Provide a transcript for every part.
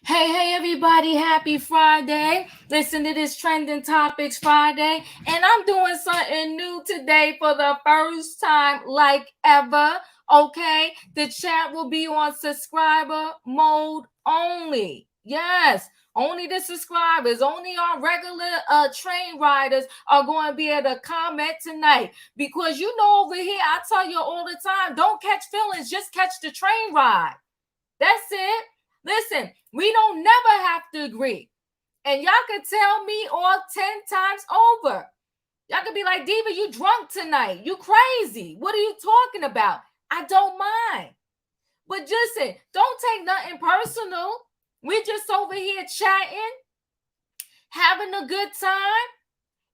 Hey, everybody, happy Friday. Listen to this Trending Topics Friday, and I'm doing something new today for the first time like ever, okay? The chat will be on subscriber mode only. Yes, only the subscribers, only our regular train riders are going to be able to comment tonight, because you know over here, I tell you all the time, don't catch feelings, just catch the train ride. That's it. Listen, we don't never have to agree. And y'all can tell me all 10 times over. Y'all can be like, Diva, you drunk tonight. You crazy. What are you talking about? I don't mind. But listen, don't take nothing personal. We're just over here chatting, having a good time.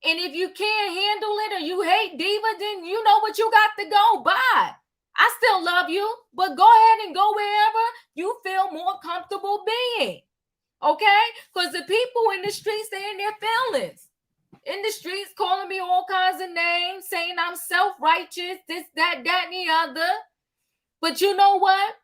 And if you can't handle it or you hate Diva, then you know what, you got to go. Bye. I still love you, but go ahead and go wherever you feel more comfortable being, okay? Because the people in the streets, they're in their feelings. In the streets, calling me all kinds of names, saying I'm self-righteous, this, that, and the other. But you know what?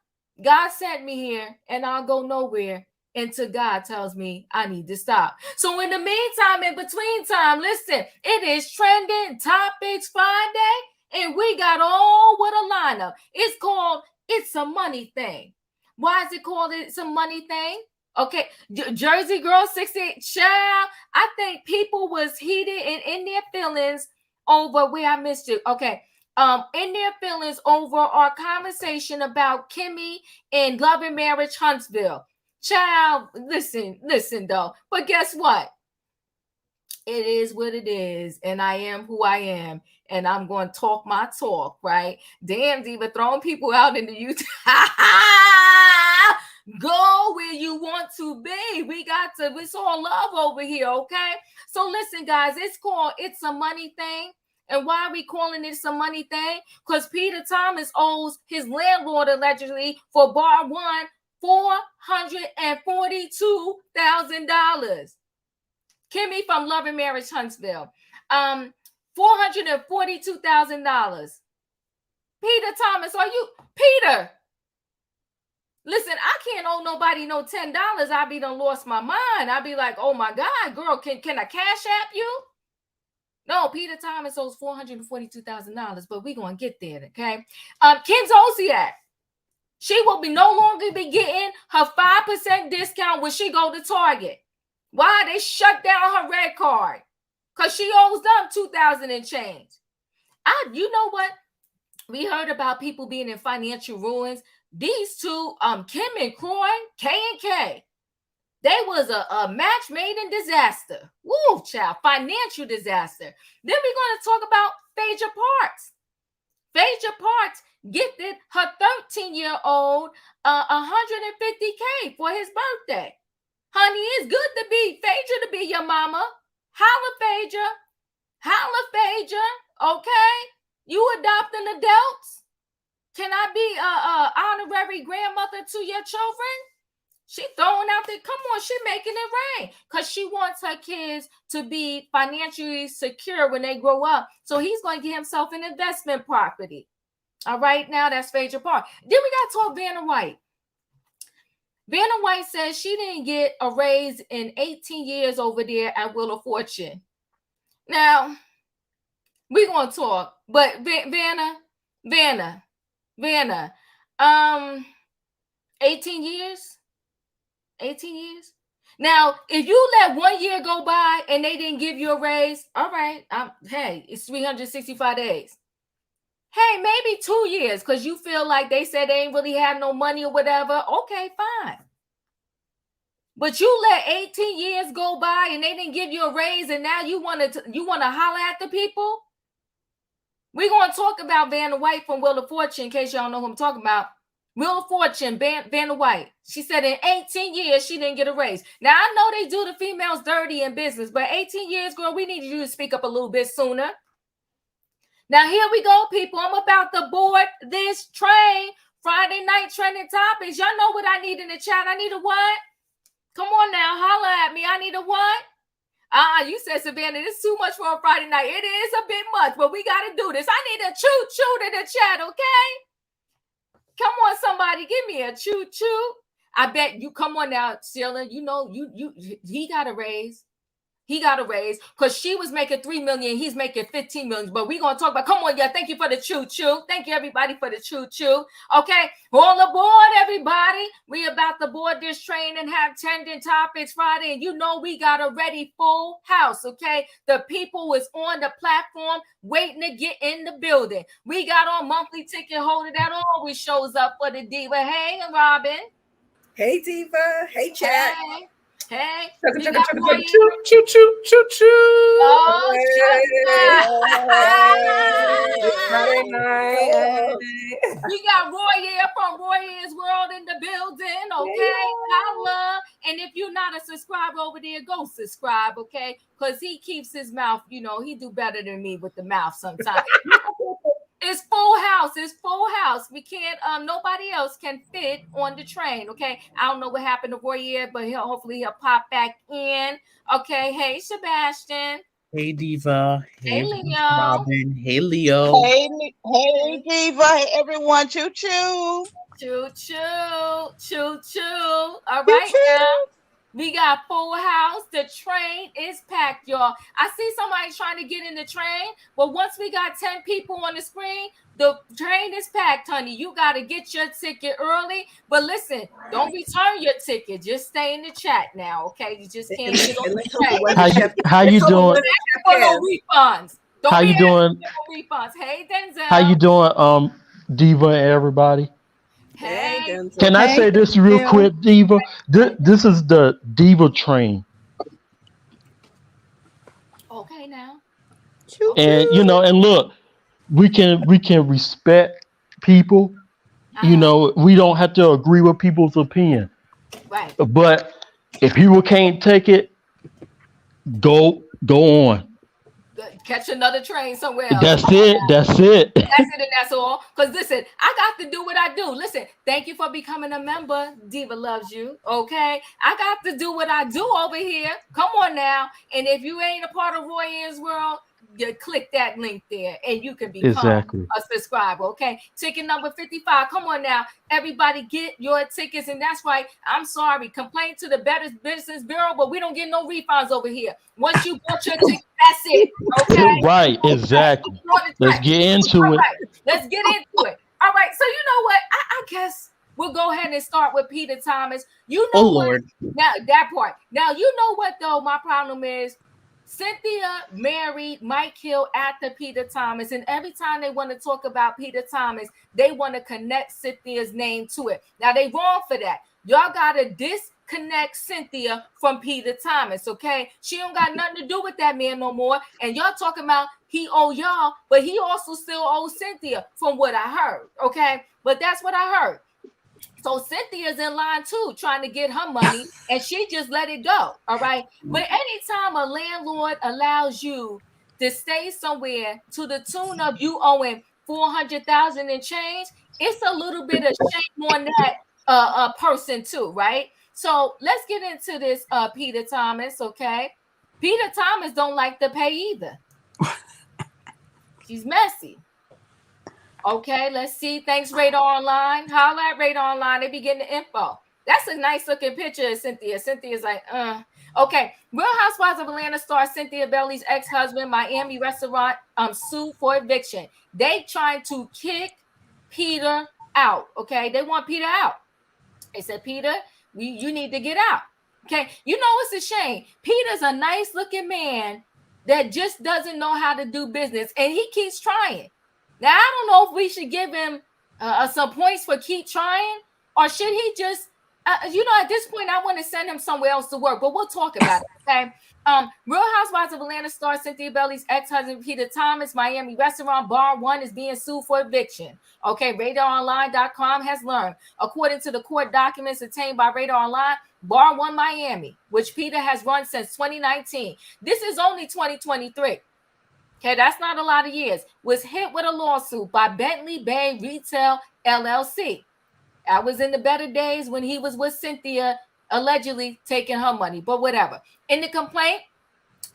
God sent me here, and I'll go nowhere until God tells me I need to stop. So in the meantime, in between time, listen, it is Trending Topics Friday. And we got all what a lineup. It's called It's a Money Thing. Why is it called It's a Money Thing? Okay, Jersey Girl 68, child. I think people was heated and in their feelings over where I missed it. Okay, in their feelings over our conversation about Kimmy and Love and Marriage Huntsville. Child, listen though. But guess what? It is what it is, and I am who I am, and I'm going to talk my talk, right? Damn, Diva, throwing people out in the YouTube. Go where you want to be. It's all love over here, okay? So listen, guys, it's called It's a Money Thing. And why are we calling it a money thing? Because Peter Thomas owes his landlord allegedly for bar one $442,000. Kimmy from Love and Marriage Huntsville. $442,000. Peter Thomas, are you Peter? Listen, I can't owe nobody no $10. I be done lost my mind. I be like, oh my God, girl, can I cash app you? No, Peter Thomas owes $442,000, but we're gonna get there, okay? Kim Zolciak, she will no longer be getting her 5% discount when she go to Target. Why? They shut down her red card because she owes them $2,000 and change. You know what? We heard about people being in financial ruins. These two, Kim and Croy, K&K, they was a match made in disaster. Woo, child, financial disaster. Then we're going to talk about Phaedra Parks. Phaedra Parks gifted her 13-year-old $150K for his birthday. Honey, it's good to be Phaedra to be your mama. Holla, Phaedra. Holla, Phaedra. Okay? You adopting adults? Can I be a honorary grandmother to your children? She throwing out there, come on, she making it rain. Because she wants her kids to be financially secure when they grow up. So he's going to get himself an investment property. All right, now that's Phaedra Park. Then we got to talk Vanna White. Vanna White says she didn't get a raise in 18 years over there at Wheel of Fortune. Now, we're going to talk. But Vanna, 18 years? 18 years? Now, if you let 1 year go by and they didn't give you a raise, all right, hey, it's 365 days. Hey, maybe 2 years because you feel like they said they ain't really have no money or whatever. Okay, fine. But you let 18 years go by and they didn't give you a raise, and now you want to holler at the people? We're going to talk about Vanna White from Wheel of Fortune, in case y'all know who I'm talking about. Wheel of Fortune, Vanna White. She said in 18 years, she didn't get a raise. Now, I know they do the females dirty in business, but 18 years, girl, we need you to speak up a little bit sooner. Now, here we go, people. I'm about to board this train. Friday night trending topics. Y'all know what I need in the chat. I need a what? Come on now, holla at me. I need a what? You said, Savannah, this is too much for a Friday night. It is a bit much, but we got to do this. I need a choo-choo in the chat, okay? Come on, somebody, give me a choo-choo. I bet you, come on now, Sheila, you know, he got a raise. He got a raise because she was making $3 million. He's making $15 million. But we're going to talk about, come on, yeah, thank you for the choo-choo. Thank you, everybody, for the choo-choo. Okay, all aboard, everybody. We about to board this train and have trending topics Friday. And you know we got a ready full house, okay? The people is on the platform waiting to get in the building. We got our monthly ticket holder that always shows up for the Diva. Hey, Robin. Hey, Diva. Hey, chat. Hey, choo choo choo choo. Oh, Friday night. We got Roy here from Roy's World in the building, okay? Holla. And if you're not a subscriber over there, go subscribe, okay? Because he keeps his mouth, you know, he do better than me with the mouth sometimes. It's full house. It's full house. We can't, nobody else can fit on the train. Okay. I don't know what happened to Roy, but hopefully he'll pop back in. Okay. Hey, Sebastian. Hey, Diva. Hey, Leo. Robin. Hey, Leo. Hey, Diva. Hey, everyone. Choo choo. Choo choo. Choo choo. All right, now. We got full house. The train is packed, y'all. I see somebody trying to get in the train, but once we got 10 people on the screen, the train is packed, honey. You got to get your ticket early. But listen, don't return your ticket. Just stay in the chat now, okay? You just can't get on the train. How you doing? For no refunds. Don't how you doing? Refunds. Hey, Denzel. How you doing, Diva and everybody? Hey. Can I say this real quick, Diva? This is the Diva train. Okay, now. And you know, and look, we can respect people. You know, we don't have to agree with people's opinion. Right. But if people can't take it, go on. Catch another train somewhere else. That's it. That's it, and that's all. Because listen, I got to do what I do. Listen, thank you for becoming a member. Diva loves you. Okay, I got to do what I do over here. Come on now. And if you ain't a part of Roy's World, you click that link there, and you can become a subscriber. Okay, ticket number 55. Come on now, everybody, get your tickets. And that's right. I'm sorry. Complain to the Better Business Bureau, but we don't get no refunds over here. Once you bought your ticket, that's it. Okay. Right. Exactly. Let's get into it. Right. Let's get into it. All right. So you know what? I guess we'll go ahead and start with Peter Thomas. You know what? Lord. Now that part. Now you know what though? My problem is Cynthia married Mike Hill after Peter Thomas, and every time they want to talk about Peter Thomas, they want to connect Cynthia's name to it. Now they wrong for that. Y'all gotta disconnect Cynthia from Peter Thomas, okay? She don't got nothing to do with that man no more. And y'all talking about he owe y'all, but he also still owes Cynthia, from what I heard, okay? But that's what I heard. So Cynthia's in line too, trying to get her money, and she just let it go. All right. But anytime a landlord allows you to stay somewhere to the tune of you owing $400,000 and change, it's a little bit of shame on that person too, right? So let's get into this Peter Thomas, okay? Peter Thomas don't like to pay either. She's messy. Okay, let's see. Thanks, Radar Online. Holla at Radar Online. They be getting the info. That's a nice looking picture of Cynthia. Cynthia's like, Okay. Real Housewives of Atlanta star Cynthia Bailey's ex-husband, Miami restaurant, sued for eviction. They trying to kick Peter out. Okay, they want Peter out. They said, Peter, you need to get out. Okay. You know, it's a shame. Peter's a nice looking man that just doesn't know how to do business, and he keeps trying. Now, I don't know if we should give him some points for keep trying, or should he just, at this point, I want to send him somewhere else to work, but we'll talk about it. Okay. Real Housewives of Atlanta star Cynthia Bailey's ex-husband Peter Thomas, Miami restaurant Bar One, is being sued for eviction. Okay, RadarOnline.com has learned. According to the court documents obtained by Radar Online, Bar One Miami, which Peter has run since 2019. This is only 2023. Okay, that's not a lot of years. Was hit with a lawsuit by Bentley Bay Retail LLC. I was in the better days when he was with Cynthia, allegedly taking her money, but whatever. In the complaint,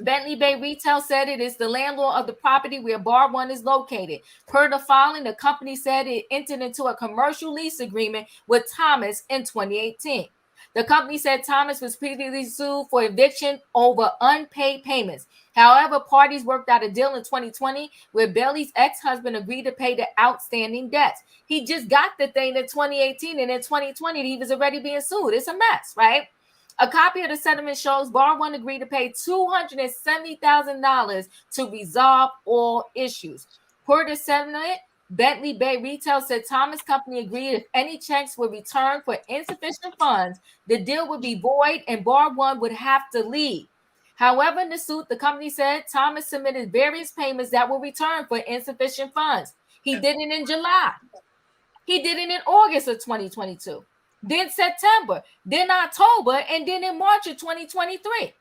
Bentley Bay Retail said it is the landlord of the property where Bar One is located. Per the filing, the company said it entered into a commercial lease agreement with Thomas in 2018. The company said Thomas was previously sued for eviction over unpaid payments. However, parties worked out a deal in 2020 where Bailey's ex-husband agreed to pay the outstanding debts. He just got the thing in 2018, and in 2020, he was already being sued. It's a mess, right? A copy of the settlement shows Bar One agreed to pay $270,000 to resolve all issues. Per the settlement, Bentley Bay Retail said Thomas Company agreed if any checks were returned for insufficient funds, the deal would be void and Bar One would have to leave. However, in the suit, the company said Thomas submitted various payments that were returned for insufficient funds. He did it in July. He did it in August of 2022. Then September, then October, and then in March of 2023.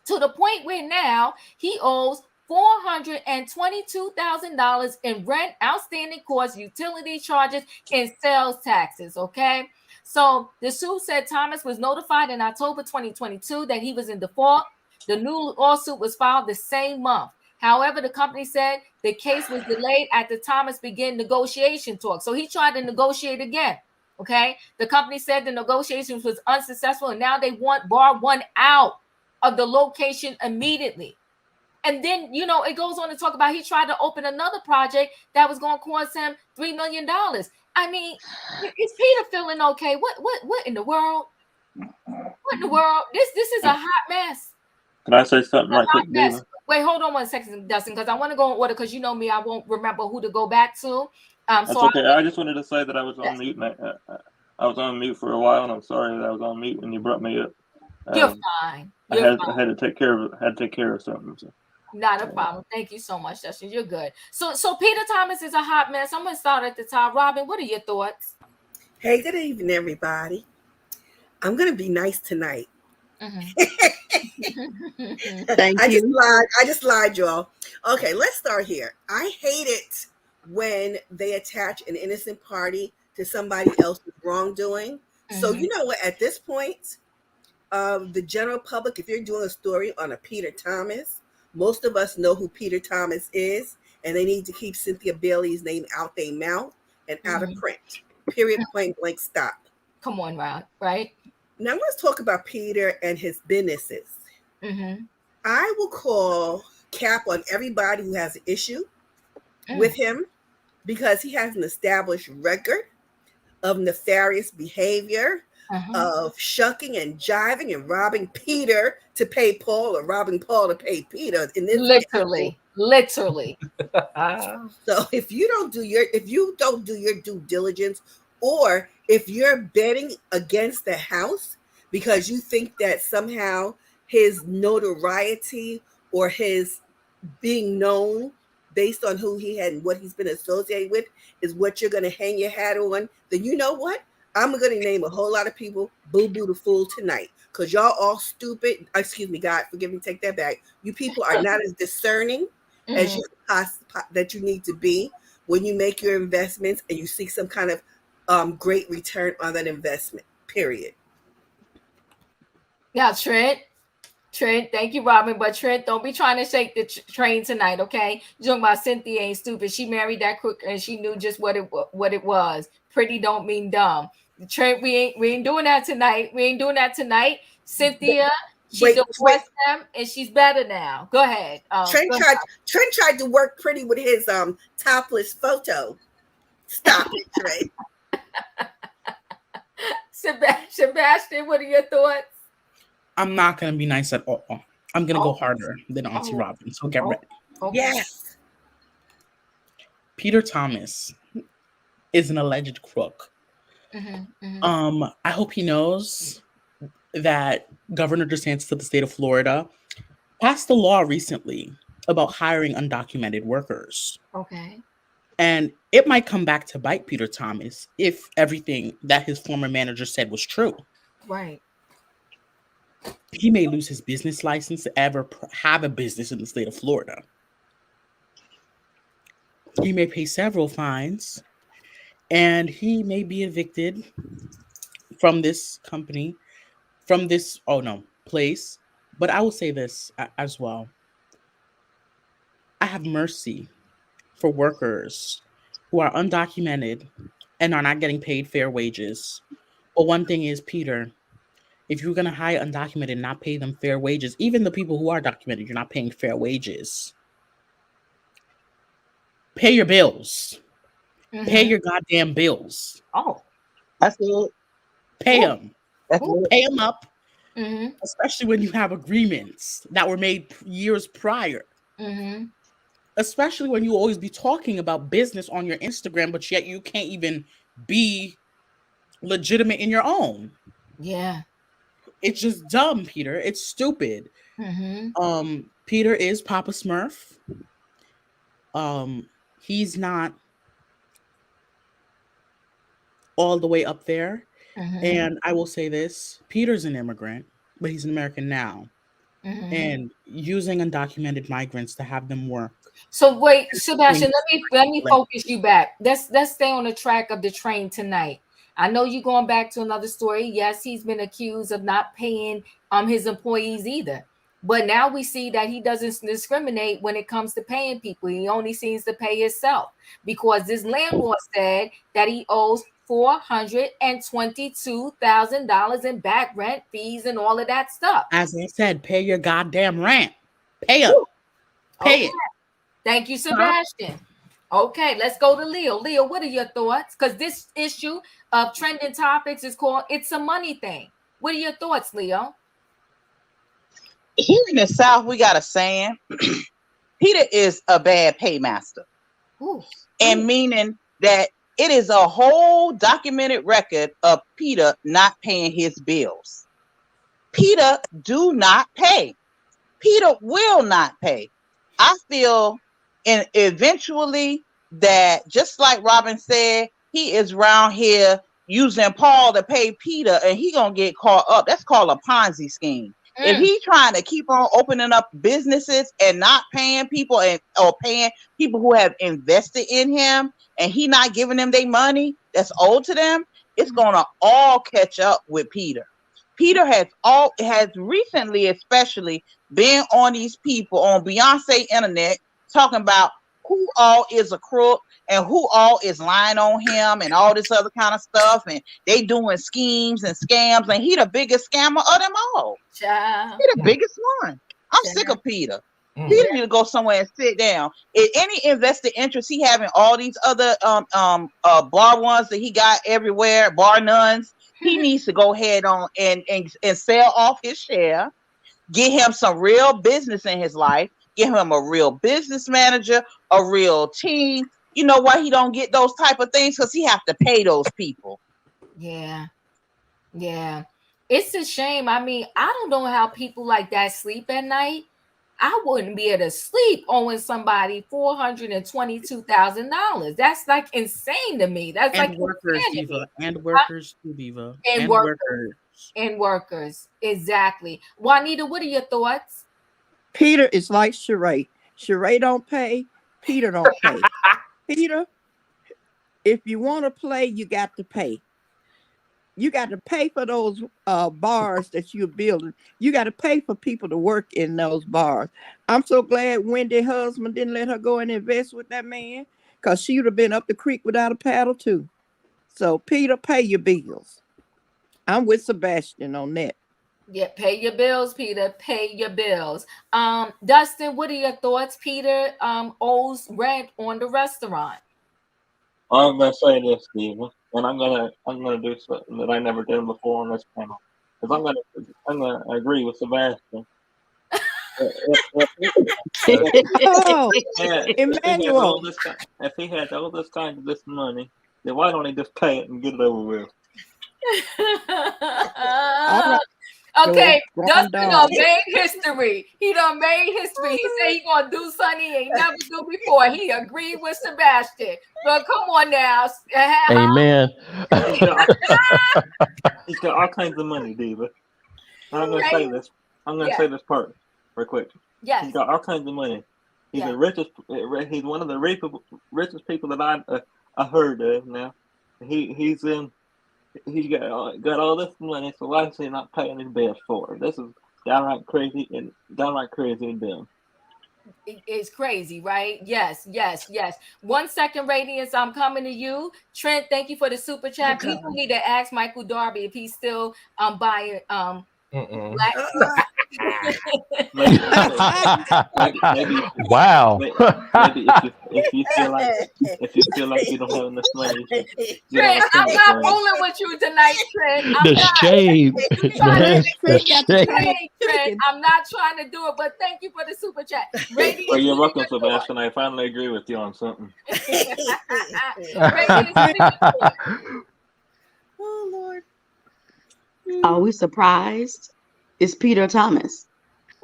To the point where now he owes $422,000 in rent, outstanding costs, utility charges, and sales taxes. Okay. So the suit said Thomas was notified in October 2022 that he was in default. The new lawsuit was filed the same month. However, the company said the case was delayed after Thomas began negotiation talks. So he tried to negotiate again. Okay. The company said the negotiations was unsuccessful, and now they want Bar One out of the location immediately. And then, it goes on to talk about he tried to open another project that was going to cost him $3 million. I mean, is Peter feeling okay? What in the world? What in the world? This is a hot mess. Can I say something right quick, Diva? Wait, hold on 1 second, Dustin, because I want to go in order, because you know me, I won't remember who to go back to. That's okay. I just wanted to say that I was on mute. I was on mute for a while, and I'm sorry that I was on mute when you brought me up. You're fine. I had to take care of something. So. Not a problem. Thank you so much, Justin. You're good. So Peter Thomas is a hot mess. I'm going to start at the top. Robin, what are your thoughts? Hey, good evening, everybody. I'm going to be nice tonight. Thank you. I just lied, y'all. Okay, let's start here. I hate it when they attach an innocent party to somebody else's wrongdoing. So you know what? At this point, the general public, if you're doing a story on a Peter Thomas, most of us know who Peter Thomas is, and they need to keep Cynthia Bailey's name out their mouth and out of print. Period, point blank, stop. Come on, Rob, right? Now let's talk about Peter and his businesses. I will call cap on everybody who has an issue with him, because he has an established record of nefarious behavior, of shucking and jiving and robbing Peter to pay Paul, or robbing Paul to pay Peter. In this literally. So if you don't do your due diligence, or if you're betting against the house because you think that somehow his notoriety or his being known based on who he had and what he's been associated with is what you're going to hang your hat on, then you know what? I'm going to name a whole lot of people boo-boo the fool tonight, because y'all all stupid. Excuse me, God, forgive me, take that back. You people are not as discerning as that you need to be when you make your investments and you seek some kind of great return on that investment, period. Yeah, Trent, thank you, Robin. But Trent, don't be trying to shake the train tonight, okay? You're talking about Cynthia ain't stupid. She married that crook and she knew just what it was. Pretty don't mean dumb. Trent, we ain't doing that tonight. Cynthia, she divorced them and she's better now. Go ahead. Trent tried to work pretty with his topless photo. Stop it, Trent. Sebastian, what are your thoughts? I'm not gonna be nice at all. I'm gonna go harder than Auntie Oh. Robin. So get ready. Okay. Yes. Peter Thomas is an alleged crook. I hope he knows that Governor DeSantis of the state of Florida passed a law recently about hiring undocumented workers. Okay. And it might come back to bite Peter Thomas if everything that his former manager said was true. Right. He may lose his business license to ever have a business in the state of Florida. He may pay several fines, and he may be evicted from this company, from this, place. But I will say this as well. I have mercy for workers who are undocumented and are not getting paid fair wages. But one thing is, Peter, if you're going to hire undocumented and not pay them fair wages, even the people who are documented, you're not paying fair wages. Pay your bills. Pay your goddamn bills. Oh, That's good. Pay them. That's good. Pay them up. Especially when you have agreements that were made years prior. Especially when you always be talking about business on your Instagram, but yet you can't even be legitimate in your own. Yeah. It's just dumb, Peter. It's stupid. Peter is Papa Smurf. He's not all the way up there. And I will say this, Peter's an immigrant, but he's an American now. And using undocumented migrants to have them work. So wait, Sebastian, let me focus you back. Let's stay on the track of the train tonight. I know you're going back to another story. Yes, he's been accused of not paying his employees either. But now we see that he doesn't discriminate when it comes to paying people. He only seems to pay himself because this landlord said that he owes $422,000 in back rent, fees, and all of that stuff. As I said, pay your goddamn rent. Pay it. Pay it. Thank you, Sebastian. Okay, let's go to Leo. Leo, what are your thoughts? Because this issue of trending topics is called It's a Money Thing. What are your thoughts, Leo? Here in the South, we got a saying, Peter is a bad paymaster. And meaning that it is a whole documented record of Peter not paying his bills. Peter do not pay. Peter will not pay. I feel eventually that, just like Robin said, he is around here using Paul to pay Peter, and he gonna get caught up. That's called a Ponzi scheme. If he's trying to keep on opening up businesses and not paying people or paying people who have invested in him, and he not giving them their money that's owed to them, it's gonna all catch up with Peter. Peter has recently, especially, been on these people on Beyonce internet talking about who all is a crook and who all is lying on him and all this other kind of stuff, and they doing schemes and scams, and he the biggest scammer of them all. Child. He the biggest one. I'm sick of Peter. Peter need to go somewhere and sit down. If any invested interest he having all these other bar ones that he got everywhere, bar nuns, he needs to go ahead on and sell off his share, get him some real business in his life, get him a real business manager, a real team. You know why he don't get those type of things? Because he have to pay those people. Yeah. It's a shame. I mean, I don't know how people like that sleep at night. I wouldn't be able to sleep owing somebody $422,000. That's like insane to me. That's and like workers, insanity. Diva, and workers too, Diva, And workers. Exactly. Juanita, what are your thoughts? Peter is like Sheree. Sheree don't pay. Peter don't pay. Peter, if you want to play, you got to pay. You got to pay for those bars that you're building. You got to pay for people to work in those bars. I'm so glad Wendy's husband didn't let her go and invest with that man, because she would have been up the creek without a paddle too. So Peter, pay your bills. I'm with Sebastian on that. Yeah, pay your bills, Peter. Pay your bills. Dustin, what are your thoughts? Peter owes rent on the restaurant. I'm gonna say this, Diva. and I'm gonna do something that I never done before on this panel, because I'm gonna agree with Sebastian. Oh, If Emmanuel. he had all this kind of this money, then why don't he just pay it and get it over with? All right. Okay, Calm Dustin down. done made history. He done made history. He said he gonna do something he ain't never do before. He agreed with Sebastian. But come on now. Amen. He's got all kinds of money, Diva. And I'm gonna say this. I'm gonna say this part real quick. Yes. He's got all kinds of money. He's the richest. He's one of the richest people that I heard of now. He's got all this money, so why is he not paying his bills for it? This is downright crazy and dumb. It's crazy, right? Yes. 1 second, Radiance. I'm coming to you. Trent, thank you for the super chat. People need to ask Michael Darby if he's still buying black. Wow. Maybe if you feel like you don't have enough money, Trent, I'm not fooling with you tonight, Trent. The shade. Trent, I'm not trying to do it, but thank you for the super chat. Radiance, well, you're welcome, Sebastian. I finally agree with you on something. Oh Lord. Are we surprised? It's Peter Thomas.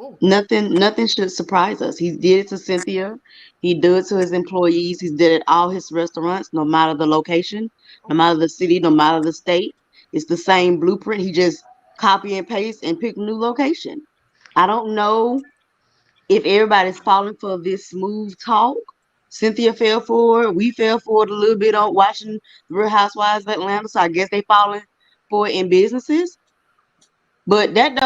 Ooh. Nothing should surprise us. He did it to Cynthia. He did it to his employees. He did it all his restaurants, no matter the location, no matter the city, no matter the state. It's the same blueprint. He just copy and paste and pick a new location. I don't know if everybody's falling for this smooth talk. Cynthia fell for it. We fell for it a little bit on watching the Real Housewives of Atlanta. So I guess they falling for it in businesses. But that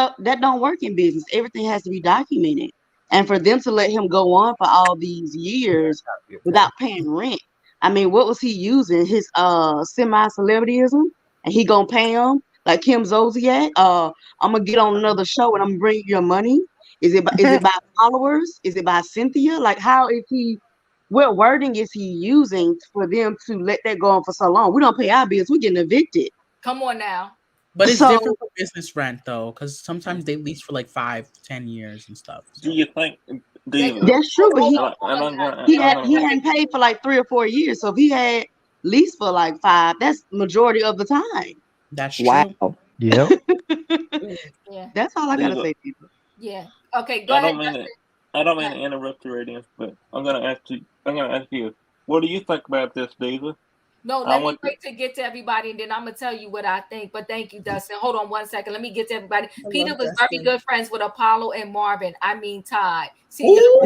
don't work in business. Everything has to be documented. And for them to let him go on for all these years without paying rent. I mean, what was he using? His semi-celebrityism? And he gonna pay him? Like Kim Zolciak? I'm gonna get on another show and I'm gonna bring you your money. Is it by followers? Is it by Cynthia? Like how is he what wording is he using for them to let that go on for so long? We don't pay our bills, we're getting evicted. Come on now. But it's different for business rent though, because sometimes they lease for like 5-10 years and stuff. So. Do you think? That's true, but he hadn't paid for like 3 or 4 years. So if he had leased for like 5, that's majority of the time. That's true. Wow. Yeah. Yeah. That's all I gotta say, people. Yeah. Okay. Go ahead. I don't mean to interrupt you, Radiance, but I'm gonna ask you. What do you think about this, Diva? No, let me wait to get to everybody, and then I'm gonna tell you what I think. But thank you, Dustin. Hold on 1 second. Let me get to everybody. Peter was very good friends with Apollo and Marvin. I mean Todd. See, all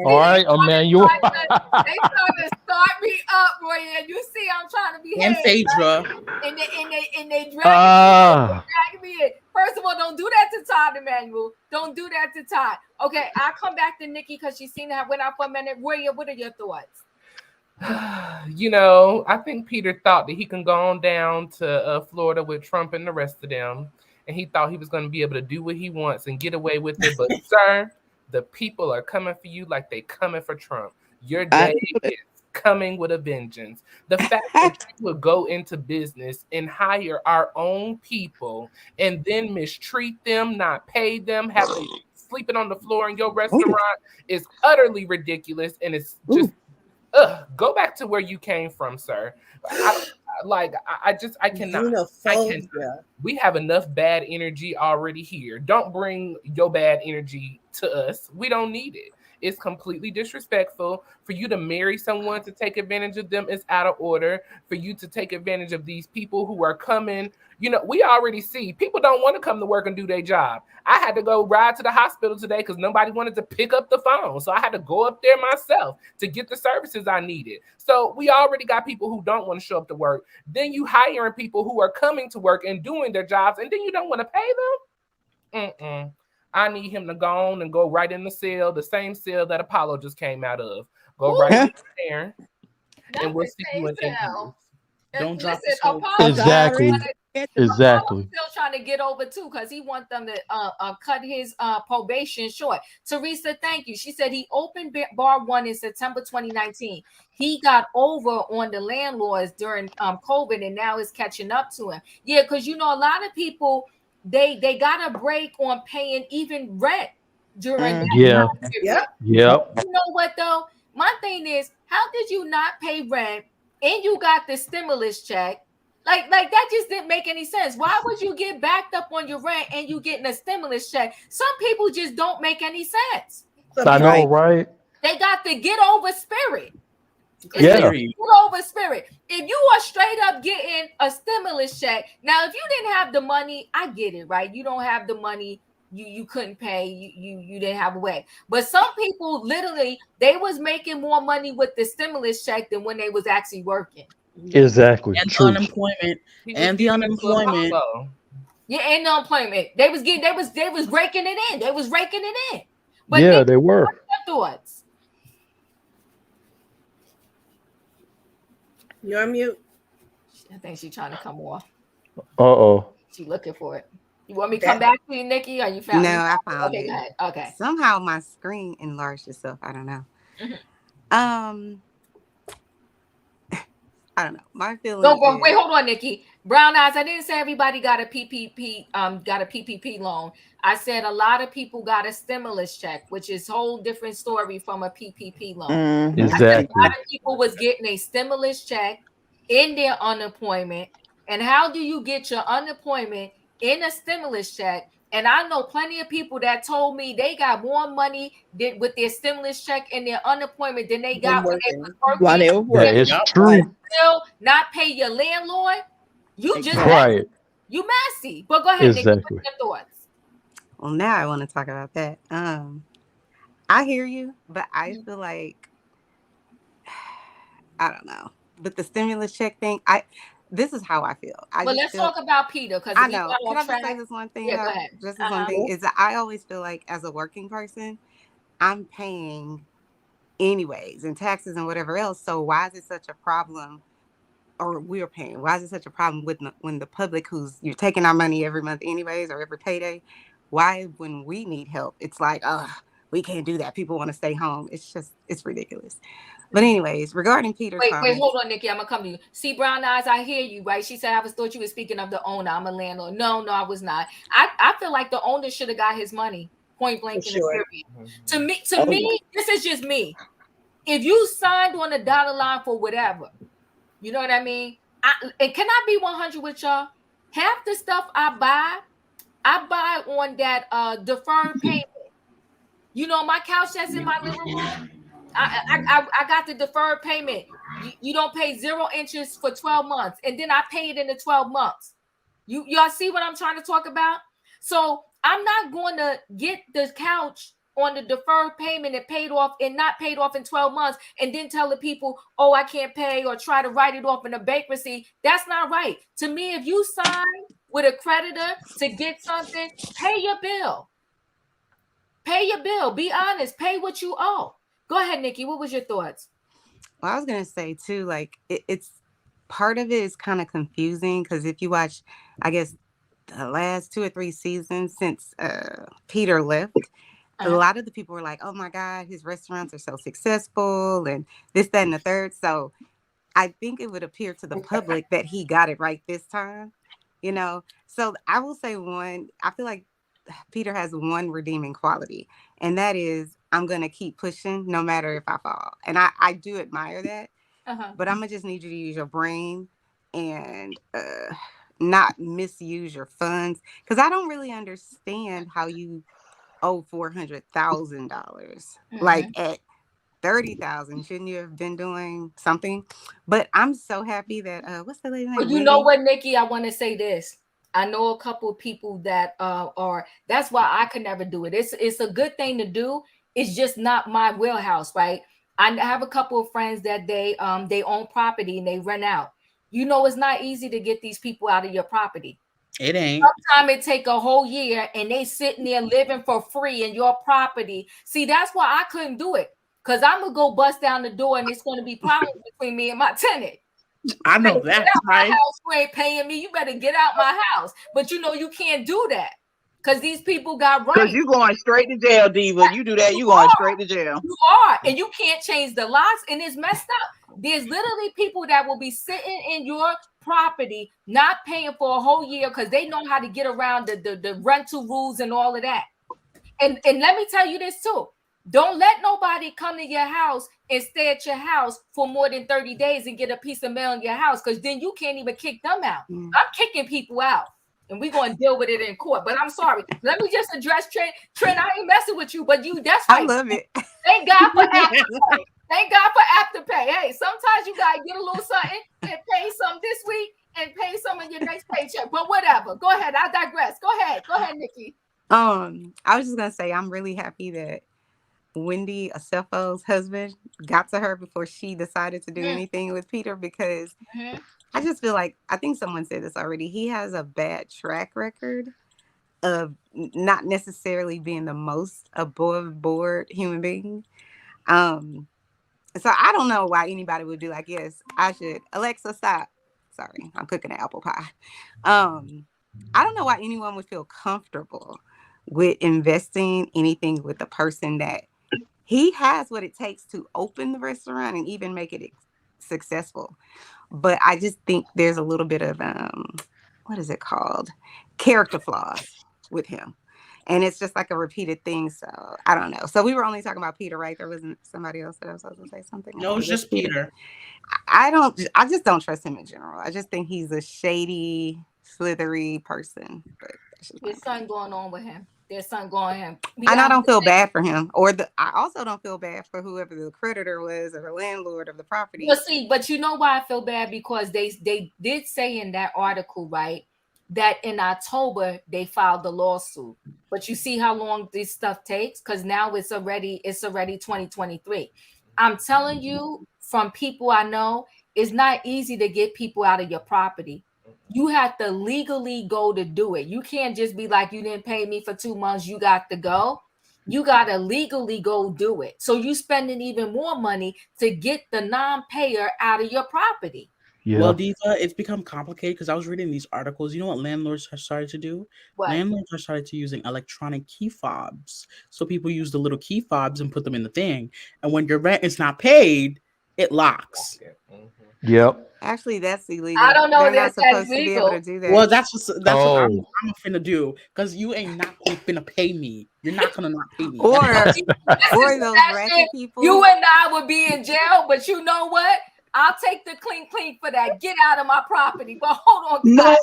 right, Emmanuel. they trying to start me up, boy. And you see, I'm trying to be and Phaedra. Right? And they drag me in. First of all, don't do that to Todd, Emmanuel. Don't do that to Todd. Okay, I'll come back to Nikki because she's seen that went out for a minute. What are your thoughts? You know, I think Peter thought that he can go on down to Florida with Trump and the rest of them. And he thought he was going to be able to do what he wants and get away with it. But, sir, the people are coming for you like they coming for Trump. Your day is coming with a vengeance. The fact that you would go into business and hire our own people and then mistreat them, not pay them, have them sleeping on the floor in your restaurant is utterly ridiculous. And it's just, go back to where you came from, sir. I cannot. We have enough bad energy already here. Don't bring your bad energy to us. We don't need it. It's completely disrespectful. For you to marry someone to take advantage of them is out of order. For you to take advantage of these people who are coming, you know, we already see people don't want to come to work and do their job. I had to go ride to the hospital today because nobody wanted to pick up the phone. So I had to go up there myself to get the services I needed. So we already got people who don't want to show up to work. Then you hiring people who are coming to work and doing their jobs, and then you don't want to pay them? I need him to go on and go right in the cell, the same cell that Apollo just came out of. Go right in there, and we'll see you in interviews. Don't drop Apollo Exactly. Apollo's still trying to get over too, because he wants them to cut his probation short. Teresa, thank you. She said he opened bar 1 in September 2019. He got over on the landlords during COVID, and now it's catching up to him. Yeah, because you know, a lot of people they got a break on paying even rent during that Yeah. time period. Yep. You know what though? My thing is, how did you not pay rent and you got the stimulus check? Like that just didn't make any sense. Why would you get backed up on your rent and you getting a stimulus check? Some people just don't make any sense. I know, right? They got the get over spirit. Yeah. Get over spirit. If you are straight up getting a stimulus check, now if you didn't have the money, I get it, right? You don't have the money, you couldn't pay, you didn't have a way. But some people literally they was making more money with the stimulus check than when they was actually working. Exactly. And True. unemployment. And the unemployment. Yeah, and the unemployment. They was raking it in. They was raking it in. But yeah, they were. What are your thoughts? You're on mute. I think she's trying to come off. Uh-oh. She looking for it. You want me to come back to you, Nikki? Or you found No, me? I found Okay, it. go ahead. Okay. Somehow my screen enlarged itself. I don't know. I don't know. My feeling. No, wait, hold on, Nikki. Brown eyes. I didn't say everybody got a PPP loan. I said a lot of people got a stimulus check, which is a whole different story from a PPP loan. Exactly. I said a lot of people was getting a stimulus check in their unemployment. And how do you get your unemployment in a stimulus check? And I know plenty of people that told me they got more money with their stimulus check and their unemployment than they got when they was working. While they were working. That is true. Still not pay your landlord. You just right. You messy. But go ahead, exactly. Nikki, what's your thoughts? Well, now I want to talk about that. I hear you, but I feel like I don't know. With the stimulus check thing, this is how I feel. Let's talk about Peter, because I know. Can I just say this one thing? Yeah, go ahead. Just this one thing is that I always feel like as a working person, I'm paying anyways and taxes and whatever else. So why is it such a problem? Or we're paying. Why is it such a problem when the public you're taking our money every month anyways or every payday? Why when we need help, it's like, we can't do that. People want to stay home. It's ridiculous. But anyways, regarding Peter Wait, Thomas, hold on, Nikki. I'm gonna come to you. See, Brown eyes, I hear you, right? She said, I thought you were speaking of the owner. I'm a landlord. No, I was not. I feel like the owner should have got his money, point blank in the period. To me, this is just me. If you signed on the dotted line for whatever, you know what I mean? And can I be 100 with y'all? Half the stuff I buy on that deferred payment. You know, my couch that's in my living room. I got the deferred payment. You don't pay 0 interest for 12 months, and then I pay it in the 12 months. Y'all see what I'm trying to talk about? So I'm not going to get the couch on the deferred payment and not paid off in 12 months, and then tell the people, oh, I can't pay, or try to write it off in a bankruptcy. That's not right. To me, if you sign with a creditor to get something, pay your bill. Pay your bill. Be honest. Pay what you owe. Go ahead, Nikki. What was your thoughts? Well, I was going to say, too, like, it's part of it is kind of confusing because if you watch, I guess, the last 2 or 3 seasons since Peter left, a lot of the people were like, oh, my God, his restaurants are so successful and this, that, and the third. So I think it would appear to the public that he got it right this time, you know. So I will say I feel like Peter has one redeeming quality, and that is I'm going to keep pushing no matter if I fall. And I do admire that, but I'm going to just need you to use your brain and not misuse your funds, because I don't really understand how you owe $400,000. Like at 30,000, shouldn't you have been doing something? But I'm so happy that what's the lady's name? But you know what, Nikki? I want to say this. I know a couple of people that that's why I could never do it. It's a good thing to do. It's just not my wheelhouse, right? I have a couple of friends that they own property and they rent out. You know, it's not easy to get these people out of your property. It ain't. Sometimes it take a whole year and they sitting there living for free in your property. See, that's why I couldn't do it. Because I'm going to go bust down the door and it's going to be problems between me and my tenant. I know that's right. House, you ain't paying me. You better get out my house. But you know you can't do that because these people got rights. Because you going straight to jail, Diva. You do that, you going straight to jail. You are, and you can't change the locks, and it's messed up. There's literally people that will be sitting in your property not paying for a whole year because they know how to get around the rental rules and all of that. And let me tell you this too. Don't let nobody come to your house and stay at your house for more than 30 days and get a piece of mail in your house, because then you can't even kick them out. I'm kicking people out, and we're going to deal with it in court. But I'm sorry. Let me just address Trent. Trent, I ain't messing with you, but that's right. I love it. Thank God for Afterpay. Thank God for Afterpay. Hey, sometimes you got to get a little something and pay some this week and pay some in your next paycheck. But whatever. Go ahead. I digress. Go ahead, Nikki. I was just going to say, I'm really happy that Wendy Asefo's husband got to her before she decided to do anything with Peter, because I just feel like, I think someone said this already, he has a bad track record of not necessarily being the most above board human being. So I don't know why anybody would be like, yes, I should. Alexa, stop. Sorry, I'm cooking an apple pie. I don't know why anyone would feel comfortable with investing anything with the person that he has what it takes to open the restaurant and even make it successful. But I just think there's a little bit of, what is it called? Character flaws with him. And it's just like a repeated thing. So I don't know. So we were only talking about Peter, right? There wasn't somebody else that I was supposed to say something. No, it's just Peter. I just don't trust him in general. I just think he's a shady, slithery person. But there's something going on with him. There's something going on. And I don't feel bad for him, I also don't feel bad for whoever the creditor was or the landlord of the property. Well, see, but you know why I feel bad? Because they did say in that article, right, that in October they filed the lawsuit. But you see how long this stuff takes? Because now it's already 2023. I'm telling you, from people I know, it's not easy to get people out of your property. You have to legally go to do it. You can't just be like, you didn't pay me for 2 months, you got to go. You got to legally go do it. So you spending even more money to get the non-payer out of your property. Yeah. Well, Diva, it's become complicated because I was reading these articles. You know what landlords have started to do? What? Landlords are started to using electronic key fobs. So people use the little key fobs and put them in the thing. And when your rent is not paid, it locks. Yep. Actually, that's illegal. I don't know They're that's not supposed legal. to be able to do that. Well, that's what I'm finna do, because you ain't not finna pay me. You're not gonna not pay me. Or those ratchet people. You and I would be in jail, but you know what? I'll take the clean for that. Get out of my property. But hold on. No.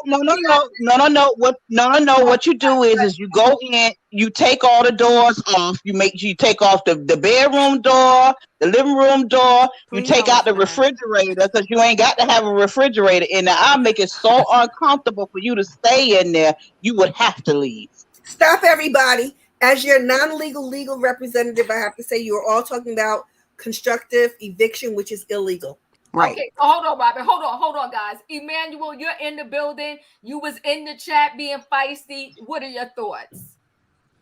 What you do is you go in, you take all the doors off. You take off the bedroom door, the living room door. You take out the refrigerator, because you ain't got to have a refrigerator in there. I'll make it so uncomfortable for you to stay in there. You would have to leave. Stop, everybody. As your non-legal legal representative, I have to say you are all talking about constructive eviction, which is illegal. Right. Okay, hold on, Robin. Hold on, guys. Emmanuel, you're in the building. You was in the chat being feisty. What are your thoughts?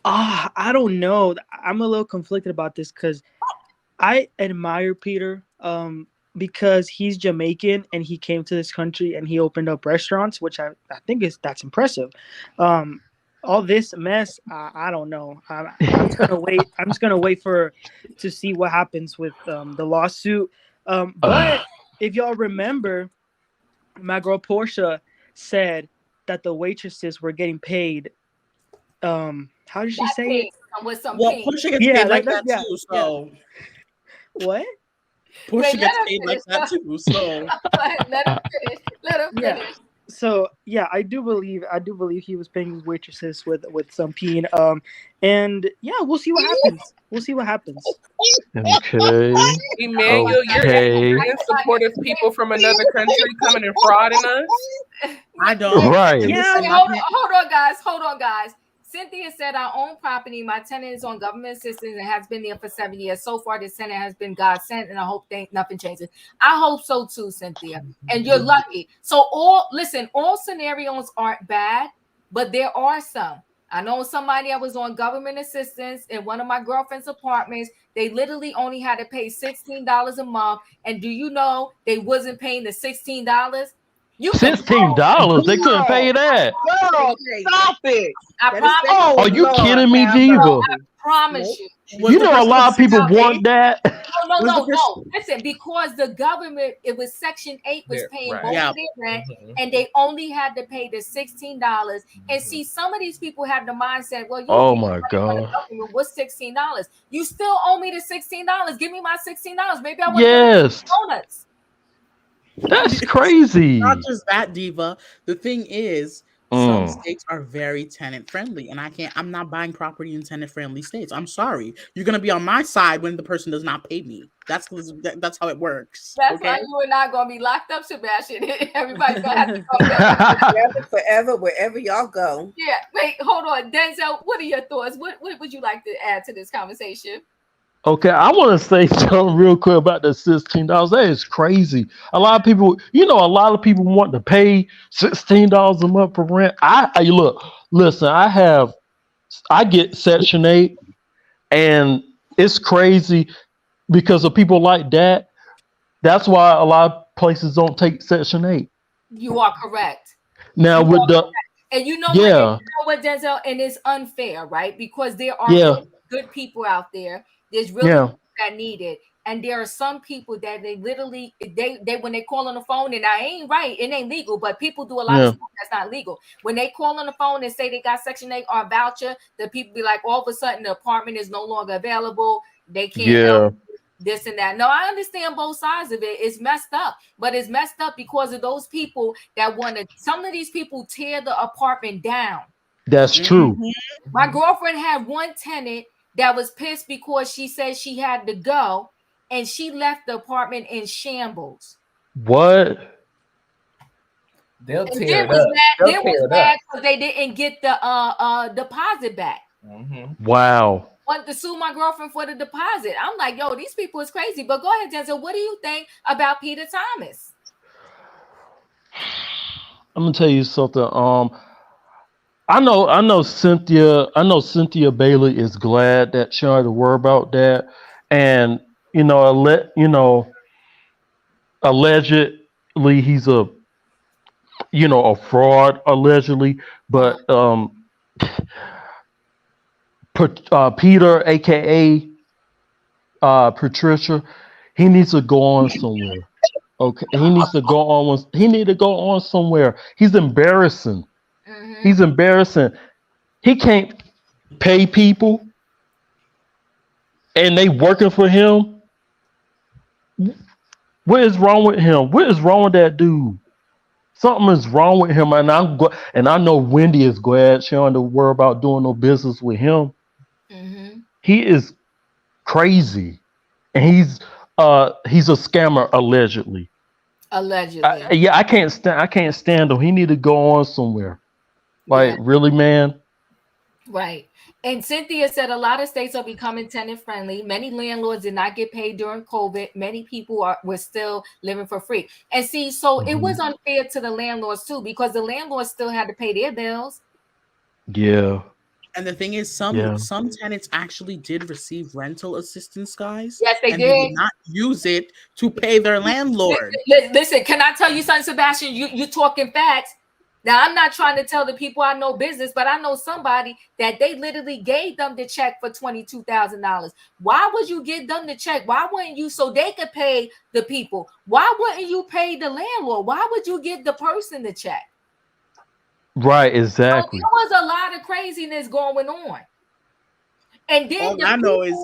I don't know. I'm a little conflicted about this because I admire Peter because he's Jamaican and he came to this country and he opened up restaurants, which I think that's impressive. All this mess, I don't know. I'm just gonna wait. I'm just gonna wait to see what happens with the lawsuit. But if y'all remember, my girl Portia said that the waitresses were getting paid. How did she say it? With some Portia gets paid like that too. So what? Portia gets paid like that too. So let him finish. Yeah. So yeah, I do believe he was paying his waitresses with some peen. And yeah, we'll see what happens. Okay. Emmanuel, you're in support of people from another country coming and frauding us. I don't. Right. Yeah. Hold on, guys. Cynthia said, our own property, my tenant is on government assistance and has been there for 7 years. So far, this tenant has been God sent, and I hope nothing changes. I hope so too, Cynthia. And you're lucky. So all scenarios aren't bad, but there are some. I know somebody that was on government assistance in one of my girlfriend's apartments. They literally only had to pay $16 a month. And do you know they wasn't paying the $16? You can $16. They couldn't pay that. Girl, stop it. I promise. Oh, Are you Lord, kidding me, have Diva? mercy. I promise you. You know a lot of people want that. No. Listen, because the government, it was Section 8 was paying most of their rent, and they only had to pay the $16. And see, some of these people have the mindset, well, you Oh pay my money for the God. government, what's $16? You still owe me the $16. Give me my $16. Maybe I want Yes. to go donuts. That's crazy. Not just that, Diva. The thing is, some states are very tenant friendly, and I'm not buying property in tenant friendly states. I'm sorry. You're gonna be on my side when the person does not pay me. That's how it works. That's okay? why you are not gonna be locked up, Sebastian. Everybody's gonna have to go forever, wherever y'all go. Yeah. Wait, hold on, Denzel. What are your thoughts? What would you like to add to this conversation? Okay, I want to say something real quick about the $16. That is crazy. A lot of people, a lot of people want to pay $16 a month for rent. Listen, I get Section 8, and it's crazy because of people like that. That's why a lot of places don't take Section 8. You are correct. Now with the and you know what, Denzel, and it's unfair, right? Because there are really good people out there. There's really people that need it. And there are some people that they literally they when they call on the phone, and I ain't right, it ain't legal, but people do a lot of stuff that's not legal. When they call on the phone and say they got Section 8 or a voucher, the people be like, all of a sudden the apartment is no longer available. They can't help this and that. No, I understand both sides of it. It's messed up, but it's messed up because of those people that want to. Some of these people tear the apartment down. That's true. My girlfriend had one tenant that was pissed because she said she had to go, and she left the apartment in shambles. What? They'll tear it up. It was bad because they didn't get the deposit back. Wow. Want to sue my girlfriend for the deposit. I'm like, yo, these people is crazy. But go ahead, Denzel. What do you think about Peter Thomas? I'm gonna tell you something. I know Cynthia Bailey is glad that she don't have to worry about that, and allegedly he's a fraud allegedly, but Peter, aka Patricia, he needs to go on somewhere. Okay, he needs to go on. He need to go on somewhere. He's embarrassing. He's embarrassing. He can't pay people, and they working for him. What is wrong with him? What is wrong with that dude? Something is wrong with him, and I know Wendy is glad she don't have to worry about doing no business with him. He is crazy, and he's a scammer allegedly. I can't stand him. He need to go on somewhere. Like, really, man? Right. And Cynthia said a lot of states are becoming tenant friendly. Many landlords did not get paid during COVID. Many people were still living for free. And see, so it was unfair to the landlords too, because the landlords still had to pay their bills. Yeah. And the thing is, some tenants actually did receive rental assistance, guys. Yes, they did. They did not use it to pay their landlord. Listen, can I tell you something, Sebastian? You talking facts. Now, I'm not trying to tell the people I know business, but I know somebody that they literally gave them the check for $22,000. Why would you give them the check? Why wouldn't you, so they could pay the people? Why wouldn't you pay the landlord? Why would you give the person the check? Right, exactly. So there was a lot of craziness going on. And then all I know is,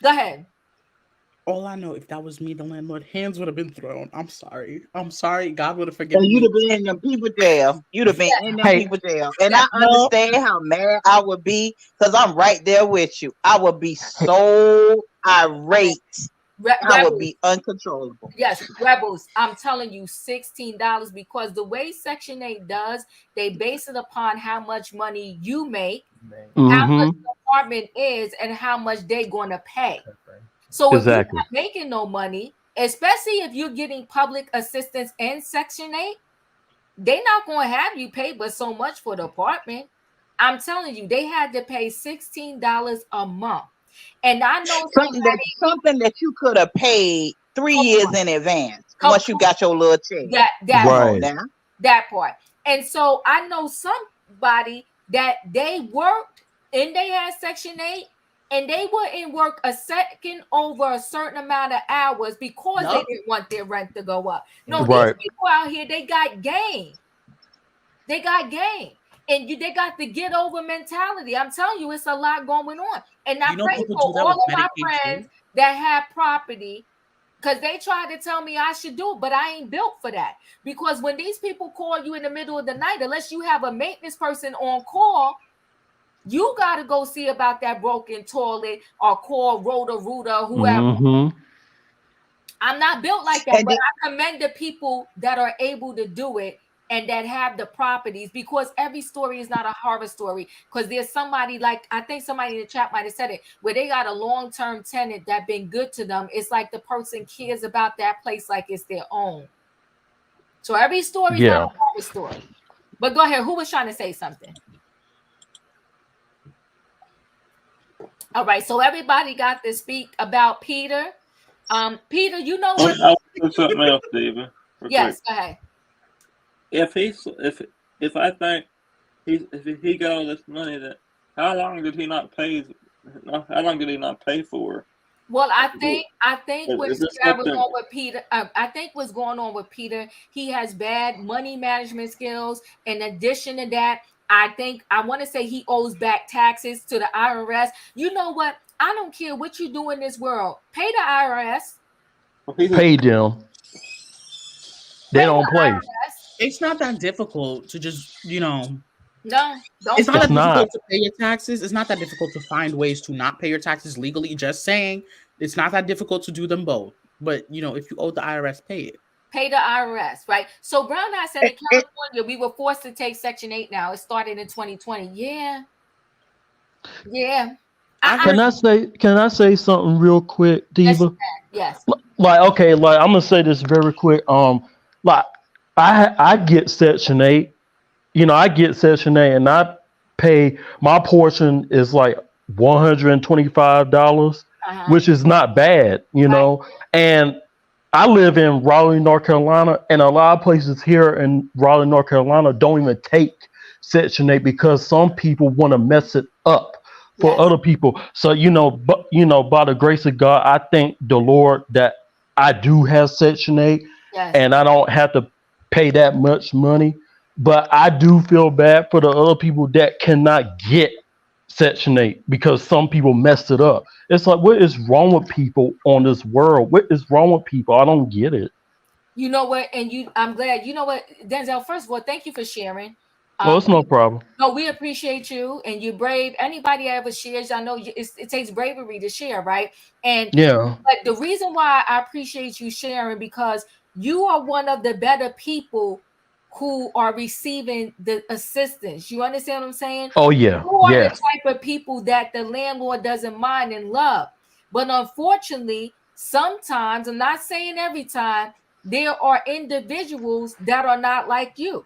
go ahead. All I know, if that was me, the landlord, hands would have been thrown. I'm sorry. God would have forgiven me. You'd have been in them people jail. You'd have been in them people jail. And I understand how mad I would be, because I'm right there with you. I would be so irate. I would be uncontrollable. Yes, rebels. I'm telling you, $16, because the way Section 8 does, they base it upon how much money you make, how much the apartment is, and how much they're going to pay. So if you're not making no money, especially if you're getting public assistance in Section 8, they're not going to have you pay but so much for the apartment. I'm telling you, they had to pay $16 a month. And I know something that you could have paid 3 years in advance once you got your little check. That part. And so I know somebody that they worked and they had Section 8 and they wouldn't work a second over a certain amount of hours because they didn't want their rent to go up. No, these people out here, they got game. They got game. And they got the get over mentality. I'm telling you, it's a lot going on. And I pray for all of my friends that have property, because they tried to tell me I should do it, but I ain't built for that. Because when these people call you in the middle of the night, unless you have a maintenance person on call, you got to go see about that broken toilet or call Roto-Rooter, whoever. Mm-hmm. I'm not built like that, but I commend the people that are able to do it and that have the properties, because every story is not a horror story. Because there's somebody, like, I think somebody in the chat might have said it, where they got a long-term tenant that been good to them. It's like the person cares about that place like it's their own. So every story is not a horror story. But go ahead. Who was trying to say something? All right. So everybody got to speak about Peter. Peter, you know what? I'll do something else, David. Yes, go ahead. If I think if he got all this money, that how long did he not pay? How long did he not pay for? Well, I think what's going on with Peter. I think what's going on with Peter. He has bad money management skills. In addition to that, I want to say he owes back taxes to the IRS. You know what? I don't care what you do in this world. Pay the IRS. Pay them. They don't play. It's not that difficult to just, No, it's not that difficult to pay your taxes. It's not that difficult to find ways to not pay your taxes legally. Just saying, it's not that difficult to do them both. But if you owe the IRS, pay it. Pay the IRS, right? So Brown Eye said in California, we were forced to take Section 8 now. It started in 2020. Yeah. Can I say something real quick, Diva? Yes. I'm gonna say this very quick. I get Section 8. I get Section 8 and I pay, my portion is like $125, which is not bad, and I live in Raleigh, North Carolina, and a lot of places here in Raleigh, North Carolina don't even take Section 8 because some people want to mess it up for other people. So, by the grace of God, I thank the Lord that I do have Section 8 and I don't have to pay that much money. But I do feel bad for the other people that cannot get Section 8 because some people messed it up. It's like, what is wrong with people on this world? What is wrong with people? I don't get it. You know what? And I'm glad. You know what, Denzel, first of all, thank you for sharing. It's no problem. No, we appreciate you, and you're brave. Anybody that ever shares, I know it takes bravery to share, right? And but the reason why I appreciate you sharing, because you are one of the better people who are receiving the assistance. You understand what I'm saying? Oh, yeah. You are the type of people that the landlord doesn't mind and love. But unfortunately, sometimes, I'm not saying every time, there are individuals that are not like you.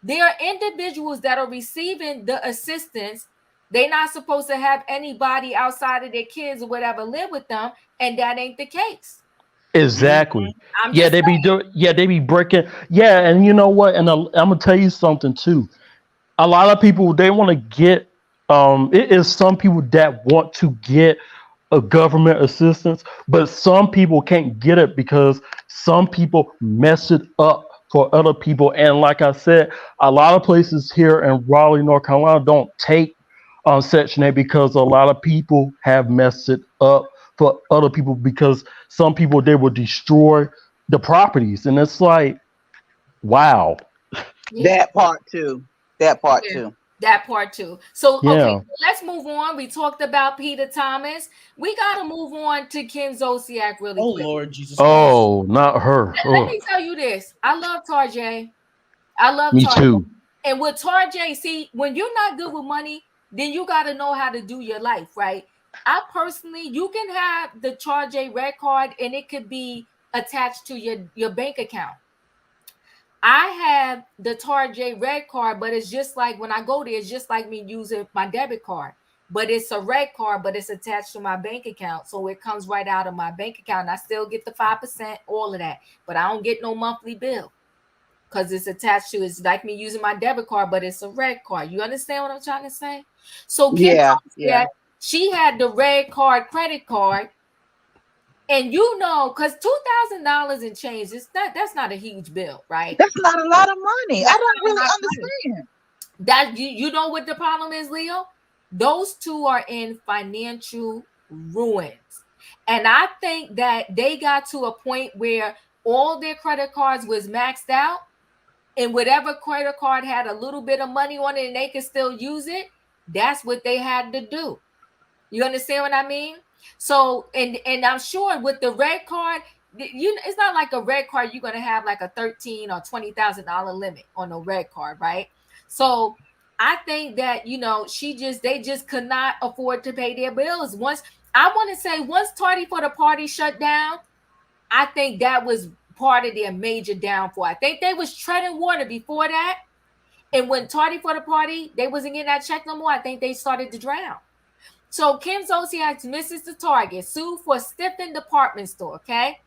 There are individuals that are receiving the assistance. They're not supposed to have anybody outside of their kids or whatever live with them, and that ain't the case. Exactly. They be breaking. And you know what? And I'm gonna tell you something too. A lot of people, they want to get. It is some people that want to get a government assistance, but some people can't get it because some people mess it up for other people. And like I said, a lot of places here in Raleigh, North Carolina, don't take Section 8 because a lot of people have messed it up for other people, because some people, they will destroy the properties, and it's like, wow. That part too. That part too. So okay, let's move on. We talked about Peter Thomas. We gotta move on to Kim Zolciak really quick. Oh Lord Jesus. Oh, not her. Let me tell you this. I love Tarjay. Me too. And with Tarjay, see, when you're not good with money, then you gotta know how to do your life, right? I personally, you can have the Tarjay red card and it could be attached to your bank account. I have the Tarjay red card, but it's just like when I go there, it's just like me using my debit card. But it's a red card, but it's attached to my bank account. So it comes right out of my bank account. And I still get the 5%, all of that. But I don't get no monthly bill because it's attached to, it's like me using my debit card, but it's a red card. You understand what I'm trying to say? So Kim yeah. she had the red card, credit card. And because $2,000 and change, that's not a huge bill, right? That's not a lot of money. I don't really understand. That you know what the problem is, Leo? Those two are in financial ruins. And I think that they got to a point where all their credit cards was maxed out, and whatever credit card had a little bit of money on it and they could still use it, that's what they had to do. You understand what I mean? So, and I'm sure with the red card, it's not like a red card you're gonna have like a $13,000 or $20,000 limit on a red card, right? So I think that they just could not afford to pay their bills. Once Tardy for the Party shut down, I think that was part of their major downfall. I think they was treading water before that, and when Tardy for the Party, they wasn't getting that check no more. I think they started to drown. So Kim Zolciak misses the target, sued for stiffing department store. Okay,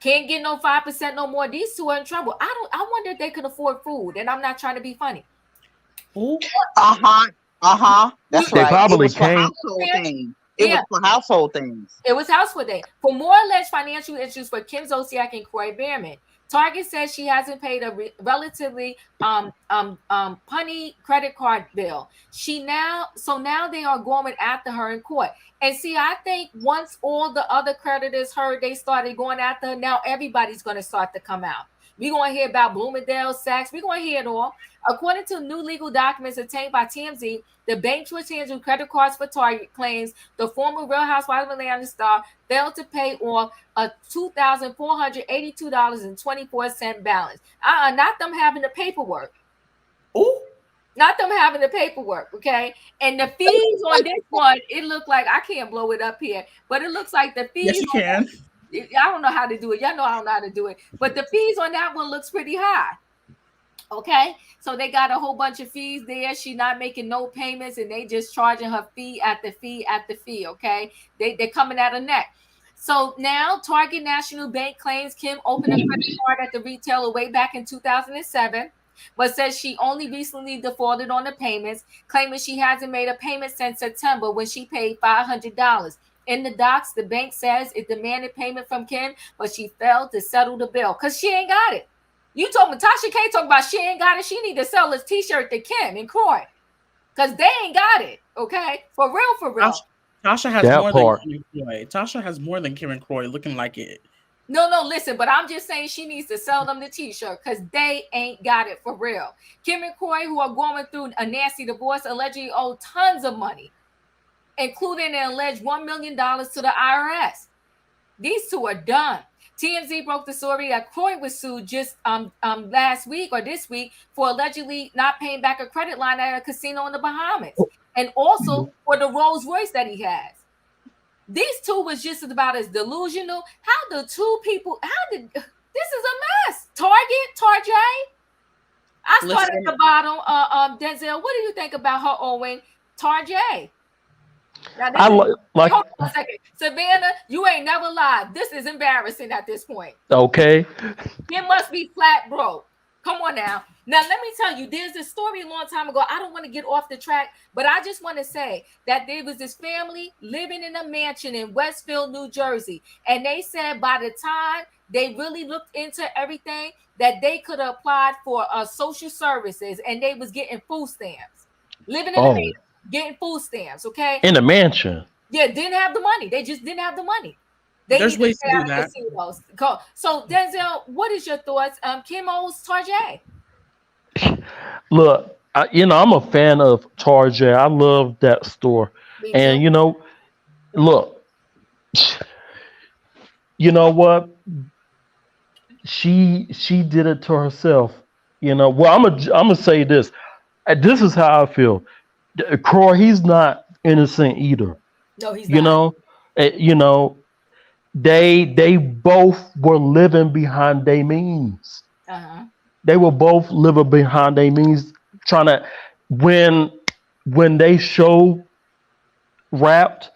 can't get no 5% no more. These two are in trouble. I wonder if they could afford food, and I'm not trying to be funny. That's right. They probably can't. It was for household things. It was household things. For more alleged financial issues for Kim Zolciak and Croy Behrman, Target says she hasn't paid a relatively punny credit card bill. Now they are going after her in court. And see, I think once all the other creditors heard they started going after her, now everybody's going to start to come out. We're going to hear about Bloomingdale, Sachs. We're going to hear it all. According to new legal documents obtained by TMZ, the bank which handled credit cards for Target claims the former Real Housewives of Atlanta star failed to pay off a $2,482.24 balance. Not them having the paperwork. Not them having the paperwork, okay? And the fees on this one, it looked like, I can't blow it up here, but it looks like the fees. Yes, you can. I don't know how to do it. Y'all know I don't know how to do it. But the fees on that one looks pretty high. Okay, so they got a whole bunch of fees there. She's not making no payments, and they just charging her fee at the fee at the fee. Okay, they're coming at her neck. So now Target National Bank claims Kim opened a credit card at the retailer way back in 2007, but says she only recently defaulted on the payments, claiming she hasn't made a payment since September when she paid $500. In the docs, the bank says it demanded payment from Kim, but she failed to settle the bill because she ain't got it. You told me Tasha K talk about she ain't got it. She need to sell this t-shirt to Kim and Croy because they ain't got it. Okay, for real. Tasha has more than Kim and Croy. Tasha has more than Kim and Croy looking like it. No, listen, but I'm just saying she needs to sell them the t-shirt because they ain't got it for real. Kim and Croy, who are going through a nasty divorce, allegedly owe tons of money, including an alleged $1 million to the IRS. These two are done. TMZ broke the story that Croy was sued just last week or this week for allegedly not paying back a credit line at a casino in the Bahamas, and also for the Rolls Royce that he has. These two was just about as delusional. This is a mess. Tarjay. I started at the bottom. Denzel, what do you think about her owing Tarjay? Hold on a second. Savannah, you ain't never lied. This is embarrassing at this point. Okay. It must be flat broke. Come on now. Now, let me tell you, there's this story a long time ago. I don't want to get off the track, but I just want to say that there was this family living in a mansion in Westfield, New Jersey. And they said by the time they really looked into everything, that they could have applied for social services, and they was getting food stamps. Living in a mansion. Getting food stamps, okay? In a mansion. Yeah, didn't have the money. They just didn't have the money. There's ways to do that. So, Denzel, what is your thoughts? Kim owes Tarjay. Look, I'm a fan of Tarjay. I love that store. And, look, you know what? She did it to herself. Well, I'm gonna say this. This is how I feel. Croy, he's not innocent either. No, he's not. They both were living behind their means. They were both living behind their means, trying to when they show Wrapped.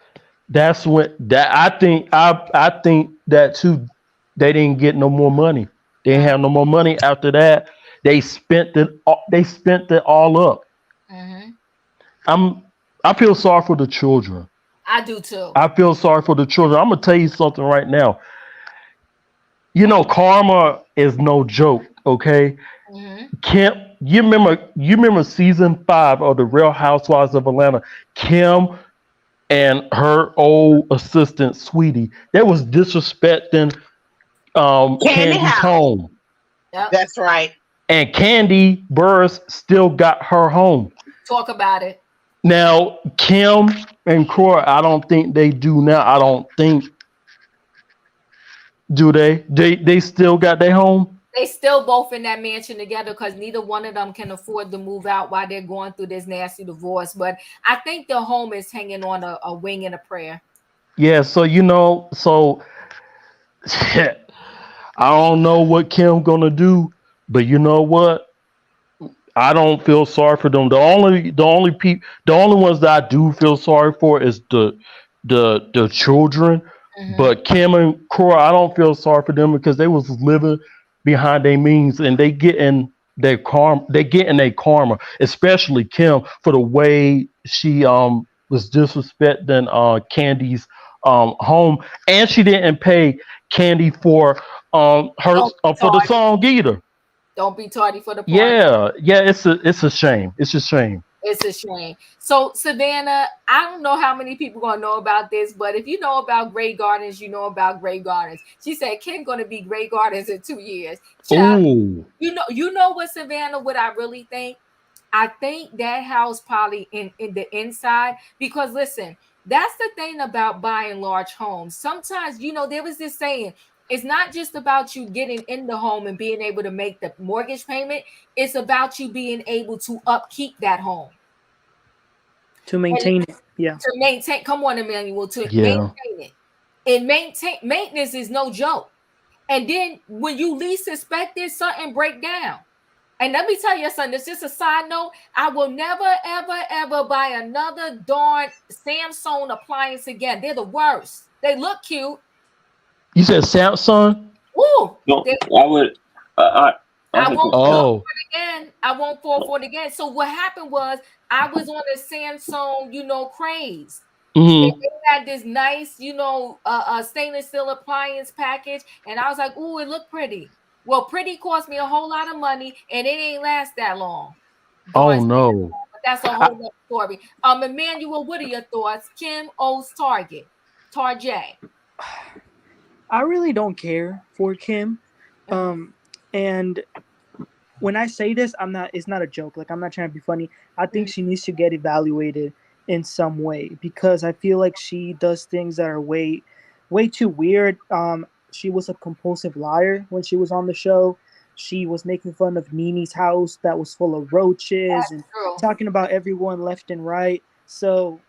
That's when that I think that too. They didn't get no more money. They didn't have no more money after that. They spent it. They spent it all up. I'm. I feel sorry for the children. I do too. I feel sorry for the children. I'm gonna tell you something right now. You know, karma is no joke. Okay, Kim. You remember season 5 of the Real Housewives of Atlanta? Kim and her old assistant, Sweetie, they was disrespecting Candy Candy's House. home. Yep. That's right. And Candy Burris still got her home. Talk about it. Now, Kim and Cora, I don't think they do now. I don't think, do they? They still got their home? They still both in that mansion together because neither one of them can afford to move out while they're going through this nasty divorce. But I think the home is hanging on a wing and a prayer. Yeah, so I don't know what Kim gonna do, but you know what? I don't feel sorry for them. The only ones that I do feel sorry for is the children. But Kim and Cora, I don't feel sorry for them because they was living behind their means and they getting their karma. They getting their karma, especially Kim for the way she was disrespecting Candy's home, and she didn't pay Candy for her for the song either. Don't be tardy for the party. Yeah, it's a shame. It's a shame. It's a shame. So, Savannah, I don't know how many people gonna know about this, but if you know about Grey Gardens, you know about Grey Gardens. She said Kim gonna be Grey Gardens in 2 years. Child, Ooh. you know what, Savannah? What I really think? I think that house probably in the inside, because listen, that's the thing about buying large homes. Sometimes, there was this saying, it's not just about you getting in the home and being able to make the mortgage payment. It's about you being able to upkeep that home. To maintain it. Yeah. To maintain, come on, Emmanuel, to Yeah. maintain it. And maintenance is no joke. And then when you least expect it, something break down. And let me tell you something, it's just a side note. I will never, ever, ever buy another darn Samsung appliance again. They're the worst. They look cute. You said Samsung? Ooh. No, I would. I won't Oh. fall for it again. I won't fall for it again. So what happened was I was on a Samsung, craze. Mm-hmm. They had this nice, stainless steel appliance package, and I was like, "Ooh, it looked pretty." Well, pretty cost me a whole lot of money, and it ain't last that long. Oh no. But that's a whole other story. Emmanuel, what are your thoughts? Kim O's Target. I really don't care for Kim. And when I say this, it's not a joke. Like, I'm not trying to be funny. I think she needs to get evaluated in some way because I feel like she does things that are way too weird. She was a compulsive liar when she was on the show. She was making fun of Nini's house that was full of roaches and talking about everyone left and right. So,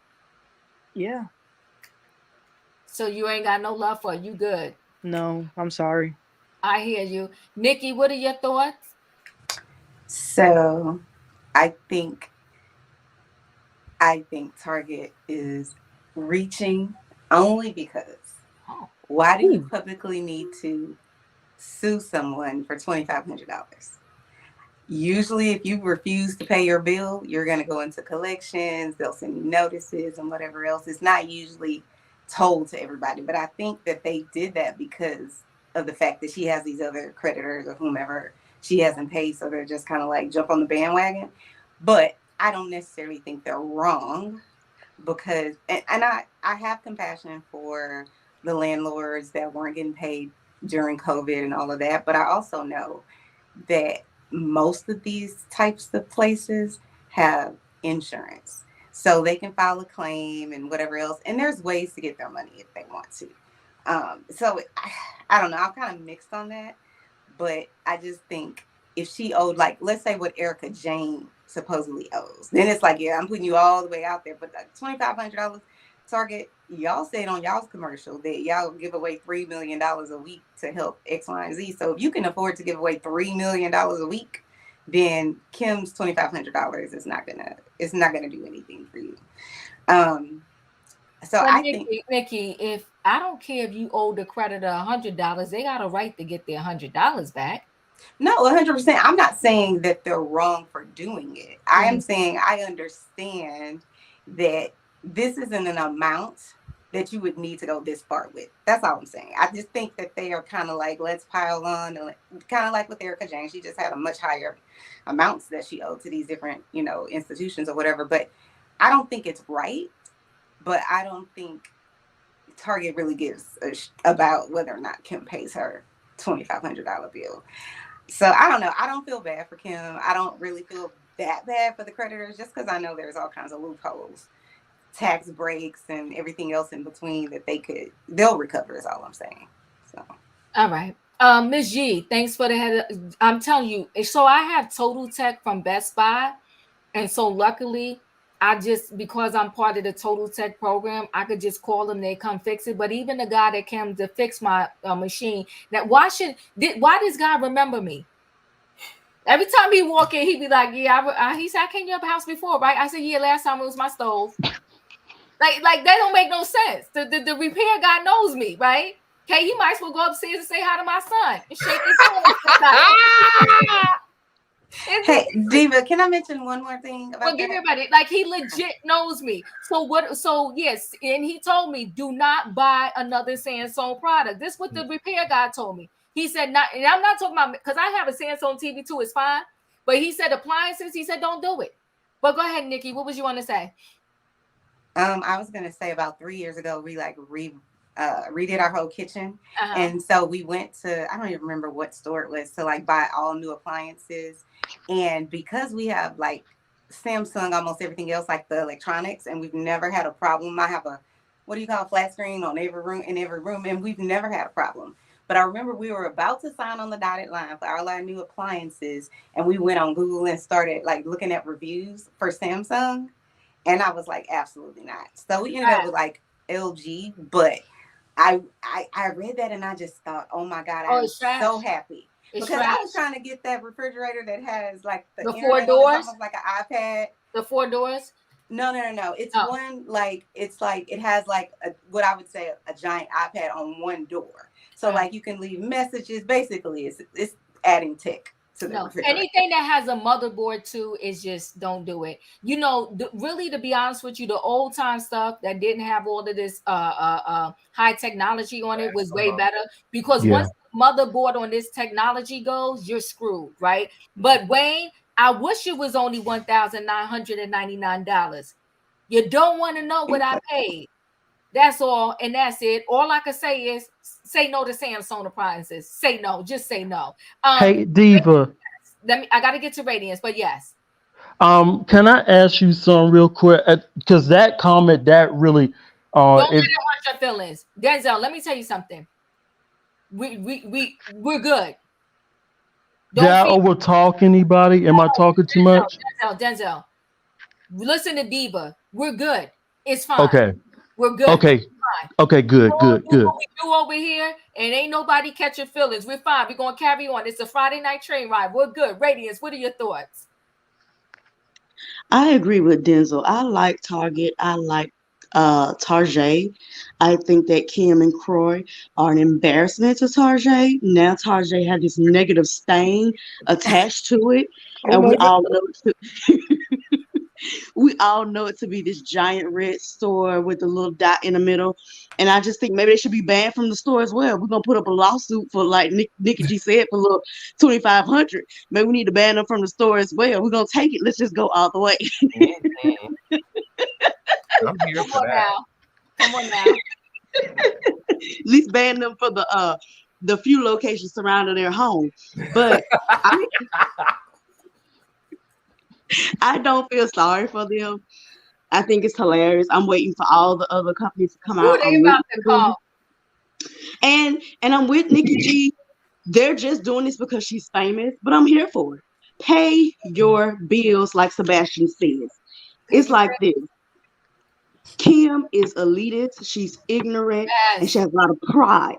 yeah. So you ain't got no love for her. You good? No, I'm sorry. I hear you. Nikki, what are your thoughts? So, I think Target is reaching only because why do you publicly need to sue someone for $2,500? Usually, if you refuse to pay your bill, you're going to go into collections. They'll send you notices and whatever else. It's not usually told to everybody, but I think that they did that because of the fact that she has these other creditors or whomever she hasn't paid, so they're just kind of like jump on the bandwagon. But I don't necessarily think they're wrong because, and I have compassion for the landlords that weren't getting paid during COVID and all of that, but I also know that most of these types of places have insurance. So they can file a claim and whatever else. And there's ways to get their money if they want to. So I don't know. I'm kind of mixed on that. But I just think if she owed, like, let's say what Erica Jane supposedly owes, then it's like, yeah, I'm putting you all the way out there. But like $2,500, Target, y'all said on y'all's commercial that y'all give away $3 million a week to help X, Y, and Z. So if you can afford to give away $3 million a week, then Kim's $2,500 is not gonna do anything for you. So I think, Nikki, if I don't care if you owe the creditor $100, they got a right to get their $100 back. No, 100%. I'm not saying that they're wrong for doing it. I am saying I understand that this isn't an amount that you would need to go this far with. That's all I'm saying. I just think that they are kind of like, let's pile on, kind of like with Erica Jane. She just had a much higher amounts that she owed to these different, institutions or whatever. But I don't think it's right. But I don't think Target really gives about whether or not Kim pays her $2,500 bill. So I don't know. I don't feel bad for Kim. I don't really feel that bad for the creditors, just because I know there's all kinds of loopholes, tax breaks, and everything else in between that they'll recover is all I'm saying. So. All right. Ms. G, thanks for the head. I'm telling you, so I have Total Tech from Best Buy. And so luckily, because I'm part of the Total Tech program, I could just call them, they come fix it. But even the guy that came to fix my machine, why does God remember me? Every time he walk in, he'd be like, yeah, he said, I came to your house before, right? I said, yeah, last time it was my stove. Like that don't make no sense. The repair guy knows me, right? Okay, he might as well go upstairs and say hi to my son and shake his hand. Hey, Diva, can I mention one more thing about give everybody, like, he legit knows me. So yes, and he told me, do not buy another Samsung product. This is what the repair guy told me. He said, not, and I'm not talking about, because I have a Samsung TV too, it's fine. But he said appliances, he said don't do it. But go ahead, Nikki, what was you want to say? I was going to say about 3 years ago, we redid our whole kitchen. And so we went to, I don't even remember what store it was, to like buy all new appliances. And because we have like Samsung, almost everything else, like the electronics, and we've never had a problem. I have a flat screen in every room, and we've never had a problem. But I remember we were about to sign on the dotted line for all our new appliances, and we went on Google and started like looking at reviews for Samsung. And I was like, absolutely not. So we ended up with like LG, but I read that and I just thought, oh my God, I'm so happy. Because I was trying to get that refrigerator that has like the 4 doors, almost like an iPad. The 4 doors? No. It's one, like, it's like, it has like what I would say a giant iPad on one door. So like you can leave messages. Basically, it's adding tech. Anything that has a motherboard too is just don't do it. Really, to be honest with you, the old time stuff that didn't have all of this high technology on it was way better, because once the motherboard on this technology goes, you're screwed, right? But Wayne, I wish it was only $1,999. You don't want to know what I paid. That's all, and that's it. All I can say is say no to Samsung appliances. Say no, just say no. Hey, Diva. I got to get to Radiance, but yes. Can I ask you something real quick? Because that comment, that really don't let it hurt your feelings, Denzel. Let me tell you something. We're good. Did I over talk anybody? Am I talking too much? Denzel. Listen to Diva. We're good. It's fine. Okay. We're good. Okay. Okay, good. What we do over here, and ain't nobody catching feelings. We're fine. We're going to carry on. It's a Friday night train ride. We're good. Radiance, what are your thoughts? I agree with Denzel. I like Target. I like Target. I think that Kim and Croy are an embarrassment to Target. Now Target has this negative stain attached to it. And we all know we all know it to be this giant red store with a little dot in the middle. And I just think maybe they should be banned from the store as well. We're gonna put up a lawsuit for, like Nikki G said, for a little $2,500. Maybe we need to ban them from the store as well. We're gonna take it. Let's just go all the way. I'm here for that. Come on now. At least ban them for the few locations surrounding their home. But I don't feel sorry for them. I think it's hilarious. I'm waiting for all the other companies to come out. And I'm with Nikki G. They're just doing this because she's famous, but I'm here for it. Pay your bills, like Sebastian says. It's like this. Kim is elitist. She's ignorant, and she Yes. has a lot of pride.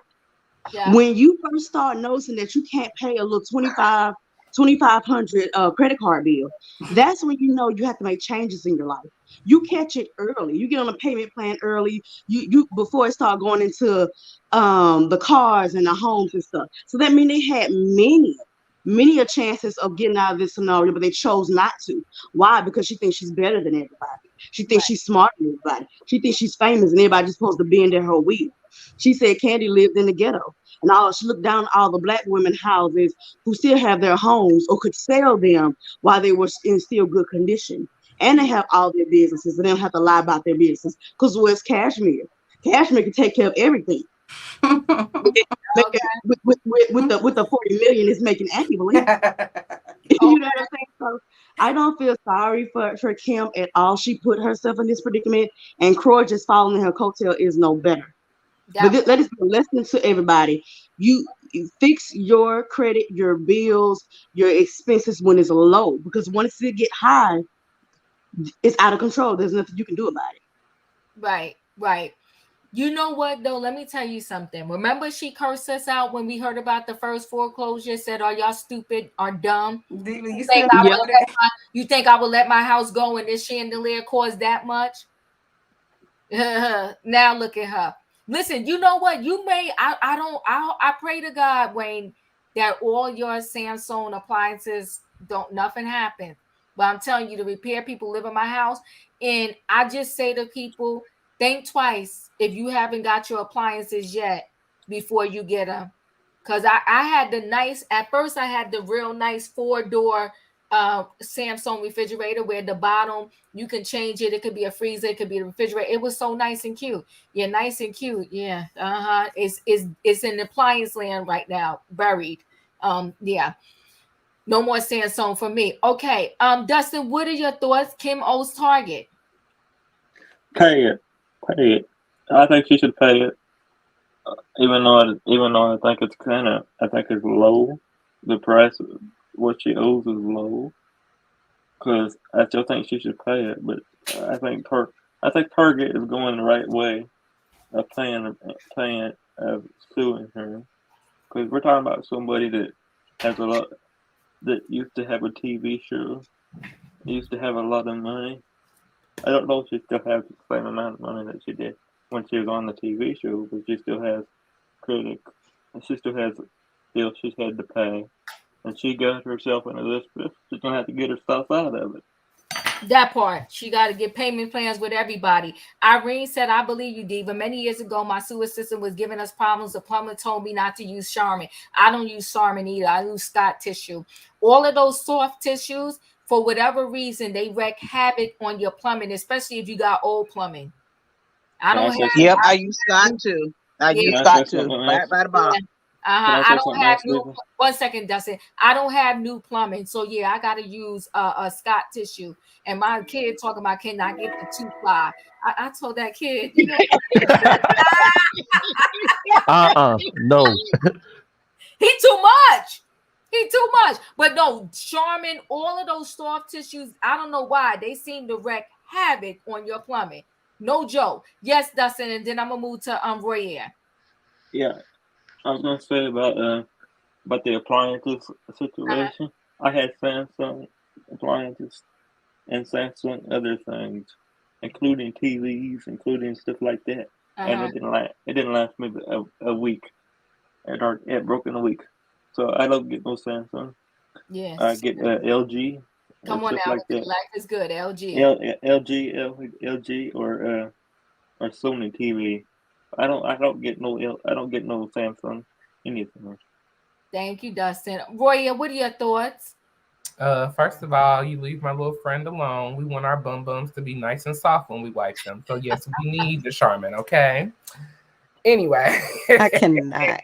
Yeah. When you first start noticing that you can't pay a little 2,500 credit card bill, that's when you know you have to make changes in your life. You catch it early. You get on a payment plan early. You before it start going into the cars and the homes and stuff. So that means they had many a chances of getting out of this scenario, but they chose not to. Why? Because she thinks she's better than everybody. She thinks she's smarter than everybody. She thinks she's famous and everybody's supposed to bend at her will. She said Candy lived in the ghetto. And she looked down at all the black women houses who still have their homes or could sell them while they were in still good condition. And they have all their businesses, and they don't have to lie about their business. Because where's Cashmere? Cashmere can take care of everything. With the 40 million it's making annually. You know what I'm saying? So I don't feel sorry for Kim at all. She put herself in this predicament, and Croy just following her coattail is no better. But let us be a lesson to everybody. You fix your credit, your bills, your expenses when it's low, because once it get high, it's out of control. There's nothing you can do about it. Right. You know what though? Let me tell you something. Remember, she cursed us out when we heard about the first foreclosure. Said, "Are y'all stupid or dumb? You think I would let my house go and this chandelier cost that much?" Now look at her. Listen, you know what? You may. I pray to God, Wayne, that all your Samsung appliances nothing happen. But I'm telling you, the repair people live in my house, and I just say to people, think twice if you haven't got your appliances yet before you get them. Because I had at first I had the real nice 4-door Samsung refrigerator where the bottom you can change it. It could be a freezer, it could be a refrigerator. It was so nice and cute. Yeah, nice and cute. Yeah. It's in appliance land right now, buried. Yeah. No more Samsung for me. Okay. Dustin, what are your thoughts? Kim O's target. Pay it. I think she should pay it. Even though I think it's low. The price of what she owes is low. Because I still think she should pay it, but I think Target is going the right way of suing her. Because we're talking about somebody that has that used to have a TV show, used to have a lot of money. I don't know if she still has the same amount of money that she did when she was on the TV show, but she still has critics, and she still has bills she's had to pay. And she got herself into this. She's gonna have to get herself out of it. That part. She got to get payment plans with everybody. Irene said, "I believe you, Diva. Many years ago, my sewer system was giving us problems. The plumber told me not to use Charmin. I don't use Charmin either. I use Scott tissue. All of those soft tissues, for whatever reason, they wreak havoc on your plumbing, especially if you got old plumbing. I don't have. Yep, I use Scott too. I use Scott too. Right by the bottom. I don't have new. 1 second, Dustin. I don't have new plumbing, so yeah, I gotta use a Scott tissue. And my kid talking about can I get the 2-ply? I told that kid, you know, no. He too much. But no, Charmin, all of those soft tissues. I don't know why they seem to wreak havoc on your plumbing. No joke. Yes, Dustin, and then I'm gonna move to Roy. Yeah. I was gonna say about the appliances situation. I had Samsung appliances and Samsung other things, including TVs, including stuff like that, and it didn't last me a week. It broke in a week, so I don't get no Samsung. Yes, I get LG. Come on now, like that. Life is good. LG, LG, or Sony TV. I don't get no Samsung anything. Thank you, Dustin. Roya, what are your thoughts? First of all, you leave my little friend alone. We want our bum bums to be nice and soft when we wipe them. So yes, we need the Charmin, okay? Anyway. I cannot.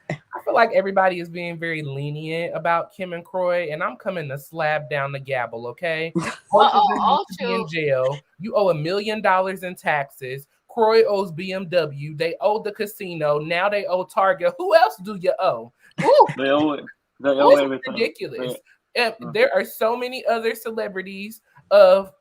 I feel like everybody is being very lenient about Kim and Croy, and I'm coming to slap down the gavel, okay? Both of them need to be in jail. You owe $1 million in taxes. Croy owes BMW. They owe the casino. Now they owe Target. Who else do you owe? Ooh. They owe it. They owe everything. Ridiculous. There are so many other celebrities of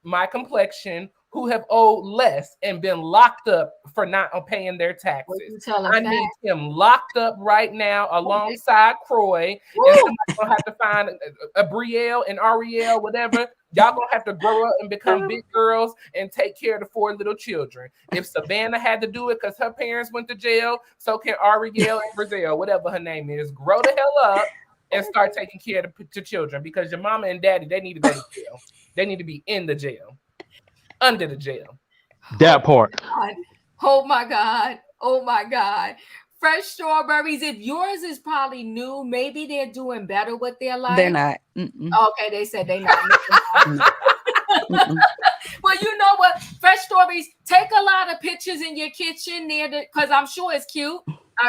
my complexion who have owed less and been locked up for not paying their taxes. I need him locked up right now alongside Croy. And somebody's gonna have to find a Brielle and Ariel, whatever. Y'all gonna have to grow up and become big girls and take care of the 4 little children. If Savannah had to do it because her parents went to jail, so can Ariel and Brazil, whatever her name is. Grow the hell up and start taking care of the children, because your mama and daddy, they need to go to jail. They need to be in the jail. Under the jail. That part. Oh my God. Oh my God. Fresh strawberries. If yours is probably new, maybe they're doing better with their life. They're not. Okay, they said they're not. Well, you know what? Fresh strawberries, take a lot of pictures in your kitchen near the, because I'm sure it's cute.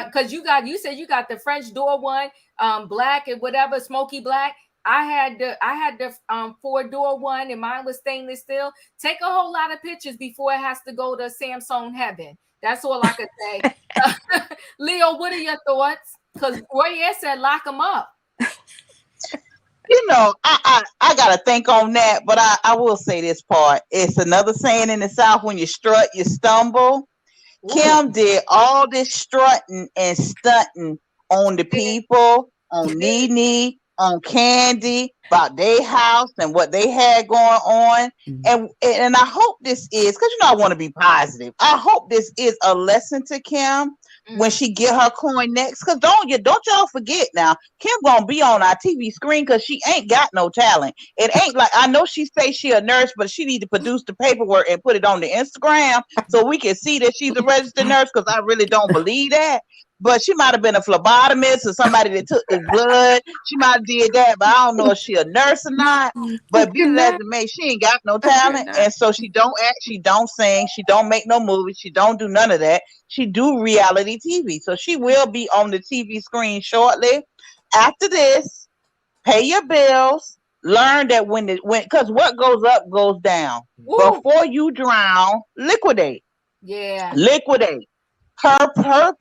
Because you said you got the French door one, black and whatever, smoky black. I had the 4-door one, and mine was stainless steel. Take a whole lot of pictures before it has to go to Samsung heaven. That's all I could say. Leo, what are your thoughts? Because Royer said lock them up. You know, I gotta think on that, but I will say this part. It's another saying in the South: when you strut, you stumble. Ooh. Kim did all this strutting and stunting on the people, on Nene, on Candy, about their house and what they had going on. And I hope this is, because I want to be positive. I hope this is a lesson to Kim when she get her coin next. Because don't y'all forget now, Kim gonna be on our TV screen because she ain't got no talent. It ain't like, I know she say she a nurse, but she need to produce the paperwork and put it on the Instagram so we can see that she's a registered nurse, because I really don't believe that. But she might have been a phlebotomist or somebody that took his blood. She might have did that, but I don't know if she a nurse or not. But beauty doesn't make, she ain't got no talent. And so she don't act, she don't sing, she don't make no movies, she don't do none of that. She do reality TV. So she will be on the TV screen shortly. After this, pay your bills. Learn that because what goes up goes down. Ooh. Before you drown, liquidate. Yeah. Liquidate. Her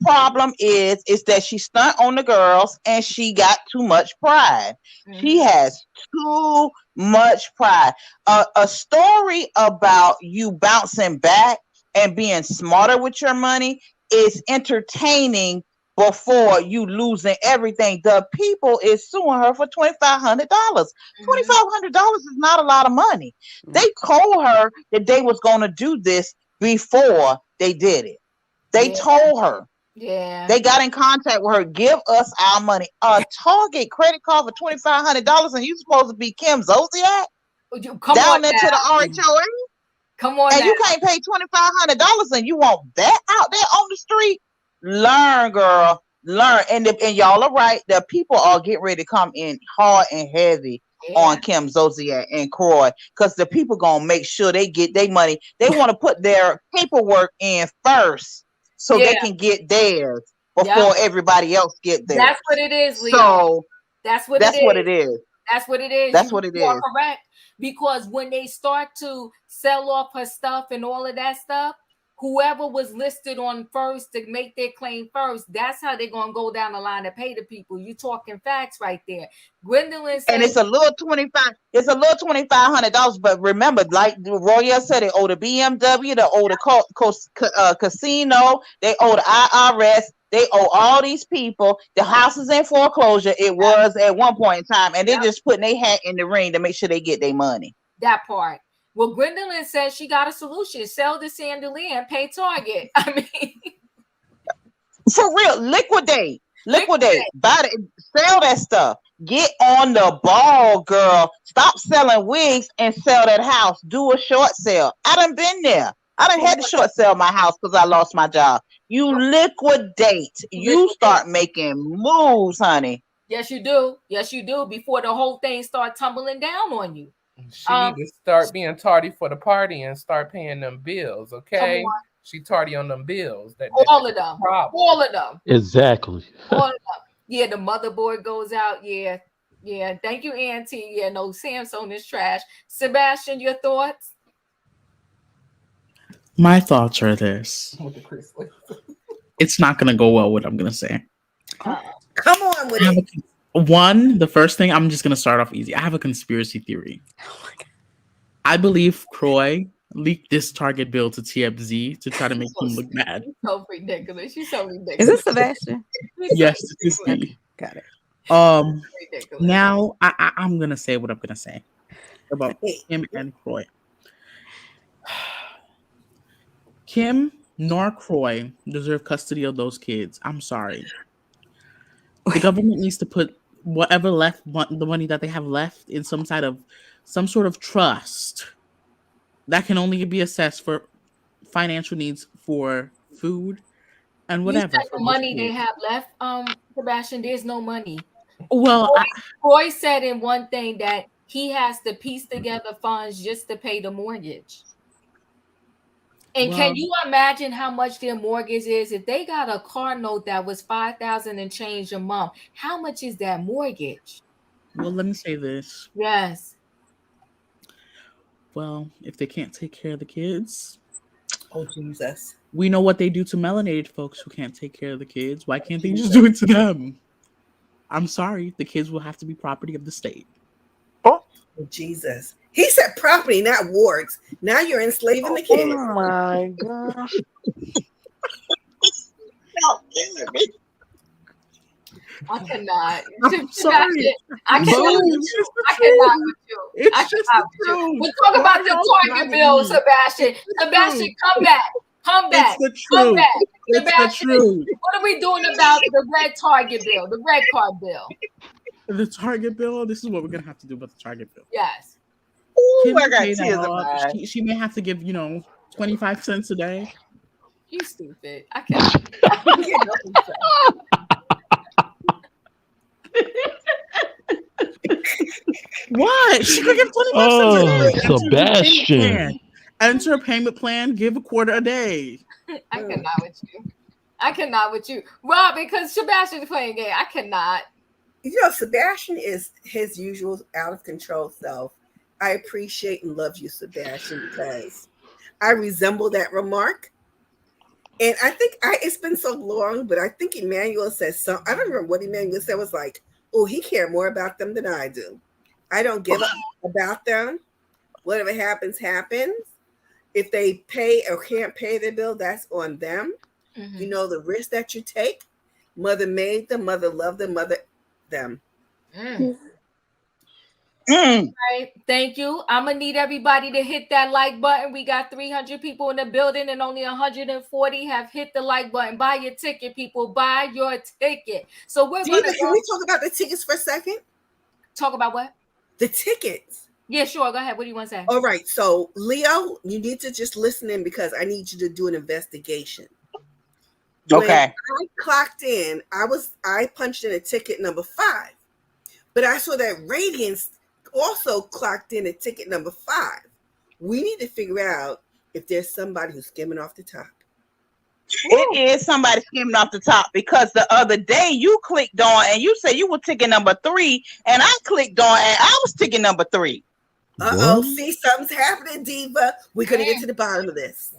problem is that she stunt on the girls and she got too much pride. She has too much pride. A story about you bouncing back and being smarter with your money is entertaining before you losing everything. The people is suing her for $2,500. $2,500 is not a lot of money. They told her that they was going to do this before they did it. They told her. Yeah. They got in contact with her. Give us our money. A Target credit card for $2,500, and you supposed to be Kim Zolciak down there to the RHOA. Come on, and you can't pay $2,500, and you want that out there on the street. Learn, girl. Learn, and y'all are right. The people are getting ready to come in hard and heavy on Kim Zolciak and Croy, because the people gonna make sure they get their money. They want to put their paperwork in first, so they can get theirs before everybody else get theirs. That's what it is, Leo. So that's what it is. That's what it is. That's what it is. Correct. Because when they start to sell off her stuff and all of that stuff, whoever was listed on first to make their claim first, that's how they're gonna go down the line to pay the people. You talking facts right there. Gwendolyn said, and it's a little $2,500, but remember, like Roya said, they owe the BMW, they owe the casino, they owe the IRS, they owe all these people. The house is in foreclosure. It was at one point in time, and they're just putting their hat in the ring to make sure they get their money. That part. Well, Gwendolyn says she got a solution. Sell the chandelier and pay Target. I mean, for real, liquidate. Buy it, sell that stuff. Get on the ball, girl. Stop selling wigs and sell that house. Do a short sale. I done been there. I done had to short sell my house because I lost my job. You liquidate. You start making moves, honey. Yes, you do. Yes, you do. Before the whole thing start tumbling down on you. She need to start being tardy for the party and start paying them bills, okay? She tardy on them bills. All of them. All of them. Exactly. All of them. Yeah, the motherboard goes out. Yeah. Thank you, Auntie. Yeah, no, Samsung is trash. Sebastian, your thoughts? My thoughts are this. It's not going to go well, what I'm going to say. Come on with it. The first thing, I'm just going to start off easy. I have a conspiracy theory. I believe Croy leak this Target bill to TMZ to try to make him look bad. So ridiculous. She's so ridiculous. Is this Sebastian? Yes, it is me. Okay, got it. Now I'm gonna say what I'm gonna say about Kim and Croy. Kim nor Croy deserve custody of those kids. I'm sorry. The government needs to put whatever the money that they have left in some sort of trust that can only be assessed for financial needs for food and whatever. You said the money they have left, Sebastian, there's no money. Well, Croy said in one thing that he has to piece together funds just to pay the mortgage. And can you imagine how much their mortgage is? If they got a car note that was $5,000 and change a month, how much is that mortgage? Well, let me say this. Yes. Well, if they can't take care of the kids, oh Jesus, we know what they do to melanated folks who can't take care of the kids. Why can't they just do it to them? I'm sorry, the kids will have to be property of the state. Oh Jesus. He said property, not wards. Now you're enslaving the kids. Oh my gosh. I cannot. I'm sorry. I cannot with you. It's just the truth. We'll talk about the Target bill, Sebastian. Sebastian, come back. Come back. It's the Come truth. back. It's Sebastian, the truth. what are we doing about the red Target bill, the red card bill? The Target bill? This is what we're going to have to do about the Target bill. Yes. Ooh, I got tears in my eyes. She may have to give, 25 cents a day. You stupid. I can't. What? She could give 25 cents a day. Sebastian. Enter a payment plan, give a quarter a day. I cannot with you. I cannot with you. Rob, because Sebastian's playing game. I cannot. Sebastian is his usual out of control self. I appreciate and love you, Sebastian, because I resemble that remark. And I think it's been so long, but I think Emmanuel said something. I don't remember what Emmanuel said. Was like, oh, he cared more about them than I do. I don't give up about them. Whatever happens, happens. If they pay or can't pay their bill, that's on them. Mm-hmm. The risk that you take. Mother made them, mother loved them, mother them. Right. Thank you. I'm gonna need everybody to hit that like button. We got 300 people in the building and only 140 have hit the like button. Buy your ticket, people. Buy your ticket. So we're Can we talk about the tickets for a second? Talk about what? The tickets. Yeah, sure. Go ahead. What do you want to say? All right. So Leo, you need to just listen in because I need you to do an investigation. Okay. When I clocked in, I punched in a ticket number 5, but I saw that Radiance also clocked in at ticket number 5. We need to figure out if there's somebody who's skimming off the top. It is somebody skimming off the top because the other day you clicked on and you said you were ticket number 3 and I clicked on and I was ticket number 3. Uh-oh, see, something's happening, Diva. We're going to get to the bottom of this.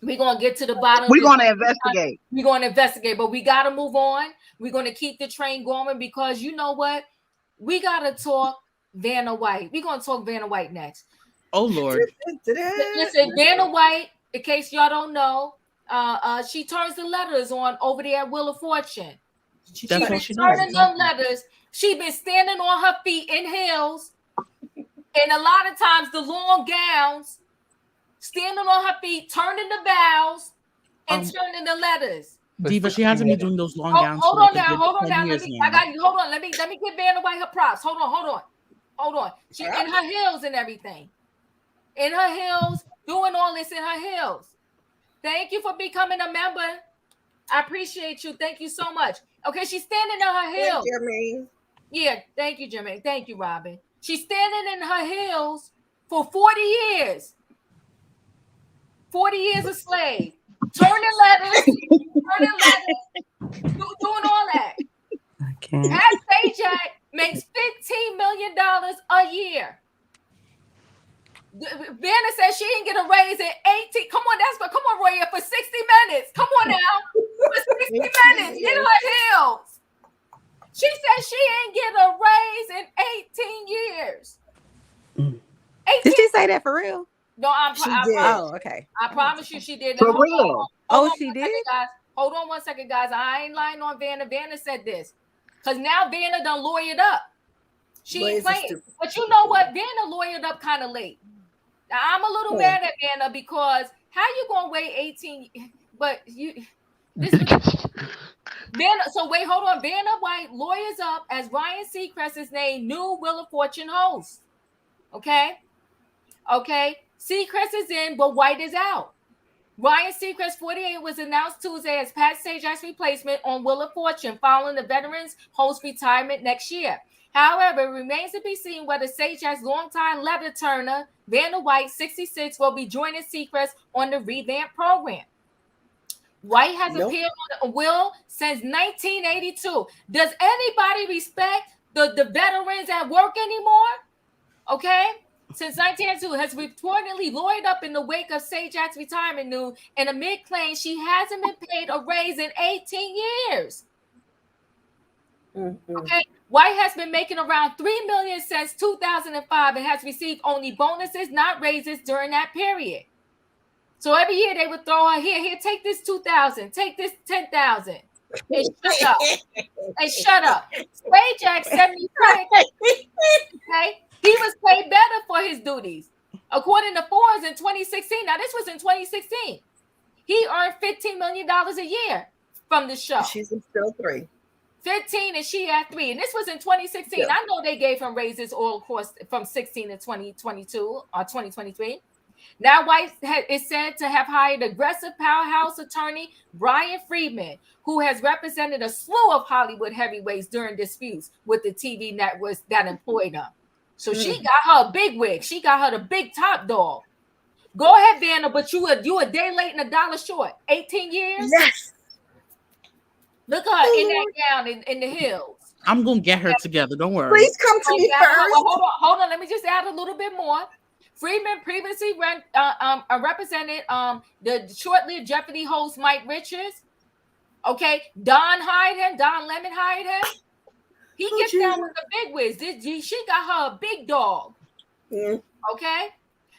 We're going to get to the bottom. We're going to investigate. We're going to investigate, but we got to move on. We're going to keep the train going because you know what? We got to talk Vanna White. We're going to talk Vanna White next. Oh, Lord. Listen, Vanna White, in case y'all don't know, she turns the letters on over there at Wheel of Fortune. She's been turning them letters. She's been standing on her feet in heels. And a lot of times the long gowns, standing on her feet, turning the bows, and turning the letters. Diva, she hasn't been doing those long gowns. Hold on now. Hold on. Let me give Vanna White her props. Hold on. She in her heels and everything. In her heels, doing all this in her heels. Thank you for becoming a member. I appreciate you. Thank you so much. Okay, she's standing in her heels. Yeah, thank you, Jermaine. Thank you, Robin. She's standing in her heels for 40 years. 40 years a slave. Turning letters, doing all that. Okay. Pat Zolciak makes $15 million a year. Vanna says she didn't get a raise in 18. Come on, Roya, for 60 minutes. Come on now. For 60 minutes in her heels. She said she ain't get a raise in 18 years. 18. Did she say that for real? No, She did. Oh, okay. I promise you she did. For Hold real. on, Oh, she did? guys. Hold on 1 second, guys. I ain't lying on Vanna. Vanna said this. Because now Vanna done lawyered up. She ain't playing. But you know what? Vanna lawyered up kind of late. Now, I'm a little mad at Vanna because how you going to wait 18? But this was Vanna. So wait, hold on. Vanna White lawyers up as Ryan Seacrest is named new Wheel of Fortune host. Okay. Seacrest is in, but White is out. Ryan Seacrest, 48, was announced Tuesday as Pat Sajak's replacement on Wheel of Fortune following the veteran's host retirement next year. However, it remains to be seen whether Sajak's longtime letter turner, Vanna White, 66, will be joining Seacrest on the revamped program. White has appeared on Will since 1982. Does anybody respect the veterans at work anymore? Okay? Since 1982, has reportedly lawyered up in the wake of Sajak's retirement news and amid claims she hasn't been paid a raise in 18 years. Okay, White has been making around $3 million since 2005 and has received only bonuses, not raises, during that period. So every year they would throw her here, take this 2,000, take this 10,000, and shut up. Sajak, 75. Okay. He was paid better for his duties. According to Forbes in 2016, now this was in 2016, he earned $15 million a year from the show. She's still 3. 15 and she at 3. And this was in 2016. I know they gave him raises all course from 16 to 2022 or 2023. Now White is said to have hired aggressive powerhouse attorney Brian Friedman, who has represented a slew of Hollywood heavyweights during disputes with the TV networks that employed him. So she got her a big wig. She got her the big top dog. Go ahead, Vanna, but you a day late and $1 short. 18 years? Yes. Look at her in that gown in the hills. I'm going to get her together. Don't worry. Please come to me first. Hold on. Let me just add a little bit more. Friedman previously represented the short-lived Jeopardy host Mike Richards. Okay, Don Lemon hired him. He gets down with the big wigs. She got her a big dog. Okay,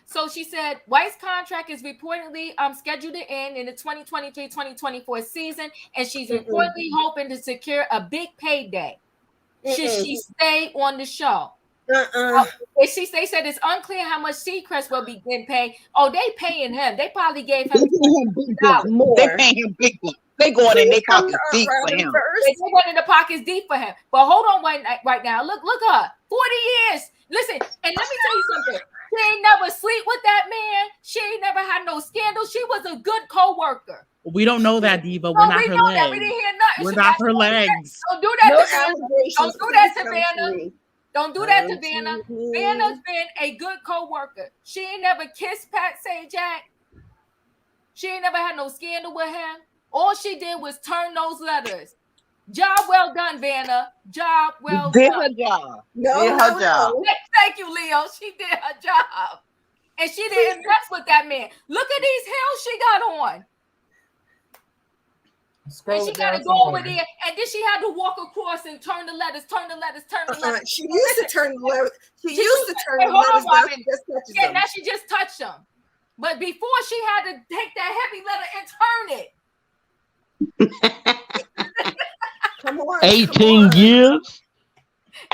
so she said White's contract is reportedly scheduled to end in the 2023-2024 season, and she's reportedly hoping to secure a big payday should she stay on the show. They said it's unclear how much Seacrest will be getting paid. Oh, they paying him. They probably gave him more. They paying him big bucks. They going in their pockets deep for him. They going in the pockets deep for him. But hold on right now. Look her. 40 years. Listen, and let me tell you something. She ain't never sleep with that man. She ain't never had no scandal. She was a good co-worker. We don't know that, Diva. We're not her legs. We didn't hear nothing. We're not her legs. Don't do that to Vanna. Don't do that to Vanna. Don't do that to Vanna. Vanna's been a good co-worker. She ain't never kissed Pat Sajak. She ain't never had no scandal with him. All she did was turn those letters. Job well done, Vanna. Job well done. Did her job. Thank you, Leo. She did her job. And she didn't mess with that man. Look at these heels she got on. And she got to go over there, and then she had to walk across and turn the letters. She used to turn the letters. She used to turn the letters. Now she just touched them. But before she had to take that heavy letter and turn it. Come on. 18 years?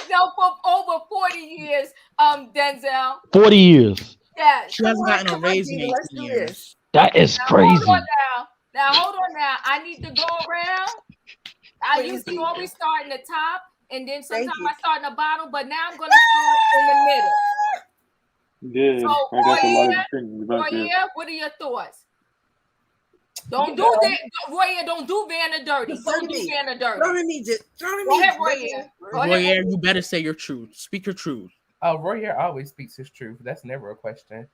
No, for over 40 years, Denzel. 40 years. Yeah. She hasn't gotten a raise in 18 years. That is crazy. Now, hold on now. I need to go around. I usually always start in the top, and then sometimes I start in the bottom, but now I'm going to start in the middle. Good. So, Roya, what are your thoughts? Don't do that. Roya, don't do Vanna dirty. Don't do Vanna dirty. Go ahead, Roya. Roya, you better say your truth. Speak your truth. Roya always speaks his truth. That's never a question.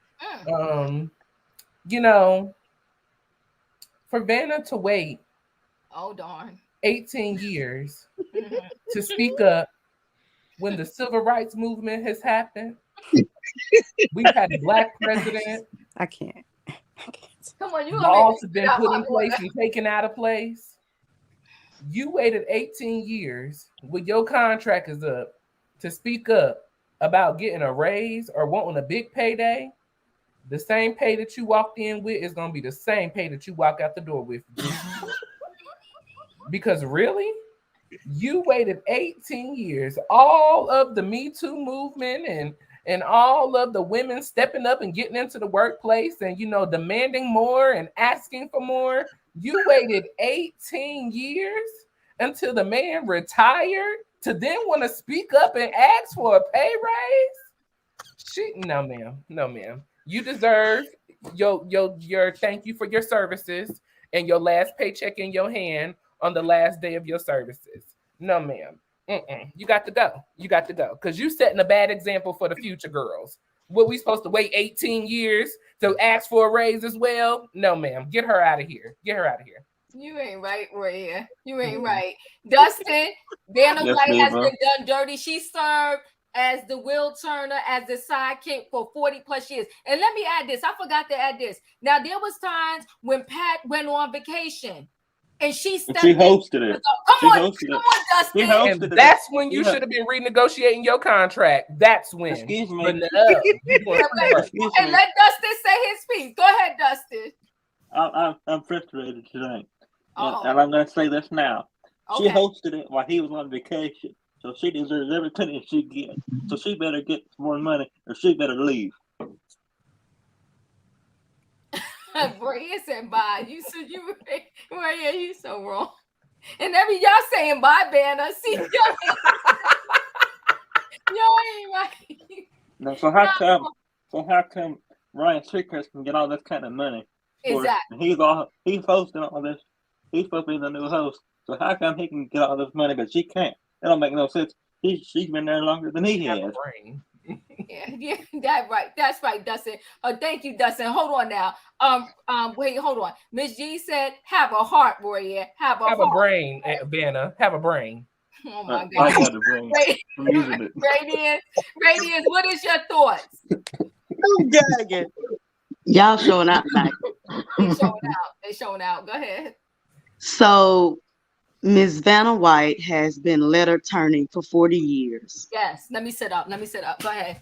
You know, for Vanna to wait 18 years to speak up when the civil rights movement has happened. We've had a black president. I can't. Come on, laws have been put in place and taken out of place. You waited 18 years when your contract is up to speak up about getting a raise or wanting a big payday. The same pay that you walked in with is gonna be the same pay that you walk out the door with. Because really, you waited 18 years. All of the Me Too movement and all of the women stepping up and getting into the workplace and demanding more and asking for more. You waited 18 years until the man retired to then want to speak up and ask for a pay raise? No, ma'am. You deserve your thank you for your services and your last paycheck in your hand on the last day of your services. No, ma'am. You got to go. Because you setting a bad example for the future girls. What, we supposed to wait 18 years to ask for a raise as well? No, ma'am. Get her out of here. You ain't right, Roya. You ain't right. Dustin, Vanna White has been done dirty. She served as the wheel turner, as the sidekick for 40 plus years. And let me add this. I forgot to add this. Now, there was times when Pat went on vacation and she stepped in. Hosted it. Come on, Dustin. And that's when you should have been renegotiating your contract. That's when. Excuse me. And let Dustin say his piece. Go ahead, Dustin. I'm frustrated today. And I'm going to say this now. Okay. She hosted it while he was on vacation. So she deserves every penny she gets. So she better get more money or she better leave. Roya said bye. You so wrong. And every y'all saying bye, Vanna. See, y'all ain't right. No, so how come Ryan Seacrest can get all this kind of money? Exactly. He's hosting all this. He's supposed to be the new host. So how come he can get all this money but she can't? That don't make no sense. She's been there longer than he has. Yeah, that's right, Dustin. Thank you, Dustin. Hold on now. Wait, hold on. Miss G said, "Have a heart, Roya. Have a brain, Vanna. Have a brain." Oh my God. I got a brain. Radiance, what is your thoughts? I'm gagging. Y'all showing out tonight. They showing out. Go ahead. So, Ms. Vanna White has been letter turning for 40 years. Yes. Let me sit up. Go ahead.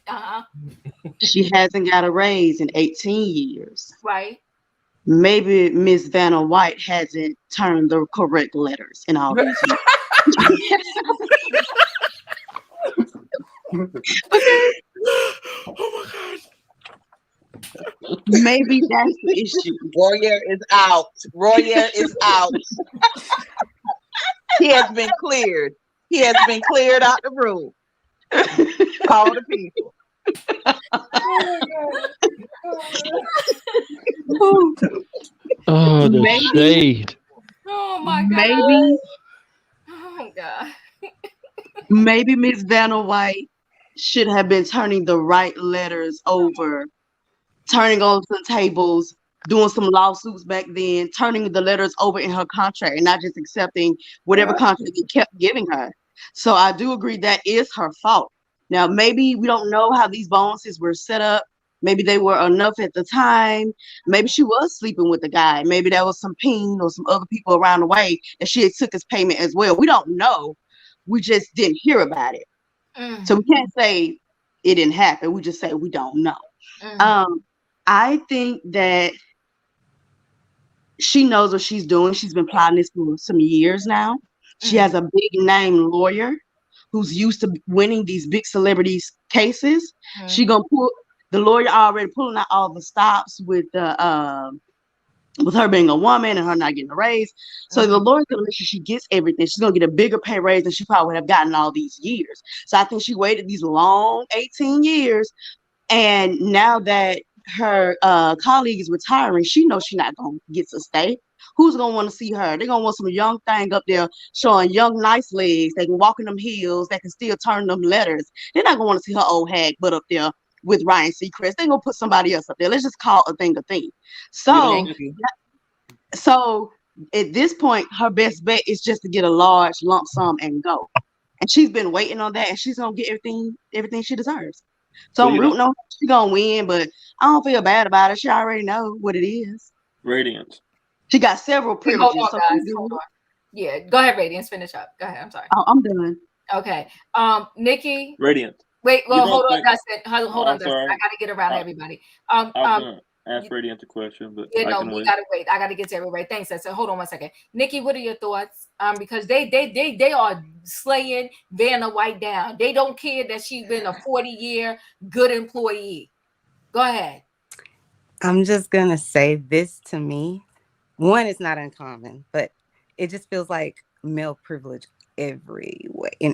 She hasn't got a raise in 18 years. Right. Maybe Ms. Vanna White hasn't turned the correct letters in all these years. Okay. Oh my gosh. Maybe that's the issue. Roya is out. He has been cleared. Out the room. Call the people. Oh, the shade. Oh my God. Maybe. Oh God. Maybe Miss Vanna White should have been turning the right letters over, turning on some tables, doing some lawsuits back then, turning the letters over in her contract and not just accepting whatever contract he kept giving her. So I do agree that is her fault. Now, maybe we don't know how these bonuses were set up. Maybe they were enough at the time. Maybe she was sleeping with the guy. Maybe there was some ping or some other people around the way that she had took his payment as well. We don't know. We just didn't hear about it. Mm-hmm. So we can't say it didn't happen. We just say we don't know. Mm-hmm. I think that she knows what she's doing. She's been plotting this for some years now. She has a big name lawyer who's used to winning these big celebrities cases. She gonna pull the lawyer already pulling out all the stops with her being a woman and her not getting a raise. So the lawyer's gonna make sure she gets everything. She's gonna get a bigger pay raise than she probably would have gotten all these years. So I think she waited these long 18 years, and now that her colleague is retiring, she knows she's not gonna get to stay. Who's gonna want to see her? They're gonna want some young thing up there showing young, nice legs. They can walk in them heels. They can still turn them letters. They're not gonna want to see her old hag butt up there with Ryan Seacrest. They're gonna put somebody else up there. Let's just call a thing a thing. So at this point, her best bet is just to get a large lump sum and go. And she's been waiting on that, and she's gonna get everything she deserves. So I'm rooting on her. She's gonna win, but I don't feel bad about it. She already know what it is. Radiance. She got several privileges. Hold on, guys. Hold on. Yeah, go ahead, Radiance. Finish up. Go ahead. I'm sorry. Oh, I'm done. Okay. Nikki. Radiance. Wait, well, hold on, Dustin. Hold on, Dustin. sorry. I got to get around everybody. I was gonna ask Freddie answer question, but we gotta wait. I gotta get to everybody. Thanks, Dustin. Hold on 1 second. Nikki, what are your thoughts? Because they are slaying Vanna White down. They don't care that she's been a 40-year good employee. Go ahead. I'm just gonna say this, to me, one, it's not uncommon, but it just feels like male privilege in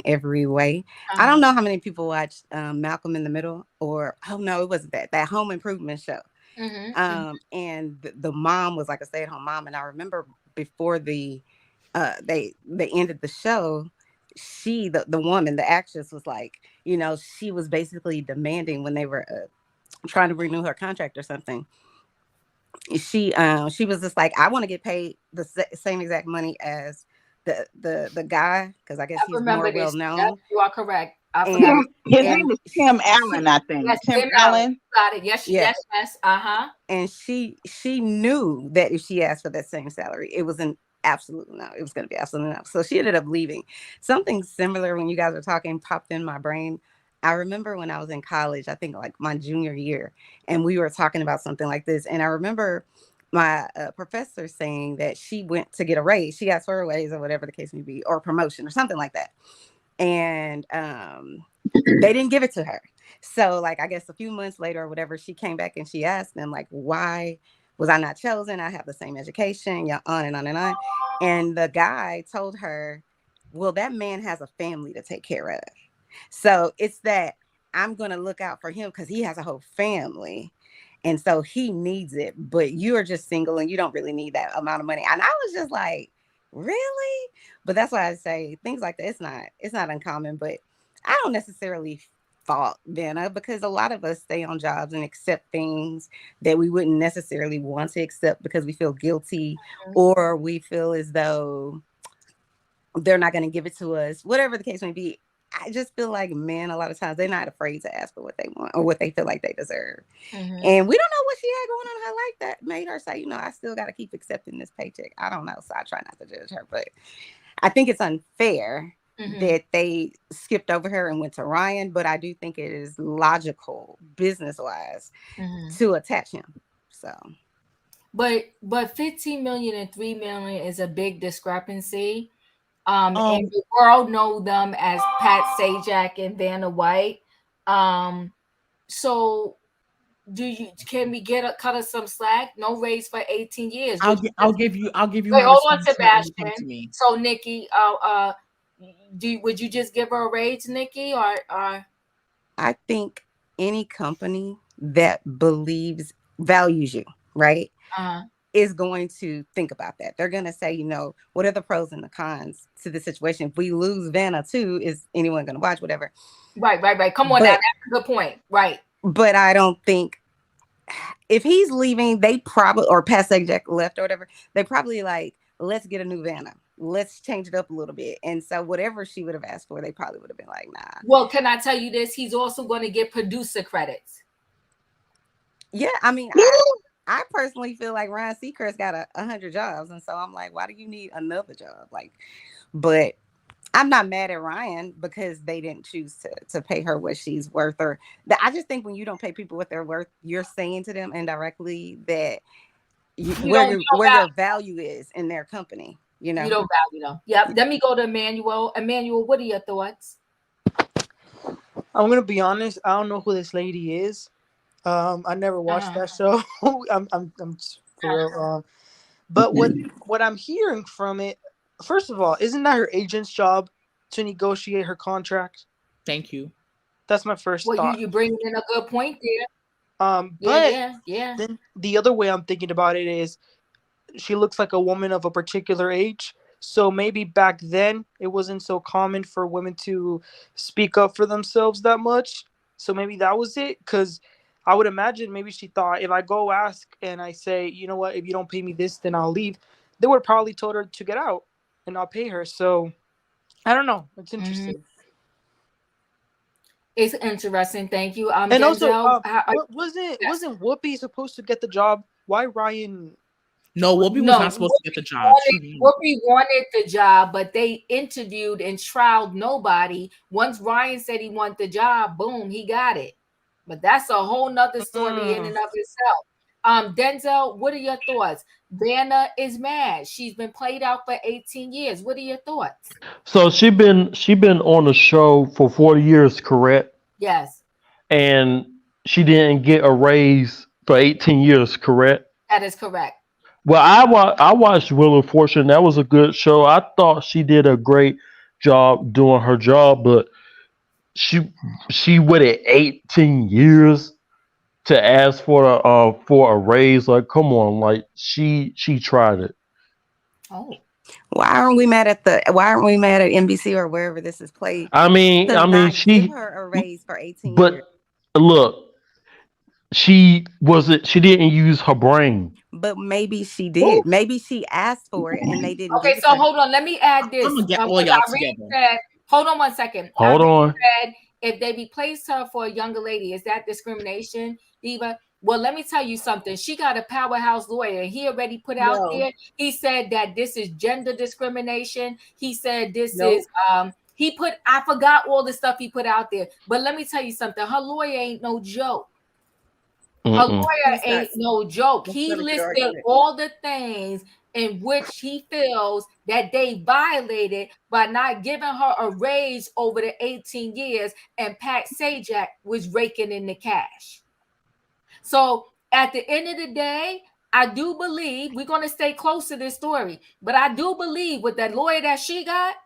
every way. I don't know how many people watched Malcolm in the Middle, or no, it wasn't that Home Improvement show. And the mom was like a stay-at-home mom, and I remember before they ended the show, she the woman, the actress, was like, she was basically demanding when they were trying to renew her contract or something. She was just like, I want to get paid the same exact money as the guy, because I guess he's more well known. Yep, you are correct. His name is Tim Allen, I think. Yes, Tim Allen. Got it. Yes. And she knew that if she asked for that same salary, it was an absolute no. It was going to be absolutely no. So she ended up leaving. Something similar, when you guys were talking, popped in my brain. I remember when I was in college, I think like my junior year, and we were talking about something like this. And I remember my professor saying that she went to get a raise. She asked for a raise or whatever the case may be, or promotion or something like that. And they didn't give it to her. So like, I guess a few months later or whatever, she came back and she asked them, like, why was I not chosen? I have the same education, on and on and on. And the guy told her, well, that man has a family to take care of. So it's that I'm going to look out for him because he has a whole family. And so he needs it, but you're just single and you don't really need that amount of money. And I was just like, really? But that's why I say things like that. It's not uncommon, but I don't necessarily fault Vanna, because a lot of us stay on jobs and accept things that we wouldn't necessarily want to accept because we feel guilty or we feel as though they're not going to give it to us, whatever the case may be. I just feel like men, a lot of times, they're not afraid to ask for what they want or what they feel like they deserve. And we don't know what she had going on in her life that made her say, I still got to keep accepting this paycheck. I don't know. So I try not to judge her, but I think it's unfair that they skipped over her and went to Ryan. But I do think it is logical, business-wise, to attach him. So, but 15 million and 3 million is a big discrepancy. And the world know them as Pat Sajak and Vanna White. So can we cut us some slack? No raise for 18 years. I'll give you. Wait, hold on, Sebastian. So Nikki, would you just give her a raise, Nikki, or? I think any company that values you, right, is going to think about that. They're going to say, what are the pros and the cons to the situation? If we lose Vanna too, is anyone going to watch? Whatever. Right. Come on, now. That's a good point. Right. But I don't think if he's leaving, they probably, or Pat Sajak left or whatever, they probably like, let's get a new Vanna. Let's change it up a little bit. And so whatever she would have asked for, they probably would have been like, nah. Well, can I tell you this? He's also going to get producer credits. Yeah. I mean, I personally feel like Ryan Seacrest got 100 jobs. And so I'm like, why do you need another job? But I'm not mad at Ryan because they didn't choose to pay her what she's worth. I just think when you don't pay people what they're worth, you're saying to them indirectly that where your value is in their company. You don't value them. Yeah. Let me go to Emmanuel. Emmanuel, what are your thoughts? I'm going to be honest. I don't know who this lady is. I never watched that show. I'm for real. But what I'm hearing from it, first of all, isn't that her agent's job to negotiate her contract? Thank you. That's my first thought. You bring in a good point there. But then the other way I'm thinking about it is she looks like a woman of a particular age. So maybe back then it wasn't so common for women to speak up for themselves that much. So maybe that was it. Because I would imagine maybe she thought if I go ask and I say, you know what, if you don't pay me this, then I'll leave. They would have probably told her to get out and not pay her. So I don't know. It's interesting. It's interesting. Thank you. And Denzel, also, wasn't Whoopi supposed to get the job? Why Ryan No, Whoopi was not supposed to get the job. Whoopi wanted the job, but they interviewed and trialed nobody. Once Ryan said he wanted the job, boom, he got it. But that's a whole nother story in and of itself. Denzel, what are your thoughts? Vanna is mad. She's been played out for 18 years. What are your thoughts? So she been on the show for 40 years, correct? Yes. And she didn't get a raise for 18 years, correct? That is correct. Well, I watched Wheel of Fortune. That was a good show. I thought she did a great job doing her job, but she waited 18 years to ask for a raise. Like, come on, like she tried it. Oh. Why aren't we mad at NBC or wherever this is played? I mean, she give her a raise for 18 but years. Look, she didn't use her brain. But maybe she did. Ooh. Maybe she asked for it and they didn't. Okay, so hold on. Let me add this. I'm gonna get all y'all together. Hold on one second. Hold on. Said if they replaced her for a younger lady, is that discrimination, Diva? Well, let me tell you something. She got a powerhouse lawyer. He already put out there. He said that this is gender discrimination. He said this is I forgot all the stuff he put out there. But let me tell you something. Her lawyer ain't no joke. A lawyer ain't no joke. He listed all the things in which he feels that they violated by not giving her a raise over the 18 years, and Pat Sajak was raking in the cash. So at the end of the day, I do believe we're going to stay close to this story, but I do believe with that lawyer that she got,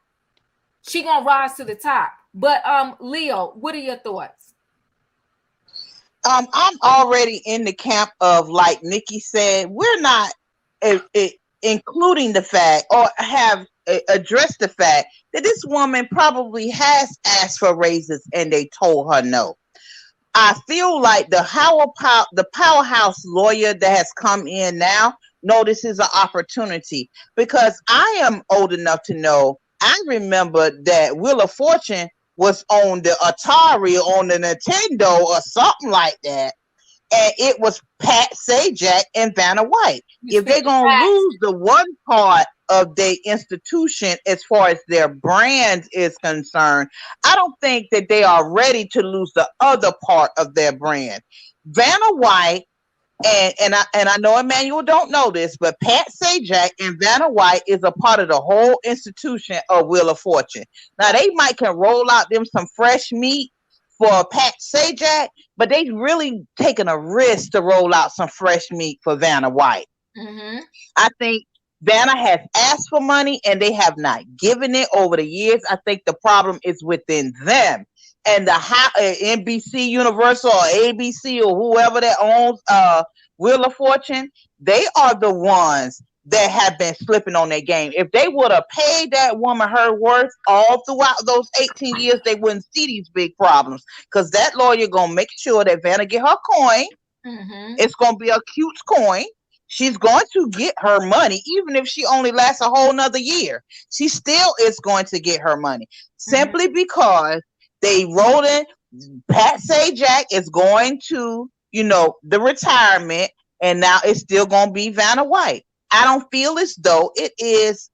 she going to rise to the top. But Leo, what are your thoughts? I'm already in the camp of, like Nikki said, we're not including the fact or have addressed the fact that this woman probably has asked for raises and they told her no. I feel like the powerhouse lawyer that has come in now, no, this is an opportunity, because I am old enough to know, I remember that Wheel of Fortune was on the Atari, on the Nintendo or something like that. And it was Pat Sajak and Vanna White. If they're going to lose the one part of their institution as far as their brand is concerned, I don't think that they are ready to lose the other part of their brand. Vanna White, and I know Emmanuel don't know this, but Pat Sajak and Vanna White is a part of the whole institution of Wheel of Fortune. Now, they might can roll out them some fresh meat for Pat Sajak, but they really taking a risk to roll out some fresh meat for Vanna White. Mm-hmm. I think Vanna has asked for money and they have not given it over the years. I think the problem is within them. And the NBC Universal or ABC or whoever that owns Wheel of Fortune, they are the ones that have been slipping on their game. If they would have paid that woman her worth all throughout those 18 years, they wouldn't see these big problems. Because that lawyer going to make sure that Vanna get her coin. Mm-hmm. It's going to be a cute coin. She's going to get her money, even if she only lasts a whole nother year. She still is going to get her money. Simply because they rolled in. Pat Sajak is going to, the retirement, and now it's still going to be Vanna White. I don't feel as though it is.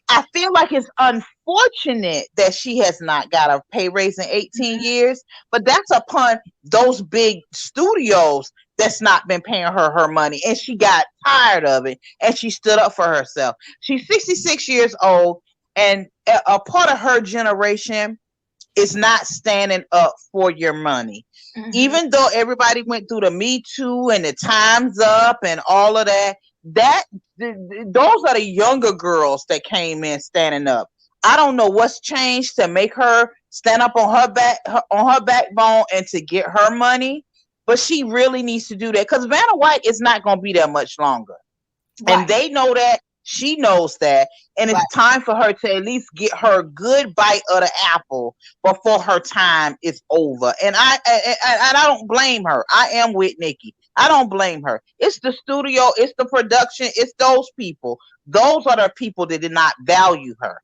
I feel like it's unfortunate that she has not got a pay raise in 18 years, but that's upon those big studios that's not been paying her money, and she got tired of it, and she stood up for herself. She's 66 years old, and a part of her generation is not standing up for your money. Mm-hmm. Even though everybody went through the Me Too and the Time's Up and all of that, those are the younger girls that came in standing up. I don't know what's changed to make her stand up on her backbone and to get her money, but she really needs to do that, because Vanna White is not going to be there much longer. Right. And they know that. She knows that, and it's time for her to at least get her good bite of the apple before her time is over. And I don't blame her. I am with Nikki. I don't blame her. It's the studio, it's the production, it's those people. Those are the people that did not value her.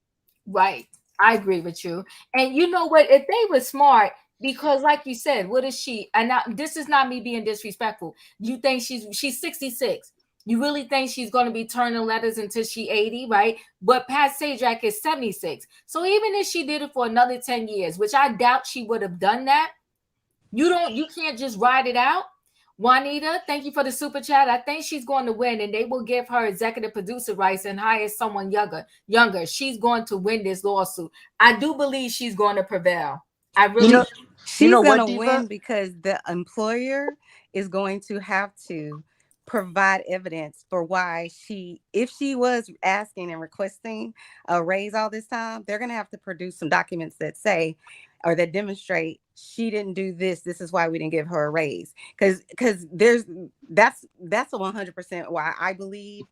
Right. I agree with you. And you know what? If they were smart, because like you said, what is she? And now, this is not me being disrespectful. You think she's 66. You really think she's going to be turning letters until she 80, right? But Pat Sajak is 76. So even if she did it for another 10 years, which I doubt she would have done that, you can't just ride it out. Juanita, thank you for the super chat. I think she's going to win, and they will give her executive producer rights and hire someone younger. She's going to win this lawsuit. I do believe she's going to prevail. I really she's going to win because the employer is going to have to provide evidence for why if she was asking and requesting a raise all this time, they're going to have to produce some documents that say or that demonstrate she didn't do this. This is why we didn't give her a raise. Because that's a 100% why I believe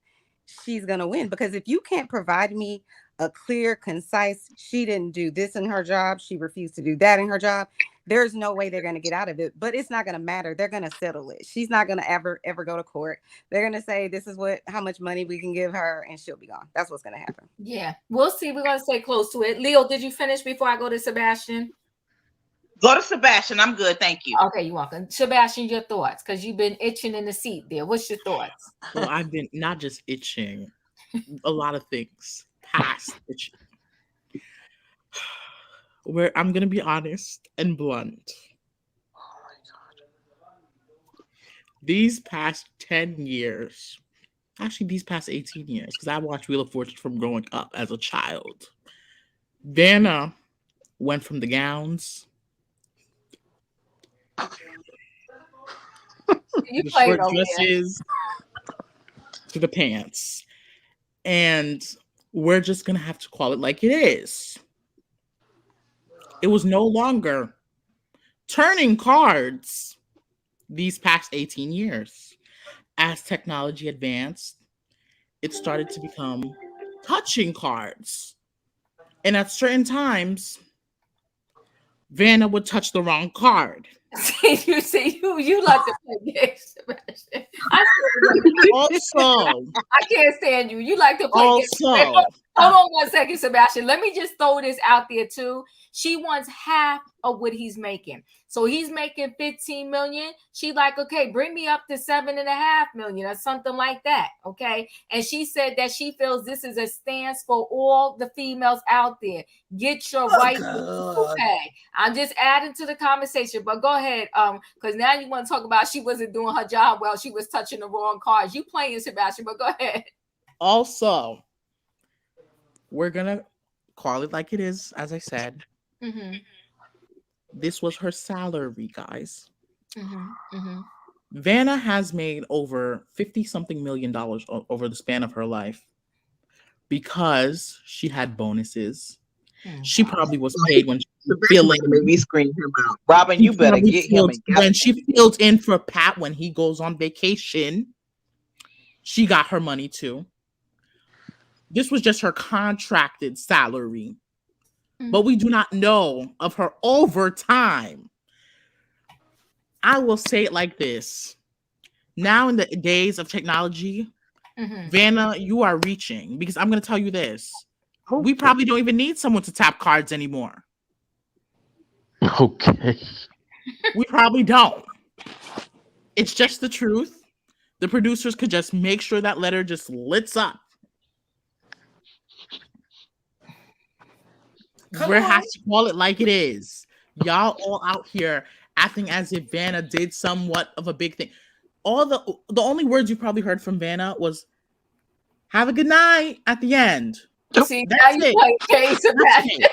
she's going to win. Because if you can't provide me a clear, concise, she didn't do this in her job, she refused to do that in her job, there's no way they're going to get out of it. But it's not going to matter. They're going to settle it. She's not going to ever go to court. They're going to say this is how much money we can give her, and she'll be gone. That's what's going to happen. Yeah, we'll see. We're going to stay close to it. Leo, did you finish before I go to Sebastian? Go to Sebastian. I'm good. Thank you. Okay, you're welcome. Sebastian, your thoughts, because you've been itching in the seat there. What's your thoughts? Well, I've been not just itching, a lot of things past itching. Where I'm going to be honest and blunt. Oh my God. These past 10 years, actually these past 18 years, because I watched Wheel of Fortune from growing up as a child. Vanna went from the gowns, the short dresses, to the pants. And we're just going to have to call it like it is. It was no longer turning cards these past 18 years. As technology advanced, it started to become touching cards. And at certain times, Vanna would touch the wrong card. you like to play games, Sebastian. Also, I can't stand you. You like to play games. Hold on one second, Sebastian. Let me just throw this out there too. She wants half of what he's making. So he's making 15 million. She like, okay, bring me up to 7.5 million or something like that. Okay. And she said that she feels this is a stance for all the females out there. Get your right to pay. I'm just adding to the conversation, but go ahead. Because now you want to talk about she wasn't doing her job well. She was touching the wrong cards. You playing, Sebastian, but go ahead. Also, we're going to call it like it is, as I said. Mm-hmm. This was her salary, guys. Mm-hmm. Mm-hmm. Vanna has made over $50-something million over the span of her life because she had bonuses. She probably was paid when she was filling. Maybe screen him out. Robin, you better get him. When she filled in for Pat when he goes on vacation, she got her money too. This was just her contracted salary. But we do not know of her overtime. I will say it like this. Now in the days of technology, Vanna, you are reaching. Because I'm going to tell you this. We probably don't even need someone to tap cards anymore. Okay. We probably don't. It's just the truth. The producers could just make sure that letter just lits up. We have to call it like it is. Y'all all out here acting as if Vanna did somewhat of a big thing. All the only words you probably heard from Vanna was "Have a good night" at the end. See, that's now you play Jay Sebastian.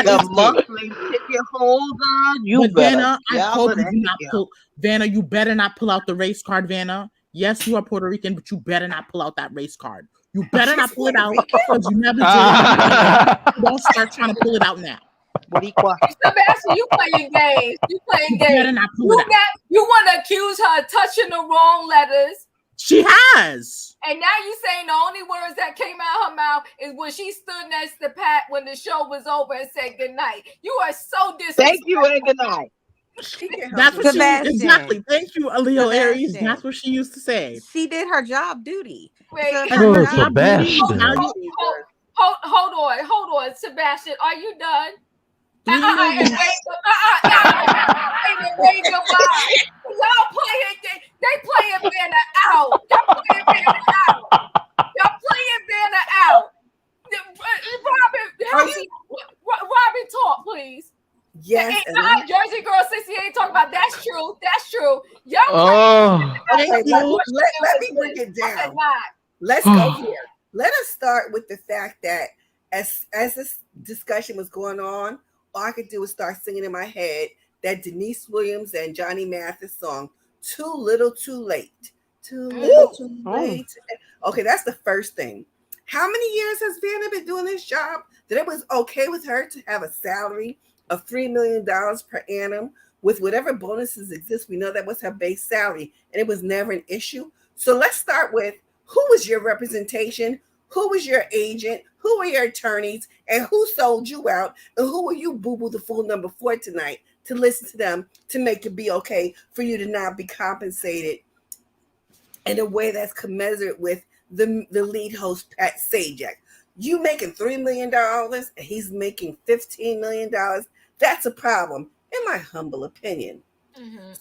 The monthly ticket holder. You better. Vanna, I hope you do not pull. Vanna, you better not pull out the race card, Vanna. Yes, you are Puerto Rican, but you better not pull out that race card. You better not pull it out because you never did. Don't start trying to pull it out now. Sebastian, you playing games. You playing games. You better not pull it out. You want to accuse her of touching the wrong letters. She has. And now you saying the only words that came out her mouth is when she stood next to Pat when the show was over and said good night. You are so disrespectful. Thank you and good night. That's what exactly. Thank you, Leo Aries. That's what she used to say. She did her job duty. Wait, Sebastian. Hold on, Sebastian. Are you done? Wait, goodbye. y'all playing. They playing Vanna out. Y'all playing Vanna out. Y'all playing Vanna out. Robin, talk, please. Yes, and Jersey Girl 68 talking about that's true. That's true. Y'all okay, let me break it down. Let's go here. Let us start with the fact that as this discussion was going on, all I could do was start singing in my head that Denise Williams and Johnny Mathis song, Too Little Too Late. Too little too late. Okay, that's the first thing. How many years has Vanna been doing this job that it was okay with her to have a salary of $3 million per annum with whatever bonuses exist? We know that was her base salary and it was never an issue. So let's start with, who was your representation? Who was your agent? Who were your attorneys? And who sold you out? And who were you, boo-boo, the fool number 4 tonight, to listen to them to make it be okay for you to not be compensated in a way that's commensurate with the lead host, Pat Sajak? You making $3 million and he's making $15 million. That's a problem, in my humble opinion.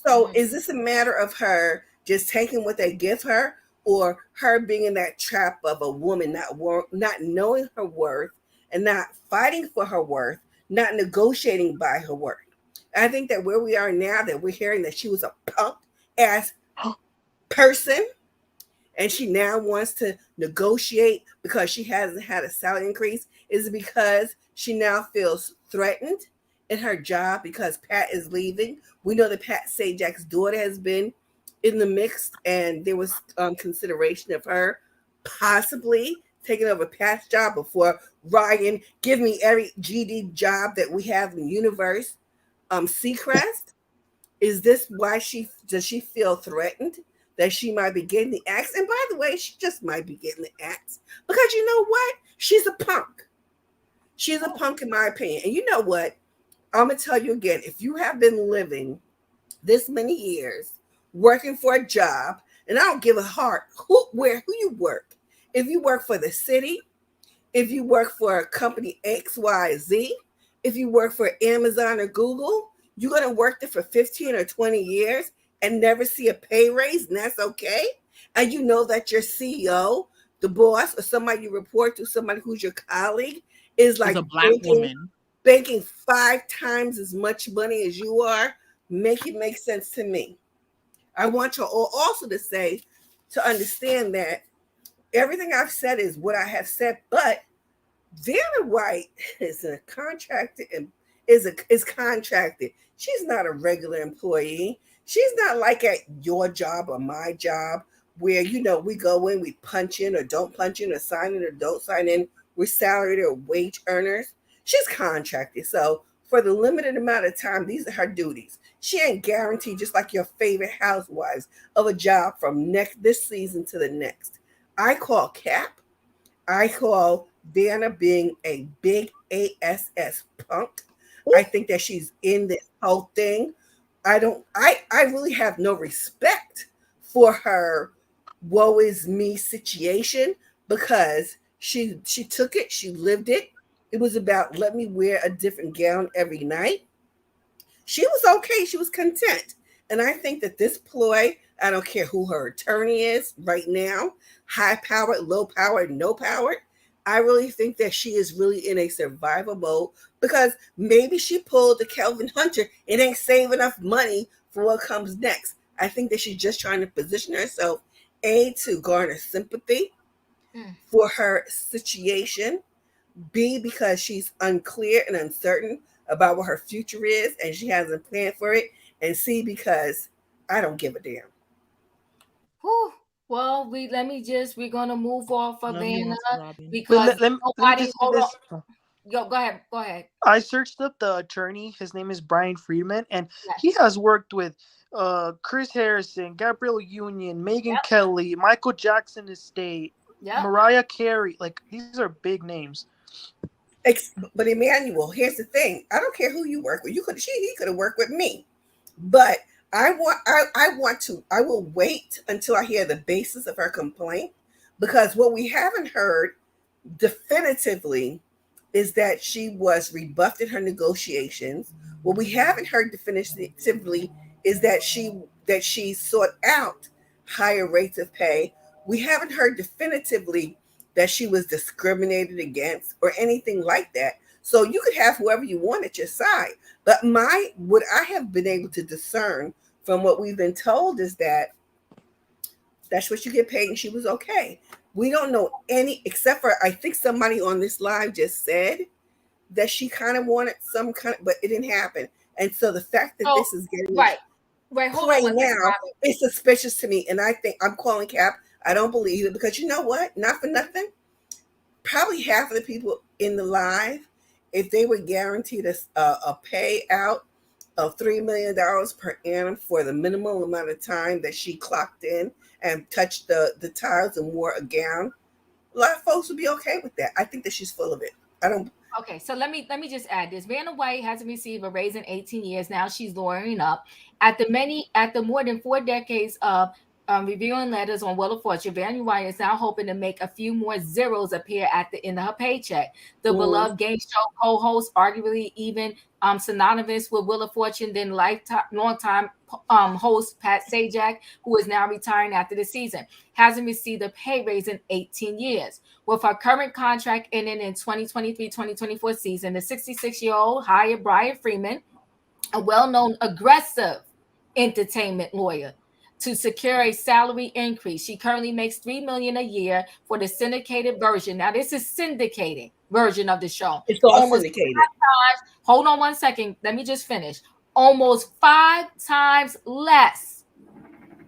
So is this a matter of her just taking what they give her, or her being in that trap of a woman not knowing her worth and not fighting for her worth, not negotiating by her worth? I think that where we are now, that we're hearing that she was a punk ass person, and she now wants to negotiate because she hasn't had a salary increase, is because she now feels threatened in her job because Pat is leaving. We know that Pat Sajak's daughter has been in the mix, and there was consideration of her possibly taking over Pat's job before Ryan give me every GD job that we have in the universe. Seacrest, is this why does she feel threatened that she might be getting the axe? And by the way, she just might be getting the axe because you know what? She's a punk. She's a punk in my opinion. And you know what? I'm going to tell you again, if you have been living this many years working for a job, and I don't give a heart who you work. If you work for the city, if you work for a company XYZ, if you work for Amazon or Google, you're going to work there for 15 or 20 years and never see a pay raise, and that's okay. And you know that your CEO, the boss, or somebody you report to, somebody who's your colleague, is like a black woman banking 5 times as much money as you are. Make it make sense to me. I want you all also to understand that everything I've said is what I have said, but Vanna White is a contracted and is contracted. She's not a regular employee. She's not like at your job or my job where, we go in, we punch in or don't punch in, or sign in or don't sign in. We're salaried or wage earners. She's contracted. So for the limited amount of time, these are her duties. She ain't guaranteed, just like your favorite housewives, of a job from this season to the next. I call cap. I call Vanna being a big ASS punk. I think that she's in this whole thing. I really have no respect for her woe is me situation, because she took it, she lived it. It was about, let me wear a different gown every night. She was okay. She was content. And I think that this ploy, I don't care who her attorney is right now, high powered, low powered, no powered, I really think that she is really in a survival mode, because maybe she pulled the Kelvin Hunter. It ain't save enough money for what comes next. I think that she's just trying to position herself, A, to garner sympathy for her situation, B, because she's unclear and uncertain about what her future is and she hasn't planned for it, and C, because I don't give a damn. Whew. Well, we're gonna move off of Vanna because let me just hold on. Go ahead. I searched up the attorney. His name is Brian Friedman, and he has worked with Chris Harrison, Gabrielle Union, Megyn Kelly, Michael Jackson Estate, Mariah Carey. Like, these are big names. But Emmanuel, here's the thing. I don't care who you work with. He could have worked with me. But I will wait until I hear the basis of her complaint, because what we haven't heard definitively is that she was rebuffed in her negotiations. What we haven't heard definitively is that that she sought out higher rates of pay. We haven't heard definitively that she was discriminated against or anything like that. So you could have whoever you want at your side. But what I have been able to discern from what we've been told is that that's what you get paid, and she was okay. We don't know any, except for I think somebody on this live just said that she kind of wanted some kind of, but it didn't happen. And so the fact that this is getting right, hold on now is suspicious to me. And I think I'm calling Cap. I don't believe it, because you know what? Not for nothing. Probably half of the people in the live, if they were guaranteed a payout of $3 million per annum for the minimal amount of time that she clocked in and touched the tiles and wore a gown, a lot of folks would be okay with that. I think that she's full of it. I don't. Okay, so let me just add this. Vanna White hasn't received a raise in 18 years. Now she's lawyering up. At the more than 4 decades of reviewing letters on Wheel of Fortune, Vanna White is now hoping to make a few more zeros appear at the end of her paycheck. The beloved game show co-host, arguably even synonymous with Wheel of Fortune, then longtime host Pat Sajak, who is now retiring after the season, hasn't received a pay raise in 18 years. With her current contract ending in 2023-2024 season, the 66-year-old hired Brian Freeman, a well-known aggressive entertainment lawyer, to secure a salary increase. She currently makes $3 million a year for the syndicated version. Now, this is syndicated version of the show. It's all syndicated. Hold on one second. Let me just finish. Almost 5 times less.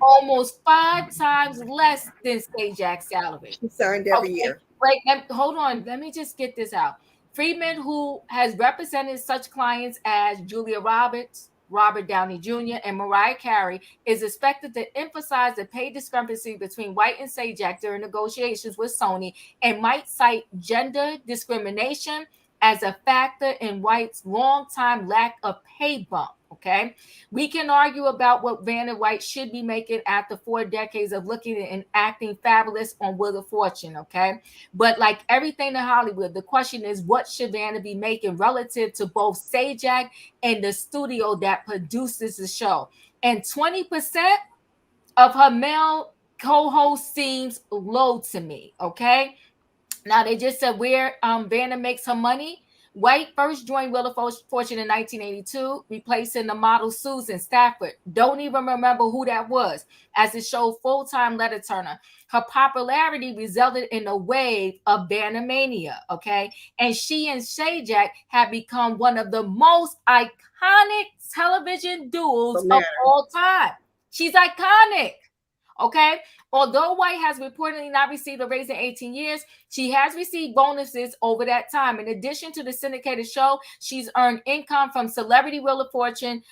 Almost 5 times less than Sajak's salary. She signed every year. Wait, hold on. Let me just get this out. Freeman, who has represented such clients as Julia Roberts, Robert Downey Jr., and Mariah Carey, is expected to emphasize the pay discrepancy between White and Sajak during negotiations with Sony, and might cite gender discrimination as a factor in White's long-time lack of pay bump. Okay, we can argue about what Vanna White should be making after 4 decades of looking and acting fabulous on Wheel of Fortune. Okay, but like everything in Hollywood, the question is, what should Vanna be making relative to both Sajak and the studio that produces the show? And 20% of her male co-host seems low to me. Okay, now they just said where Vanna makes her money. White first joined Wheel of Fortune in 1982, replacing the model Susan Stafford. Don't even remember who that was, as the show's full-time letter turner. Her popularity resulted in a wave of Vanna mania, okay? And she and Sajak have become one of the most iconic television duos of all time. She's iconic. Okay, although White has reportedly not received a raise in 18 years, she has received bonuses over that time. In addition to the syndicated show, she's earned income from Celebrity Wheel of Fortune,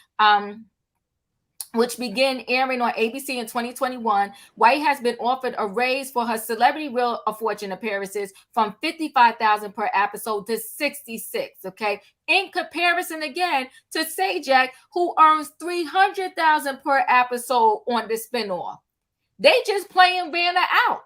which began airing on ABC in 2021. White has been offered a raise for her Celebrity Wheel of Fortune appearances from $55,000 per episode to $66,000. Okay, in comparison again to Sajak, who earns $300,000 per episode on the spinoff. They just playing Vanna out.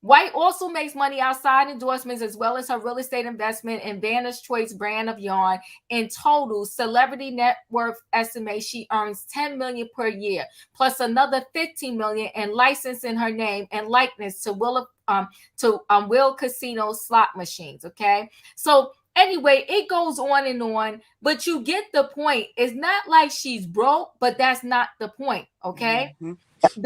White also makes money outside endorsements, as well as her real estate investment in Vanna's Choice brand of yarn. In total, Celebrity net worth estimates she earns $10 million per year, plus another $15 million in licensing her name and likeness to Will Casino slot machines. Okay, so anyway, it goes on, but you get the point. It's not like she's broke, but that's not the point. Okay,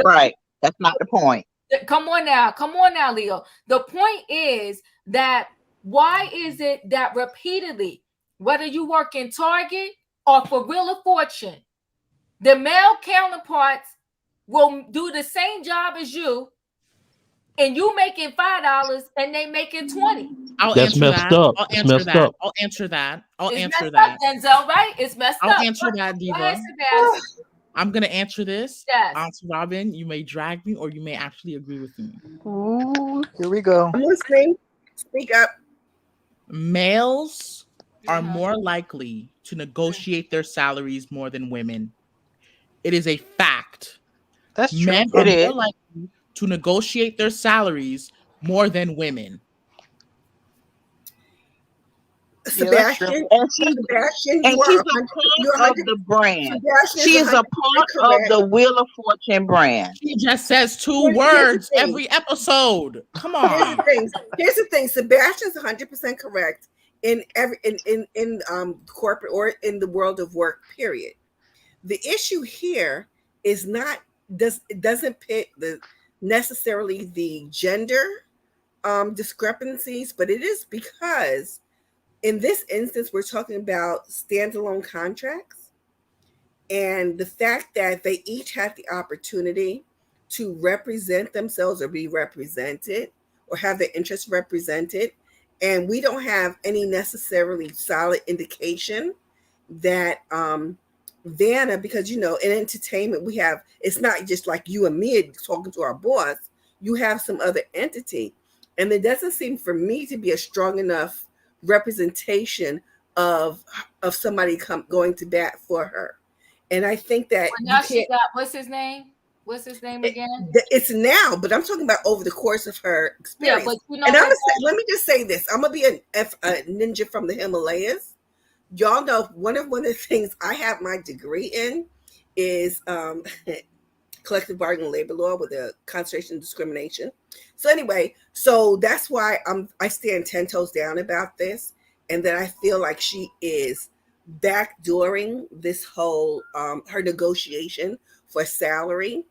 right. That's not the point. Come on now, Leo. The point is that why is it that repeatedly, whether you work in Target or for Wheel of Fortune, the male counterparts will do the same job as you, and you making $5 and they making $20. That's messed up. I'll answer that. Denzel, right? It's messed up. I'll answer that, Diva. I'm going to answer this. Yes. Answer Robin, you may drag me or you may actually agree with me. Ooh, here we go. I'm listening. Speak up. Males are more likely to negotiate their salaries more than women. It is a fact. That's true. Men are more likely to negotiate their salaries more than women. Sebastian, and Sebastian, she's you're a part of the brand. Sebastian She is a part of the Wheel of Fortune brand. She just says two words every episode. Come on. Here's the thing. Sebastian's 100% correct in corporate or in the world of work. Period. The issue here is not it doesn't pit necessarily the gender discrepancies, but it is because in this instance we're talking about standalone contracts and the fact that they each had the opportunity to represent themselves or be represented or have their interests represented, and we don't have any necessarily solid indication that Vanna, because in entertainment we have, it's not just like you and me talking to our boss, you have some other entity, and there doesn't seem for me to be a strong enough representation of somebody going to bat for her. And I think that now she got, what's his name again? It's now, but I'm talking about over the course of her experience. Yeah, but and let me just say this: I'm gonna be a ninja from the Himalayas. Y'all know one of the things I have my degree in is collective bargaining labor law with a concentration of discrimination. So anyway, so that's why I stand 10 toes down about this, and that I feel like she is backdooring this whole her negotiation for salary.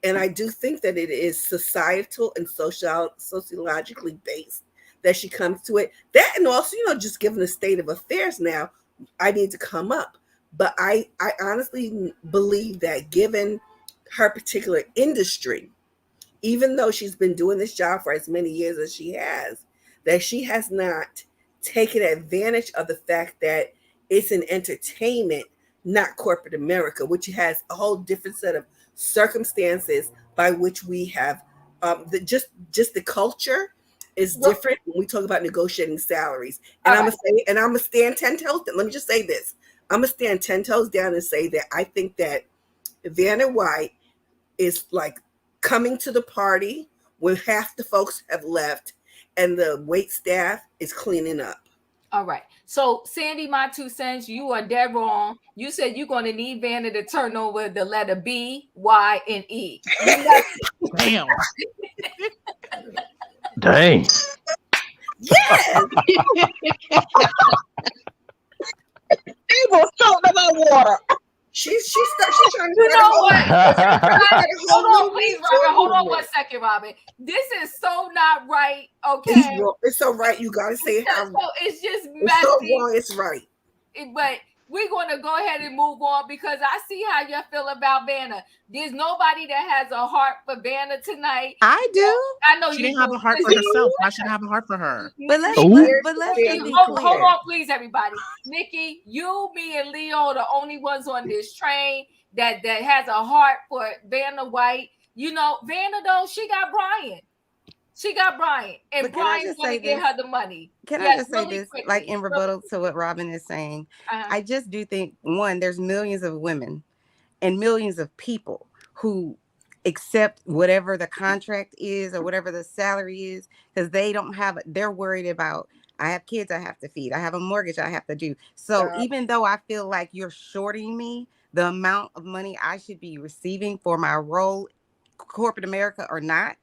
And I do think that it is societal and sociologically based that she comes to it. That, and also, just given the state of affairs now, I need to come up. But I honestly believe that given her particular industry, even though she's been doing this job for as many years as she has, that she has not taken advantage of the fact that it's an entertainment, not corporate America, which has a whole different set of circumstances by which we have just the culture is different when we talk about negotiating salaries. And I'm gonna stand 10 toes down. Let me just say this. I'm gonna stand 10 toes down and say that I think that Vanna White is like coming to the party when half the folks have left and the wait staff is cleaning up. All right. So, Sandy, my 2 cents, you are dead wrong. You said you're going to need Vanna to turn over the letter B, Y, and E. Damn. Dang. Yes. He was talking about water. She's trying to. You know what? Hold on, please, Robin. Hold on 1 second, Robin. This is so not right. Okay, it's so right. You gotta say it. So it's just messy. It's so wrong. It's right. But we're gonna go ahead and move on because I see how you feel about Vanna. There's nobody that has a heart for Vanna tonight. I do. I know she you didn't have a heart for herself. I should have a heart for her. But let's be clear. Hold on, please, everybody. Nikki, you, me, and Leo are the only ones on this train that has a heart for Vanna White. Vanna though, she got Brian. And Brian's going to get her the money. Can I just say this, quickly, like in rebuttal to what Robin is saying? I just do think, one, there's millions of women and millions of people who accept whatever the contract is or whatever the salary is because they're worried about, I have kids I have to feed. I have a mortgage I have to do. So even though I feel like you're shorting me the amount of money I should be receiving for my role, corporate America or not,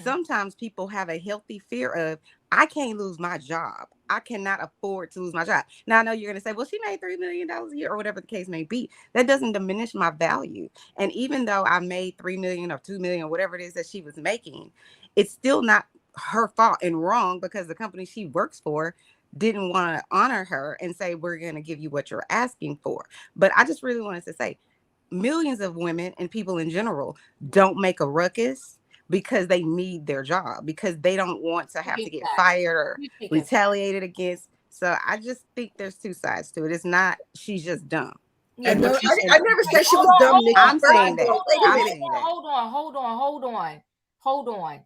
sometimes people have a healthy fear of, I can't lose my job. I cannot afford to lose my job. Now, I know you're going to say, well, she made $3 million a year or whatever the case may be. That doesn't diminish my value. And even though I made $3 million or $2 million, or whatever it is that she was making, it's still not her fault and wrong because the company she works for didn't want to honor her and say, we're going to give you what you're asking for. But I just really wanted to say, millions of women and people in general don't make a ruckus because they need their job, because they don't want to have to get fired or retaliated against. So I just think there's two sides to it. It's not, she's just dumb. I never said she was dumb. I'm saying that. Hold on.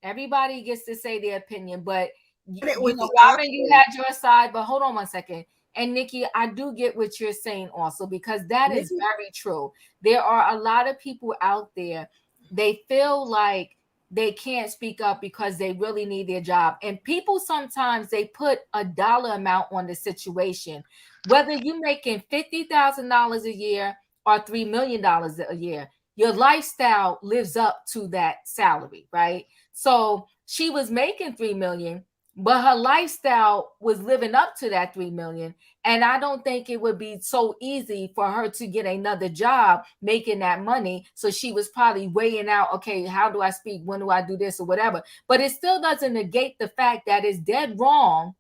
Everybody gets to say their opinion, but Robin, you had your side, but hold on 1 second. And Nikki, I do get what you're saying also, because that is very true. There are a lot of people out there, they feel like they can't speak up because they really need their job. And people sometimes they put a dollar amount on the situation, whether you're making $50,000 a year or $3 million a year. Your lifestyle lives up to that salary, right? So she was making $3 million, but her lifestyle was living up to that $3 million. And I don't think it would be so easy for her to get another job making that money. So she was probably weighing out, okay, how do I speak? When do I do this or whatever? But it still doesn't negate the fact that it's dead wrong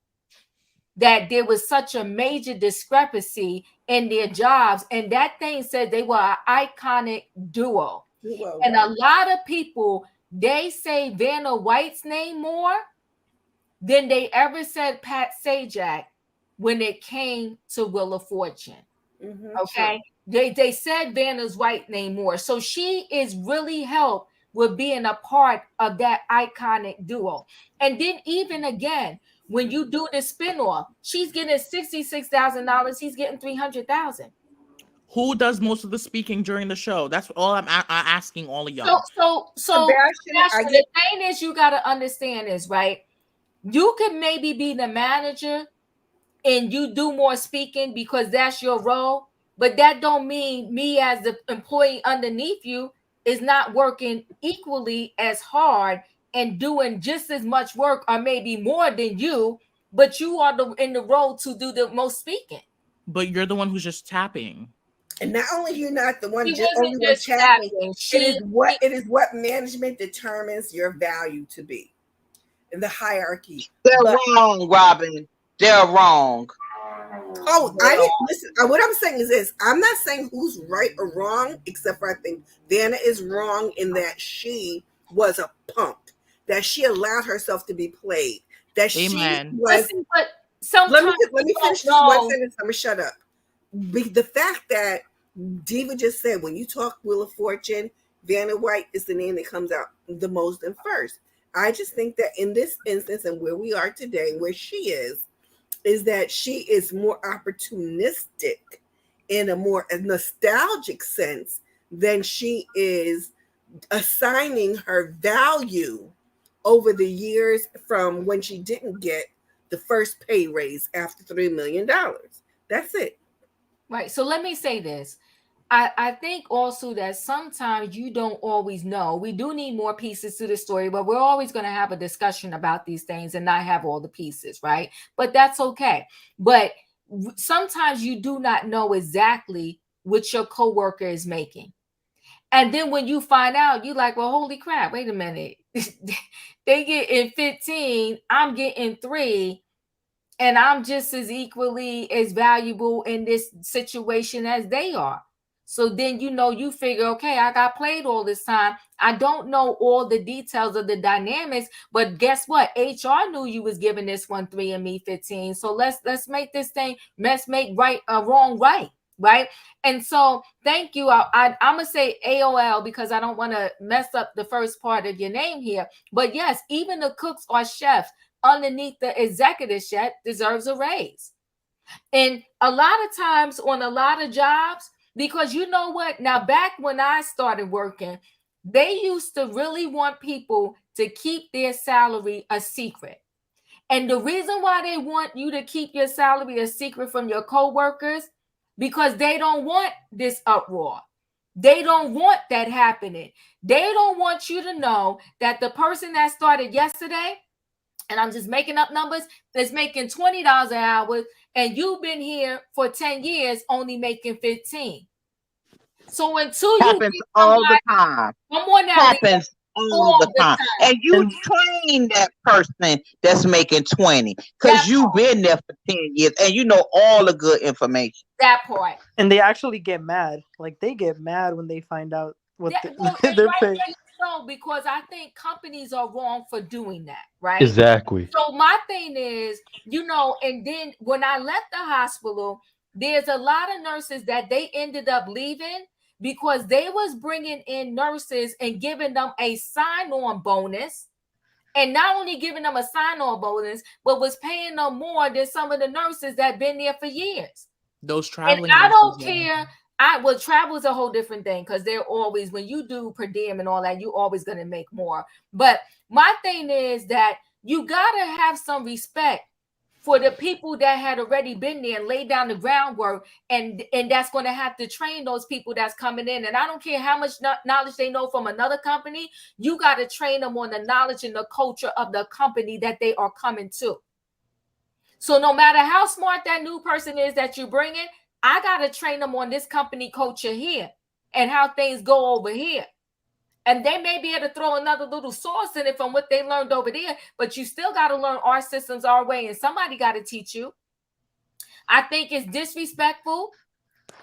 that there was such a major discrepancy in their jobs. And that thing said they were an iconic duo. And a lot of people, they say Vanna White's name more than they ever said Pat Sajak when it came to Wheel of Fortune. Okay. Sure. They said Vanna's White name more. So she is really helped with being a part of that iconic duo. And then even again, when you do the spinoff, she's getting $66,000. He's getting $300,000. Who does most of the speaking during the show? That's all I'm asking all of y'all. So Sebastian, the thing is, you got to understand is, right? You could maybe be the manager and you do more speaking because that's your role, but that don't mean me as the employee underneath you is not working equally as hard and doing just as much work or maybe more than you, but you are in the role to do the most speaking. But you're the one who's just tapping. And not only you're not the one only one tapping, it is what management determines your value to be in the hierarchy. They're wrong, Robin. They're wrong. Oh, I didn't listen. What I'm saying is this. I'm not saying who's right or wrong, except for I think Vanna is wrong in that she was a punk, that she allowed herself to be played, that Amen. she was. Listen, but sometimes let me finish this one sentence. I'm gonna shut up. The fact that Diva just said, when you talk Wheel of Fortune, Vanna White is the name that comes out the most and first. I just think that in this instance and where we are today, where she is that she is more opportunistic in a more nostalgic sense than she is assigning her value over the years from when she didn't get the first pay raise after $3 million. That's it. Right. So let me say this. I think also that sometimes you don't always know. We do need more pieces to the story, but we're always going to have a discussion about these things and not have all the pieces, right? But that's okay. But sometimes you do not know exactly what your coworker is making. And then when you find out, you're like, well, holy crap, wait a minute. They get in 15, I'm getting 3. And I'm just as equally as valuable in this situation as they are. So then, you figure, okay, I got played all this time. I don't know all the details of the dynamics, but guess what? HR knew you was giving this one 3 and me 15. So let's make this thing, let's make wrong right. Right. And so thank you. I'm going to say AOL because I don't want to mess up the first part of your name here. But yes, even the cooks or chefs underneath the executive chef deserves a raise. And a lot of times on a lot of jobs, because you know what? Now, back when I started working, they used to really want people to keep their salary a secret. And the reason why they want you to keep your salary a secret from your coworkers, because they don't want this uproar. They don't want that happening. They don't want you to know that the person that started yesterday, and I'm just making up numbers, that's making $20 an hour, and you've been here for 10 years only making 15. So until you happens all the time. Come on now, happens all the time. And you train that person that's making 20 because you've been there for 10 years and you know all the good information. That part. And they actually get mad. Like they get mad when they find out what they're paying. No, because I think companies are wrong for doing that, right? Exactly. So my thing is, and then when I left the hospital, there's a lot of nurses that they ended up leaving because they was bringing in nurses and giving them a sign-on bonus, and not only giving them a sign-on bonus, but was paying them more than some of the nurses that been there for years. Those traveling. And I don't care. Travel is a whole different thing because they're always, when you do per diem and all that, you're always going to make more. But my thing is that you got to have some respect for the people that had already been there and laid down the groundwork, and that's going to have to train those people that's coming in. And I don't care how much knowledge they know from another company, you got to train them on the knowledge and the culture of the company that they are coming to. So no matter how smart that new person is that you're bringing, I got to train them on this company culture here and how things go over here. And they may be able to throw another little sauce in it from what they learned over there, but you still got to learn our systems our way, and somebody got to teach you. I think it's disrespectful,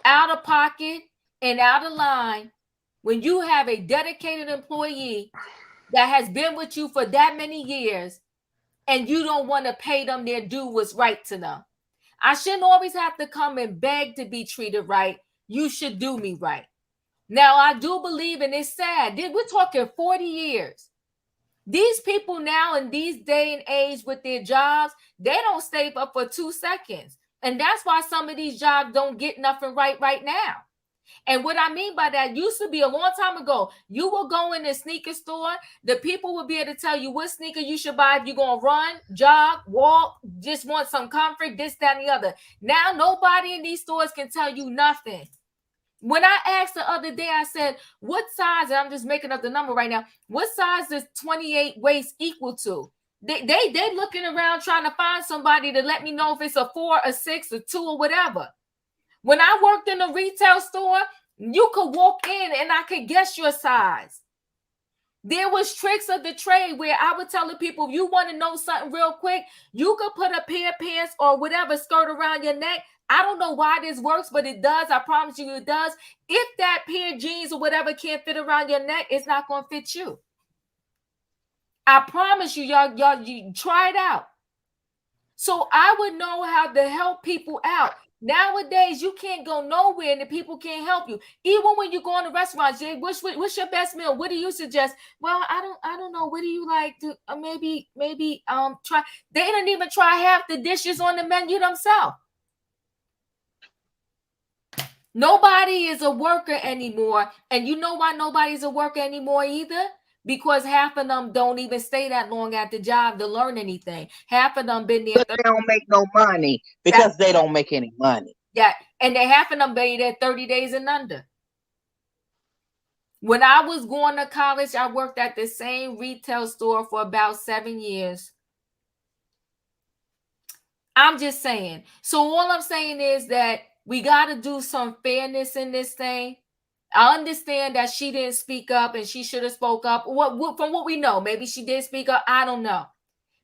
out of pocket, and out of line when you have a dedicated employee that has been with you for that many years and you don't want to pay them their due what's right to them. I shouldn't always have to come and beg to be treated right. You should do me right. Now, I do believe, and it's sad, we're talking 40 years. These people now in these day and age with their jobs, they don't stay up for 2 seconds. And that's why some of these jobs don't get nothing right now. And what I mean by that, used to be a long time ago, you will go in a sneaker store, the people will be able to tell you what sneaker you should buy if you're going to run, jog, walk, just want some comfort, this, that, and the other. Now, nobody in these stores can tell you nothing. When I asked the other day, I said, what size, and I'm just making up the number right now, what size does 28 waist equal to? They looking around trying to find somebody to let me know if it's a 4, a 6, a 2, or whatever. When I worked in a retail store, you could walk in and I could guess your size. There was tricks of the trade where I would tell the people, if you want to know something real quick, you could put a pair of pants or whatever skirt around your neck. I don't know why this works, but it does. I promise you it does. If that pair of jeans or whatever can't fit around your neck, it's not going to fit you. I promise you, y'all, you try it out. So I would know how to help people out. Nowadays, you can't go nowhere and the people can't help you. Even when you go in a restaurant, Jay, what's your best meal? What do you suggest? Well, I don't know. What do you like to maybe try? They didn't even try half the dishes on the menu themselves. Nobody is a worker anymore. And you know why nobody's a worker anymore either? Because half of them don't even stay that long at the job to learn anything. Half of them been there. But they don't make no money because they don't make any money. Yeah, and half of them been there 30 days and under. When I was going to college, I worked at the same retail store for about 7 years. I'm just saying. So all I'm saying is that we got to do some fairness in this thing. I understand that she didn't speak up and she should have spoke up. From what we know, maybe she did speak up. I don't know.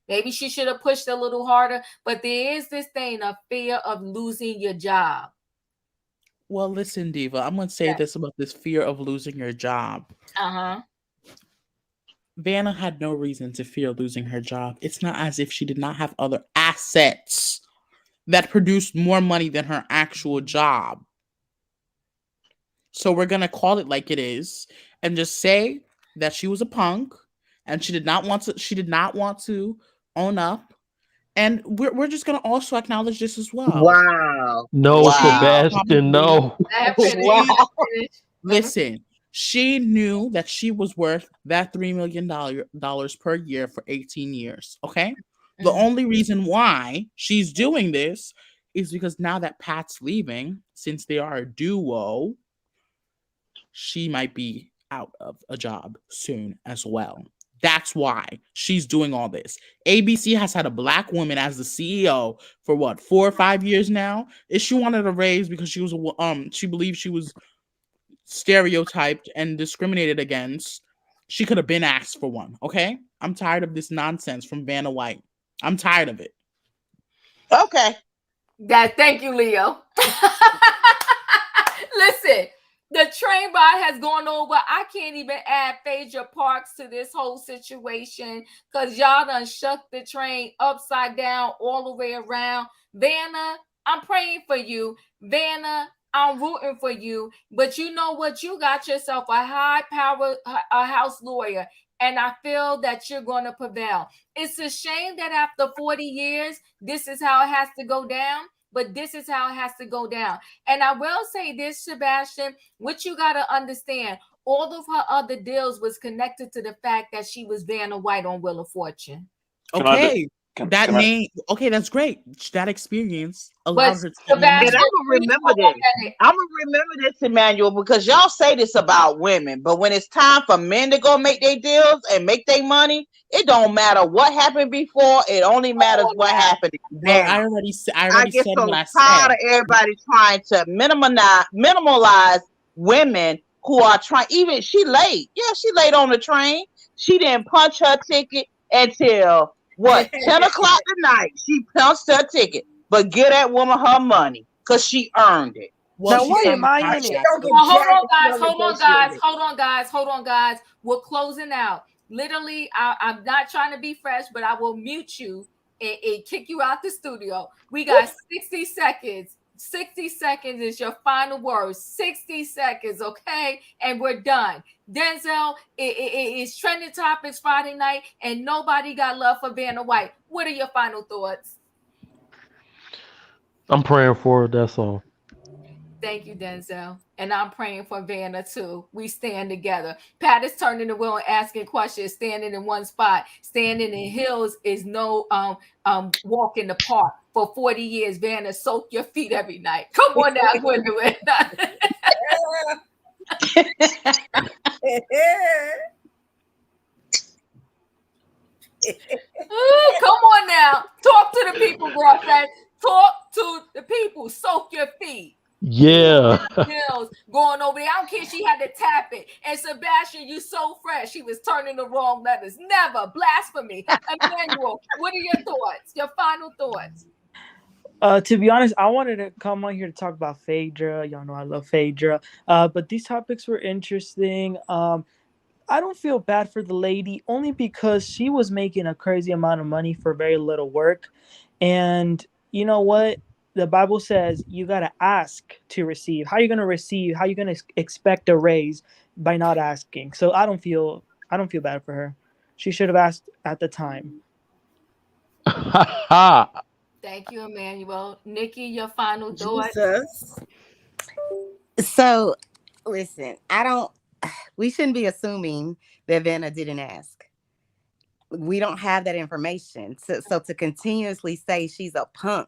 Maybe she should have pushed a little harder. But there is this thing of fear of losing your job. Well, listen, Diva, I'm going to say this about this fear of losing your job. Vanna had no reason to fear losing her job. It's not as if she did not have other assets that produced more money than her actual job. So we're going to call it like it is and just say that she was a punk and she did not want to own up. And we're just going to also acknowledge this as well. Wow. No, Sebastian, no. Wow. Listen, she knew that she was worth that $3 million per year for 18 years. Okay. The only reason why she's doing this is because now that Pat's leaving, since they are a duo, she might be out of a job soon as well. That's why she's doing all this. ABC has had a black woman as the CEO for 4 or 5 years now. If she wanted a raise because she was she believed she was stereotyped and discriminated against, she could have been asked for one. Okay, I'm tired of this nonsense from Vanna White. I'm tired of it. Okay. Thank you, Leo. Listen. The train ride has gone over. I can't even add Phaedra Parks to this whole situation because y'all done shucked the train upside down all the way around. Vanna, I'm praying for you. Vanna, I'm rooting for you. But you know what? You got yourself a high-powered house lawyer, and I feel that you're going to prevail. It's a shame that after 40 years, this is how it has to go down. but this is how it has to go down. And I will say this, Sebastian, what you got to understand, all of her other deals was connected to the fact that she was Vanna White on Wheel of Fortune. Okay. Okay, that's great. That experience allowed her to get more money. And I'm gonna remember this. I'm gonna remember this, Emmanuel, because y'all say this about women, but when it's time for men to go make their deals and make their money, it don't matter what happened before. It only matters what happened now. Well, I already said so what I tired said. of everybody trying to minimalize women who are trying. Even she late. Yeah, she late on the train. She didn't punch her ticket until what 10 o'clock tonight. She punched her ticket, but give that woman her money because she earned it. Well, now wait, am I in it? Hold on, guys. We're closing out. Literally, I'm not trying to be fresh, but I will mute you and kick you out the studio. We got 60 seconds. 60 seconds is your final words. 60 seconds, okay? And we're done. Denzel, it's Trending Topics Friday night, and nobody got love for Vanna White. What are your final thoughts? I'm praying for her, that's all. Thank you, Denzel. And I'm praying for Vanna too. We stand together. Pat is turning the wheel and asking questions, standing in one spot. Standing in hills is no walk in the park. For 40 years, Vanna, soak your feet every night. Come on now, Gwendolyn. Come on now. Talk to the people, girlfriend. Talk to the people. Soak your feet. Yeah. Going over there. I don't care. She had to tap it. And Sebastian, you so fresh. He was turning the wrong letters. Never. Blasphemy. Emmanuel, what are your thoughts? Your final thoughts? To be honest, I wanted to come on here to talk about Phaedra. Y'all know I love Phaedra. But these topics were interesting. I don't feel bad for the lady only because she was making a crazy amount of money for very little work. And you know what? The Bible says you got to ask to receive. How are you going to receive? How are you going to expect a raise by not asking? So I don't feel bad for her. She should have asked at the time. Thank you, Emmanuel. Nikki, your final thoughts? So, listen, we shouldn't be assuming that Vanna didn't ask. We don't have that information. So to continuously say she's a punk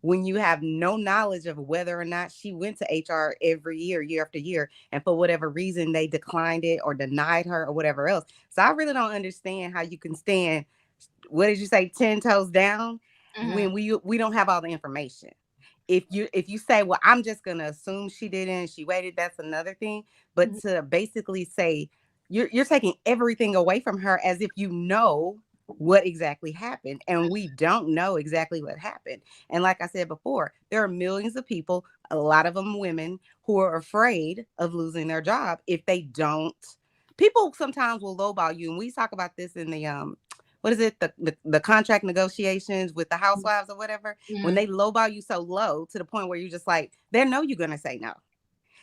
when you have no knowledge of whether or not she went to HR every year, year after year, and for whatever reason they declined it or denied her or whatever else. So I really don't understand how you can stand, what did you say, 10 toes down when we don't have all the information. If you say, well, I'm just gonna assume she didn't, she waited, that's another thing. But to basically say you're taking everything away from her as if you know what exactly happened, and we don't know exactly what happened. And like I said before, there are millions of people, a lot of them women, who are afraid of losing their job if they don't. People sometimes will lowball you, and we talk about this in the what is it, the contract negotiations with the housewives or whatever, when they lowball you so low to the point where you're just like, they know you're gonna say no.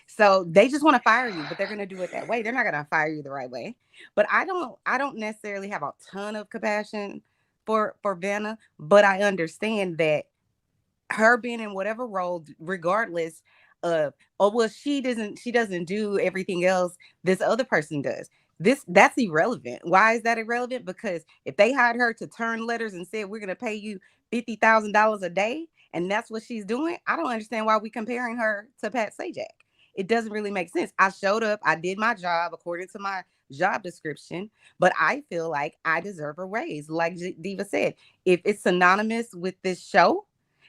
So they just want to fire you, but they're going to do it that way. They're not going to fire you the right way. But I don't necessarily have a ton of compassion for Vanna, but I understand that her being in whatever role, regardless of, she doesn't do everything else this other person does. That's irrelevant. Why is that irrelevant? Because if they hired her to turn letters and said, we're going to pay you $50,000 a day, and that's what she's doing, I don't understand why we're comparing her to Pat Sajak. It doesn't really make sense. I showed up. I did my job according to my job description, but I feel like I deserve a raise. Like Diva said, if it's synonymous with this show,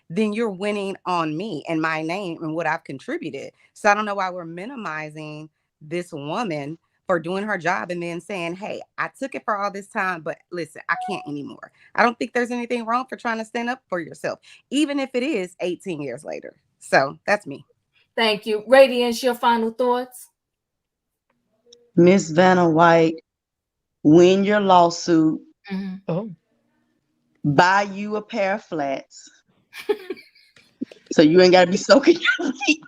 then you're winning on me and my name and what I've contributed. So I don't know why we're minimizing this woman for doing her job and then saying, hey, I took it for all this time, but listen, I can't anymore. I don't think there's anything wrong for trying to stand up for yourself, even if it is 18 years later. So that's me. Thank you. Radiance, your final thoughts? Miss Vanna White, win your lawsuit. Buy you a pair of flats. So you ain't got to be soaking your feet.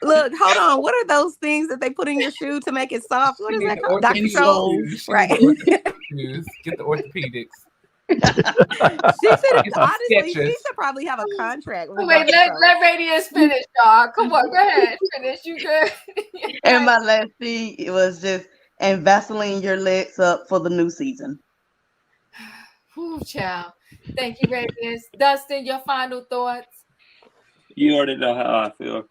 Look, hold on. What are those things that they put in your shoe to make it soft? What is that called? Dr. Scholes. Right. Get the orthopedics. She should honestly. She should probably have a contract. With Wait, let Radiance finish, y'all. Come on, go ahead, finish. You good? And my last thing, it was just and Vaseline your legs up for the new season. Whew, child. Thank you, Radiance. Dustin, your final thoughts? You already know how I feel.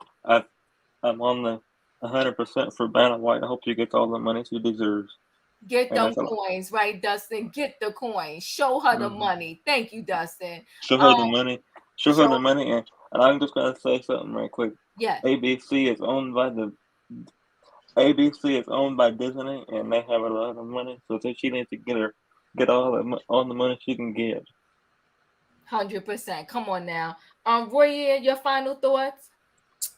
I'm on the 100% for Vanna White. I hope she gets all the money she deserves. Get them coins, right, Dustin? Get the coins. Show her the money. Thank you, Dustin. Show her the money. Show her the money. And I'm just going to say something right quick. Yes. ABC is owned by Disney, and they have a lot of money. So she needs to get all the money she can get. 100%. Come on now. Roy, your final thoughts?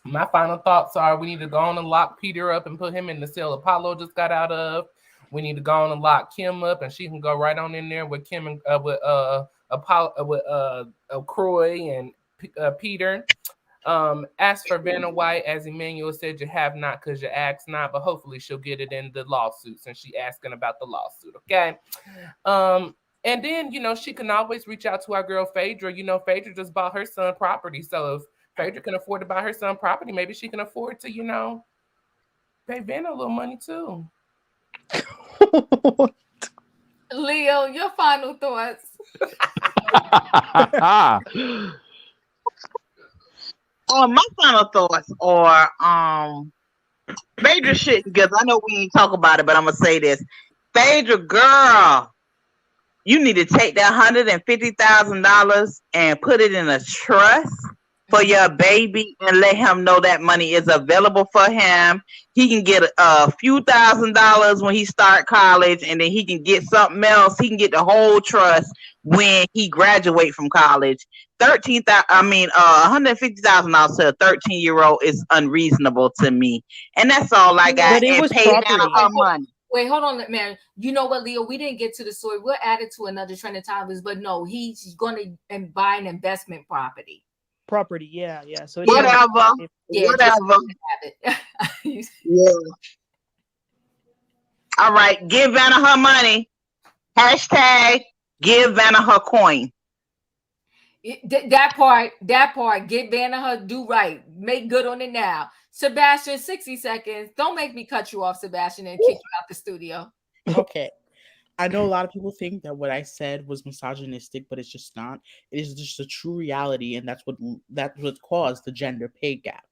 My final thoughts are: we need to go on and lock Peter up and put him in the cell Apollo just got out of. We need to go on and lock Kim up, and she can go right on in there with Kim and with Apollo with Croy and Peter. As for Vanna White, as Emmanuel said, you have not because you asked not, but hopefully she'll get it in the lawsuit since she asking about the lawsuit. Okay. And then, she can always reach out to our girl Phaedra. Phaedra just bought her son property. So if Phaedra can afford to buy her son property, maybe she can afford to, pay Vanna a little money too. Leo, your final thoughts? My final thoughts are Phaedra shit, because I know we ain't talk about it, but I'm gonna say this. Phaedra, girl, you need to take that $150,000 and put it in a trust for your baby and let him know that money is available for him. He can get a few $1,000s when he start college, and then he can get something else. He can get the whole trust when he graduate from college. $150,000 to a 13-year-old is unreasonable to me, and that's all I got. But it was property. Her money. Wait, hold on, man. You know what, Leo? We didn't get to the story. We'll add it to another trending topics, but no, he's going to buy an investment property. Property, yeah. So whatever. Yeah. All right, give Vanna her money. Hashtag give Vanna her coin. That part, get Vanna her do right. Make good on it now. Sebastian, 60 seconds. Don't make me cut you off, Sebastian, and kick you out the studio. Okay. I know a lot of people think that what I said was misogynistic, but it's just not. It is just a true reality, and that's what caused the gender pay gap.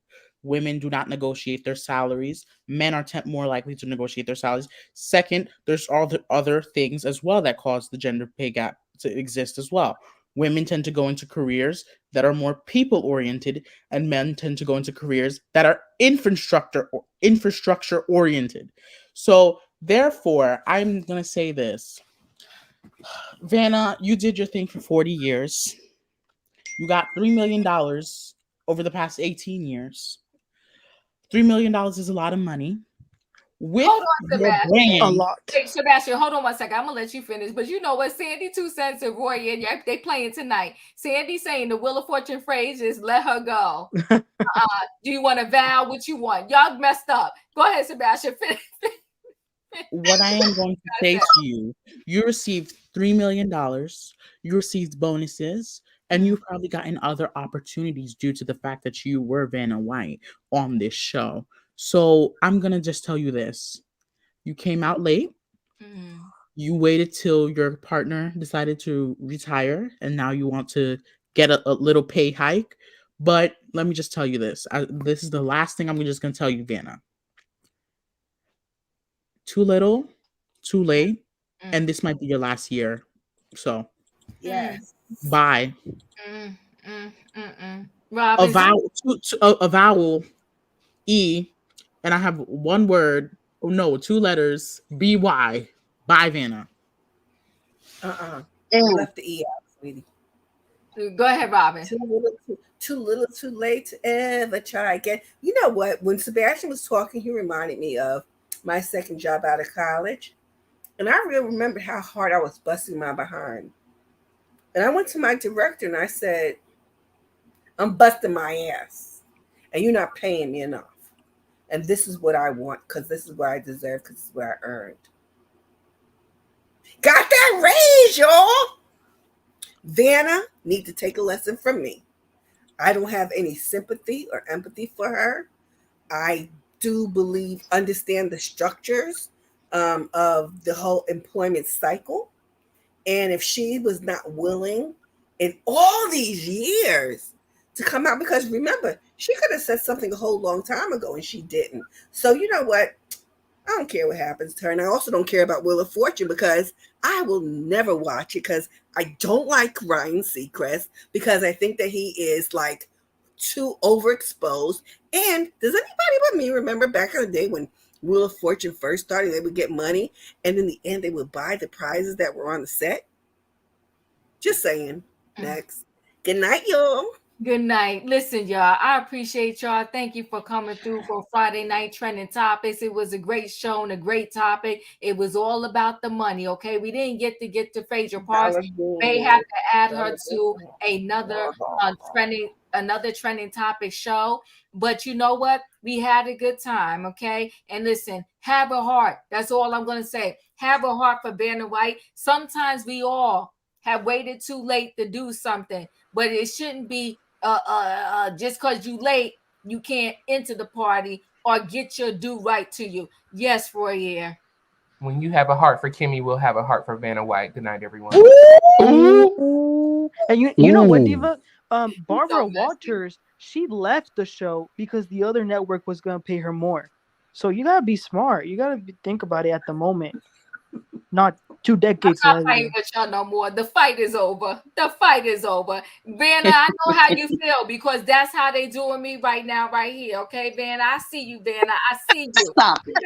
Women do not negotiate their salaries. Men are more likely to negotiate their salaries. Second, there's all the other things as well that cause the gender pay gap to exist as well. Women tend to go into careers that are more people-oriented, and men tend to go into careers that are infrastructure-oriented. So, therefore, I'm going to say this. Vanna, you did your thing for 40 years. You got $3 million over the past 18 years. $3 million is a lot of money. With hold on, Sebastian. A lot. Hey, Sebastian, hold on one second. I'm gonna let you finish. But you know what? Sandy 2 Cents and Roy, and they playing tonight. Sandy saying the Wheel of Fortune phrase is "let her go." Do you want to vow what you want? Y'all messed up. Go ahead, Sebastian. What I am going to say to you: you received $3 million. You received bonuses. And you've probably gotten other opportunities due to the fact that you were Vanna White on this show. So I'm going to just tell you this. You came out late. You waited till your partner decided to retire. And now you want to get a little pay hike. But let me just tell you this. This is the last thing I'm just going to tell you, Vanna. Too little, too late. And this might be your last year. So. Yes. Bye. Rob, a vowel E, and I have one word. Oh no, 2 letters. BY. Bye, Vanna. Left the E out, sweetie. Go ahead, Robin. Too little, too late to ever try again. You know what? When Sebastian was talking, he reminded me of my second job out of college, and I really remember how hard I was busting my behind. And I went to my director and I said, I'm busting my ass and you're not paying me enough. and this is what I want because this is what I deserve because this is what I earned. Got that raise, y'all. Vanna need to take a lesson from me. I don't have any sympathy or empathy for her. I do understand the structures of the whole employment cycle. And if she was not willing in all these years to come out, because remember, she could have said something a whole long time ago and she didn't. So you know what? I don't care what happens to her. And I also don't care about Wheel of Fortune because I will never watch it because I don't like Ryan Seacrest because I think that he is like too overexposed. And does anybody but me remember back in the day when Wheel of Fortune first started, they would get money and in the end they would buy the prizes that were on the set? Just saying. Next. Good night, y'all. Good night. Listen, y'all, I appreciate y'all. Thank you for coming through for Friday Night Trending Topics. It was a great show and a great topic. It was all about the money, okay? We didn't get to Phaedra Parks. They have to add her to another trending topic show. But you know what? We had a good time, okay? And listen, have a heart. That's all I'm going to say. Have a heart for Vanna White. Sometimes we all have waited too late to do something, but it shouldn't be just because you late, you can't enter the party or get your due right to you. Yes, Royer. When you have a heart for Kimmy, we'll have a heart for Vanna White. Good night, everyone. Ooh. And you know what, Diva? Barbara Walters, she left the show because the other network was going to pay her more. So you got to be smart. You got to think about it at the moment. Not 2 decades I'm not later. fighting with y'all no more. The fight is over. The fight is over. Vanna, I know how you feel because that's how they doing me right now, right here. Okay, Vanna, I see you, Vanna. I see you. Stop it.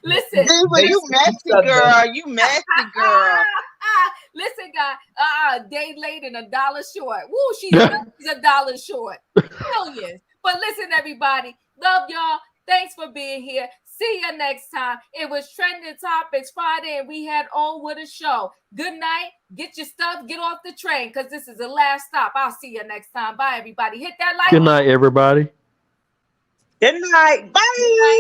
Listen, Diva, you messy girl. You messy girl. Listen, guy. A day late and $1 short. Woo, she's $1 short. Millions. But listen, everybody. Love y'all. Thanks for being here. See you next time. It was Trending Topics Friday, and we had on with a show. Good night. Get your stuff. Get off the train because this is the last stop. I'll see you next time. Bye, everybody. Hit that like. Good night, everybody. Good night. Bye. Good night.